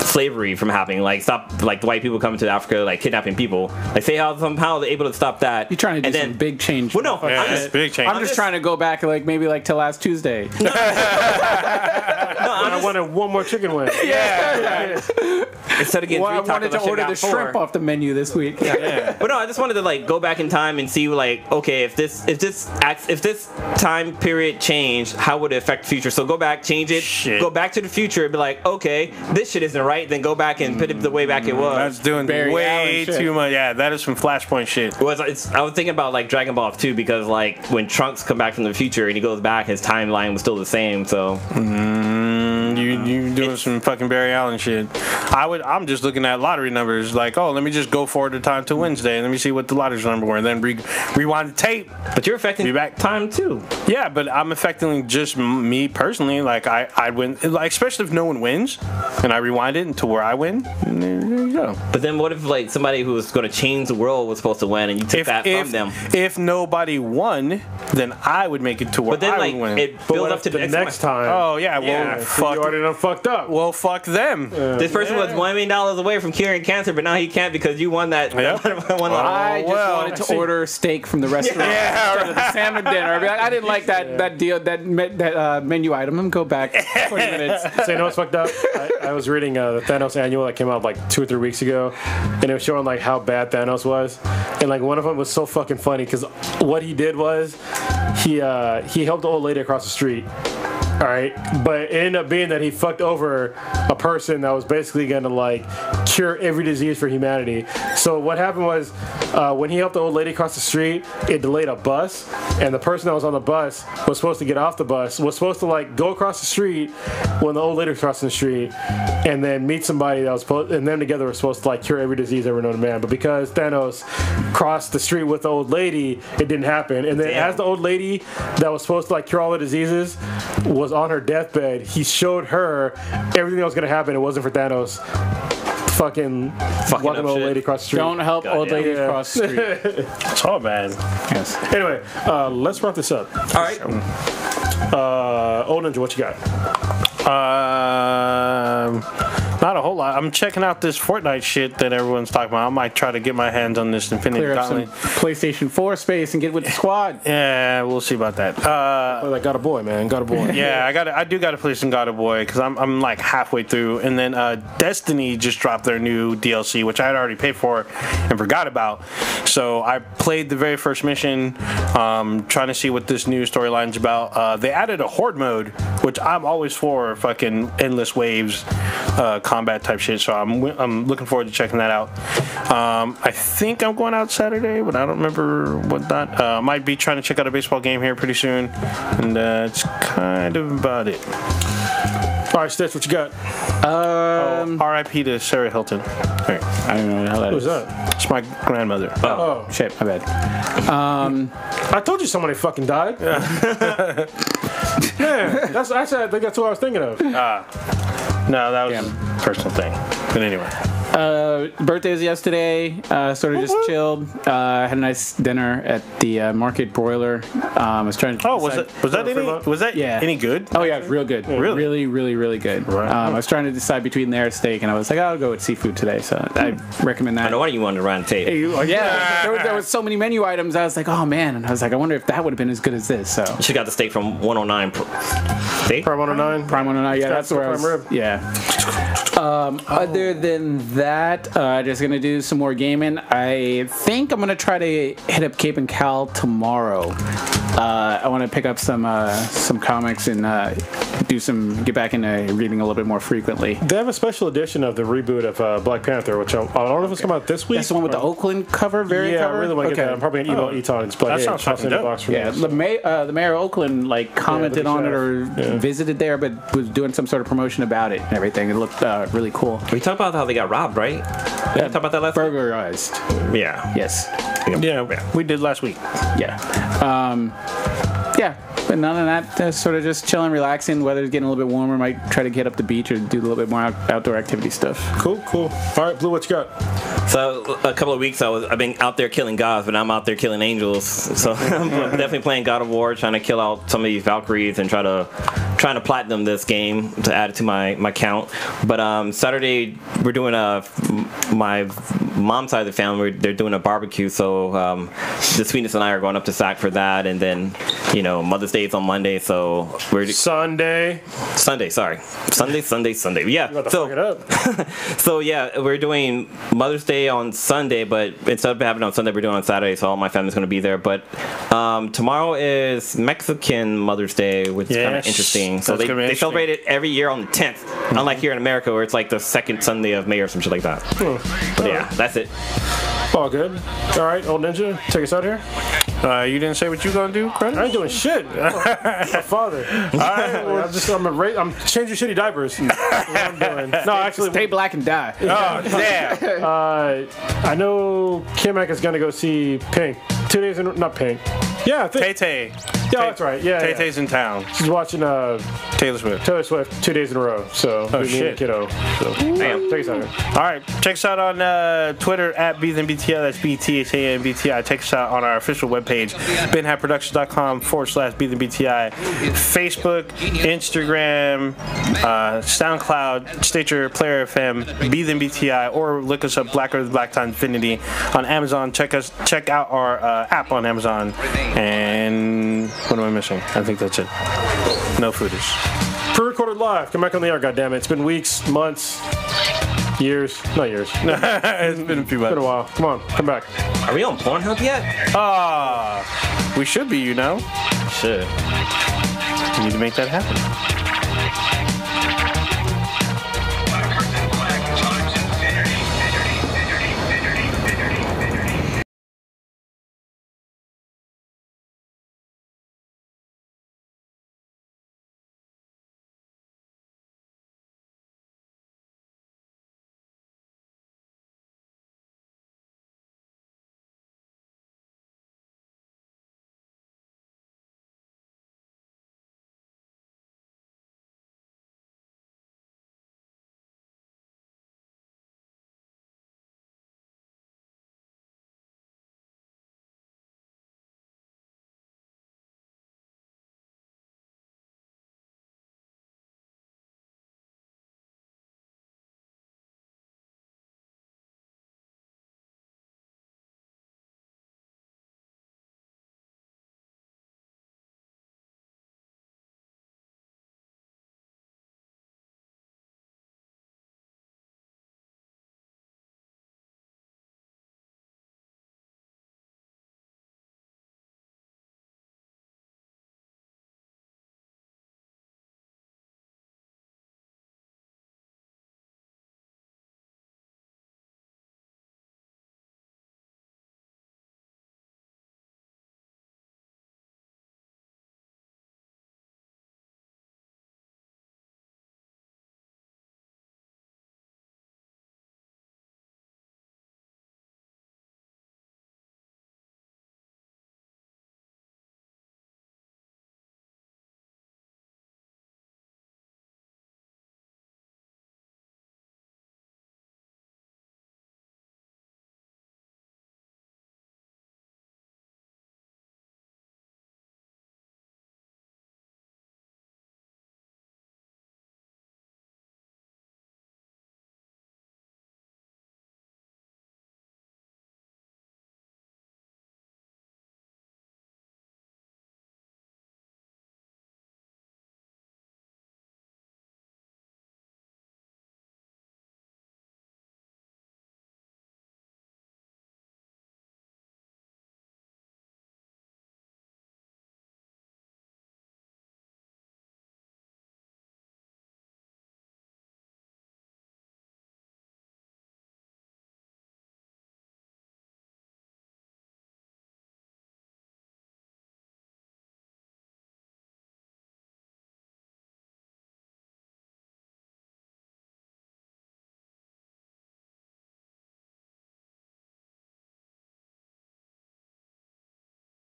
slavery from happening, like stop like the white people coming to Africa like kidnapping people, like say how somehow they're able to stop that. You're trying to do some big change. Well, no, big change. I'm just trying to go back like maybe like to last Tuesday. I wanted one more chicken wing. Yeah. Instead of getting I wanted to order the shrimp off the menu this week. Yeah. But no, I just wanted to like go back in time and see like, okay, if this time period changed, how would it affect the future? So go back, change it, go back to the future, and be like, okay, this shit isn't right. Then go back and put it the way back it was. That's doing way too much. Yeah, that is some Flashpoint shit. I was thinking about like Dragon Ball 2 because like when Trunks come back from the future and he goes back, his timeline was still the same. So. You doing some fucking Barry Allen shit. I'm just looking at lottery numbers. Like, oh, let me just go forward to time to Wednesday and let me see what the lottery number were, and then rewind the tape. But you're affecting time too. Yeah, but I'm affecting just me personally. Like I win, like especially if no one wins, and I rewind it to where I win. There you go. But then what if like somebody who was going to change the world was supposed to win, and you took that from them? If nobody won, then I would make it to where I would win. It builds up to the next time. Oh yeah, well, fuck. You already done fucked up. Well, fuck them. This person was $1 million away from curing cancer, but now he can't because you won that. Yep. I just wanted to order steak from the restaurant instead of the salmon dinner. I'd be like, I didn't like that deal, that menu item. I'm gonna go back 20 minutes. So you know what's fucked up? I was reading the Thanos annual that came out like 2 or 3 weeks ago, and it was showing like how bad Thanos was, and like one of them was so fucking funny because what he did was he helped the old lady across the street. Alright, but it ended up being that he fucked over a person that was basically gonna like cure every disease for humanity. So what happened was when he helped the old lady across the street, it delayed a bus, and the person that was on the bus was supposed to get off the bus, was supposed to like go across the street when the old lady was crossing the street, and then meet somebody that was supposed, and them together were supposed to like cure every disease ever known to man. But because Thanos crossed the street with the old lady, it didn't happen. And then as the old lady that was supposed to like cure all the diseases was on her deathbed, he showed her everything that was going to happen. It wasn't for Thanos. Fucking walking old lady across the street. Don't help old ladies cross the street. It's all bad. Yes. Anyway, let's wrap this up. All right. Old Ninja, what you got? Not a whole lot. I'm checking out this Fortnite shit that everyone's talking about. I might try to get my hands on this Infinity Clear up some Gauntlet. PlayStation 4 space and get with the squad. Yeah, we'll see about that. Like God of Boy, man. God of Boy. Yeah, I do got to play some God of Boy because I'm like halfway through, and then Destiny just dropped their new DLC, which I had already paid for and forgot about. So I played the very first mission, trying to see what this new storyline's about. They added a horde mode, which I'm always for, fucking endless waves, combat type shit. So I'm looking forward to checking that out. I think I'm going out Saturday, but I don't remember what that. Might be trying to check out a baseball game here pretty soon, and it's kind of about it. All right, Stitch, what you got? R.I.P. to Sarah Hilton. Right. I don't know how that Who's is. that? It's my grandmother. Oh, Shit, my bad. I told you somebody fucking died. Man, that's actually, I think that's what I was thinking of. No, that was a personal thing. But anyway. Birthday was yesterday. Sort of just chilled. Had a nice dinner at the Market Broiler. I was trying to. Was that any good? Oh yeah, it was real good. Really? Really good. Right. I was trying to decide between their steak, and I was like, I'll go with seafood today. So I recommend that. I know why you wanted to run the tape. Yeah, there was so many menu items. I was like, oh man, and I was like, I wonder if that would have been as good as this. So You should got the steak from 109. Steak? Prime 109. Prime 109. Yeah, that's where I Prime was. rib. Yeah. Other than that, just gonna do some more gaming. I think I'm gonna try to hit up Cape and Cal tomorrow. I want to pick up some comics and get back into reading a little bit more frequently. They have a special edition of the reboot of Black Panther, which I don't know if it's coming out this week. That's the one with the Oakland cover, variant cover. I really want to get that. I'm probably gonna email Eton and That sounds fucking dope. Yeah, the mayor of Oakland commented on it or visited there, but was doing some sort of promotion about it and everything. It looked really cool. We talked about how they got robbed, right? Yeah, talk about that last week? Burglarized. Yeah. Yes. Yeah, we did last week. Yeah. But none of that, sort of just chilling, relaxing. Weather's getting a little bit warmer. Might try to get up the beach or do a little bit more outdoor activity stuff. Cool. All right, Blue, what you got? So a couple of weeks I've been out there killing gods, but I'm out there killing angels. So I'm definitely playing God of War, trying to kill out some of these Valkyries and trying to platinum this game to add it to my count. But Saturday we're doing my mom's side of the family, they're doing a barbecue. So the Sweetness and I are going up to Sac for that, and then Mother's Day is on Monday, so we're Sunday. Sorry, Sunday. Yeah. You got to fuck it up. So yeah, we're doing Mother's Day on Sunday, but instead of having it on Sunday, we're doing it on Saturday. So all my family's going to be there. But tomorrow is Mexican Mother's Day, which is kind of interesting. So they celebrate it every year on the 10th, unlike here in America where it's like the second Sunday of May or some shit like that. But yeah, that's it. All good. All right, Old Ninja, take us out here. You didn't say what you gonna do, Credit? I ain't doing shit. My father. All right, well, I'm changing shitty diapers. That's what I'm doing. No, actually, Stay black and die. Oh, damn. I know Kimek is gonna go see Pink. 2 days in, not Pink. Yeah, I think. Tay-Tay. Yeah, that's right. Yeah, Tay-Tay's in town. She's watching Taylor Swift. 2 days in a row. So me and shit. Kiddo. So, Damn. take us out here. All right, check us out on Twitter at BThanBTI. That's BTHANBTI. Check us out on our official webpage, benhatproductions.com/BThanBTI. Facebook, Instagram, SoundCloud, Stitcher, Player FM, BThanBTI, or look us up Black Earth Black Time Infinity on Amazon. Check out our app on Amazon. And what am I missing? I think that's it. No footage. Pre-recorded live. Come back on the air, goddammit. It's been weeks, months, years. Not years. It's been a few months. Been a while. Come on, come back. Are we on Pornhub yet? We should be, Shit. We need to make that happen.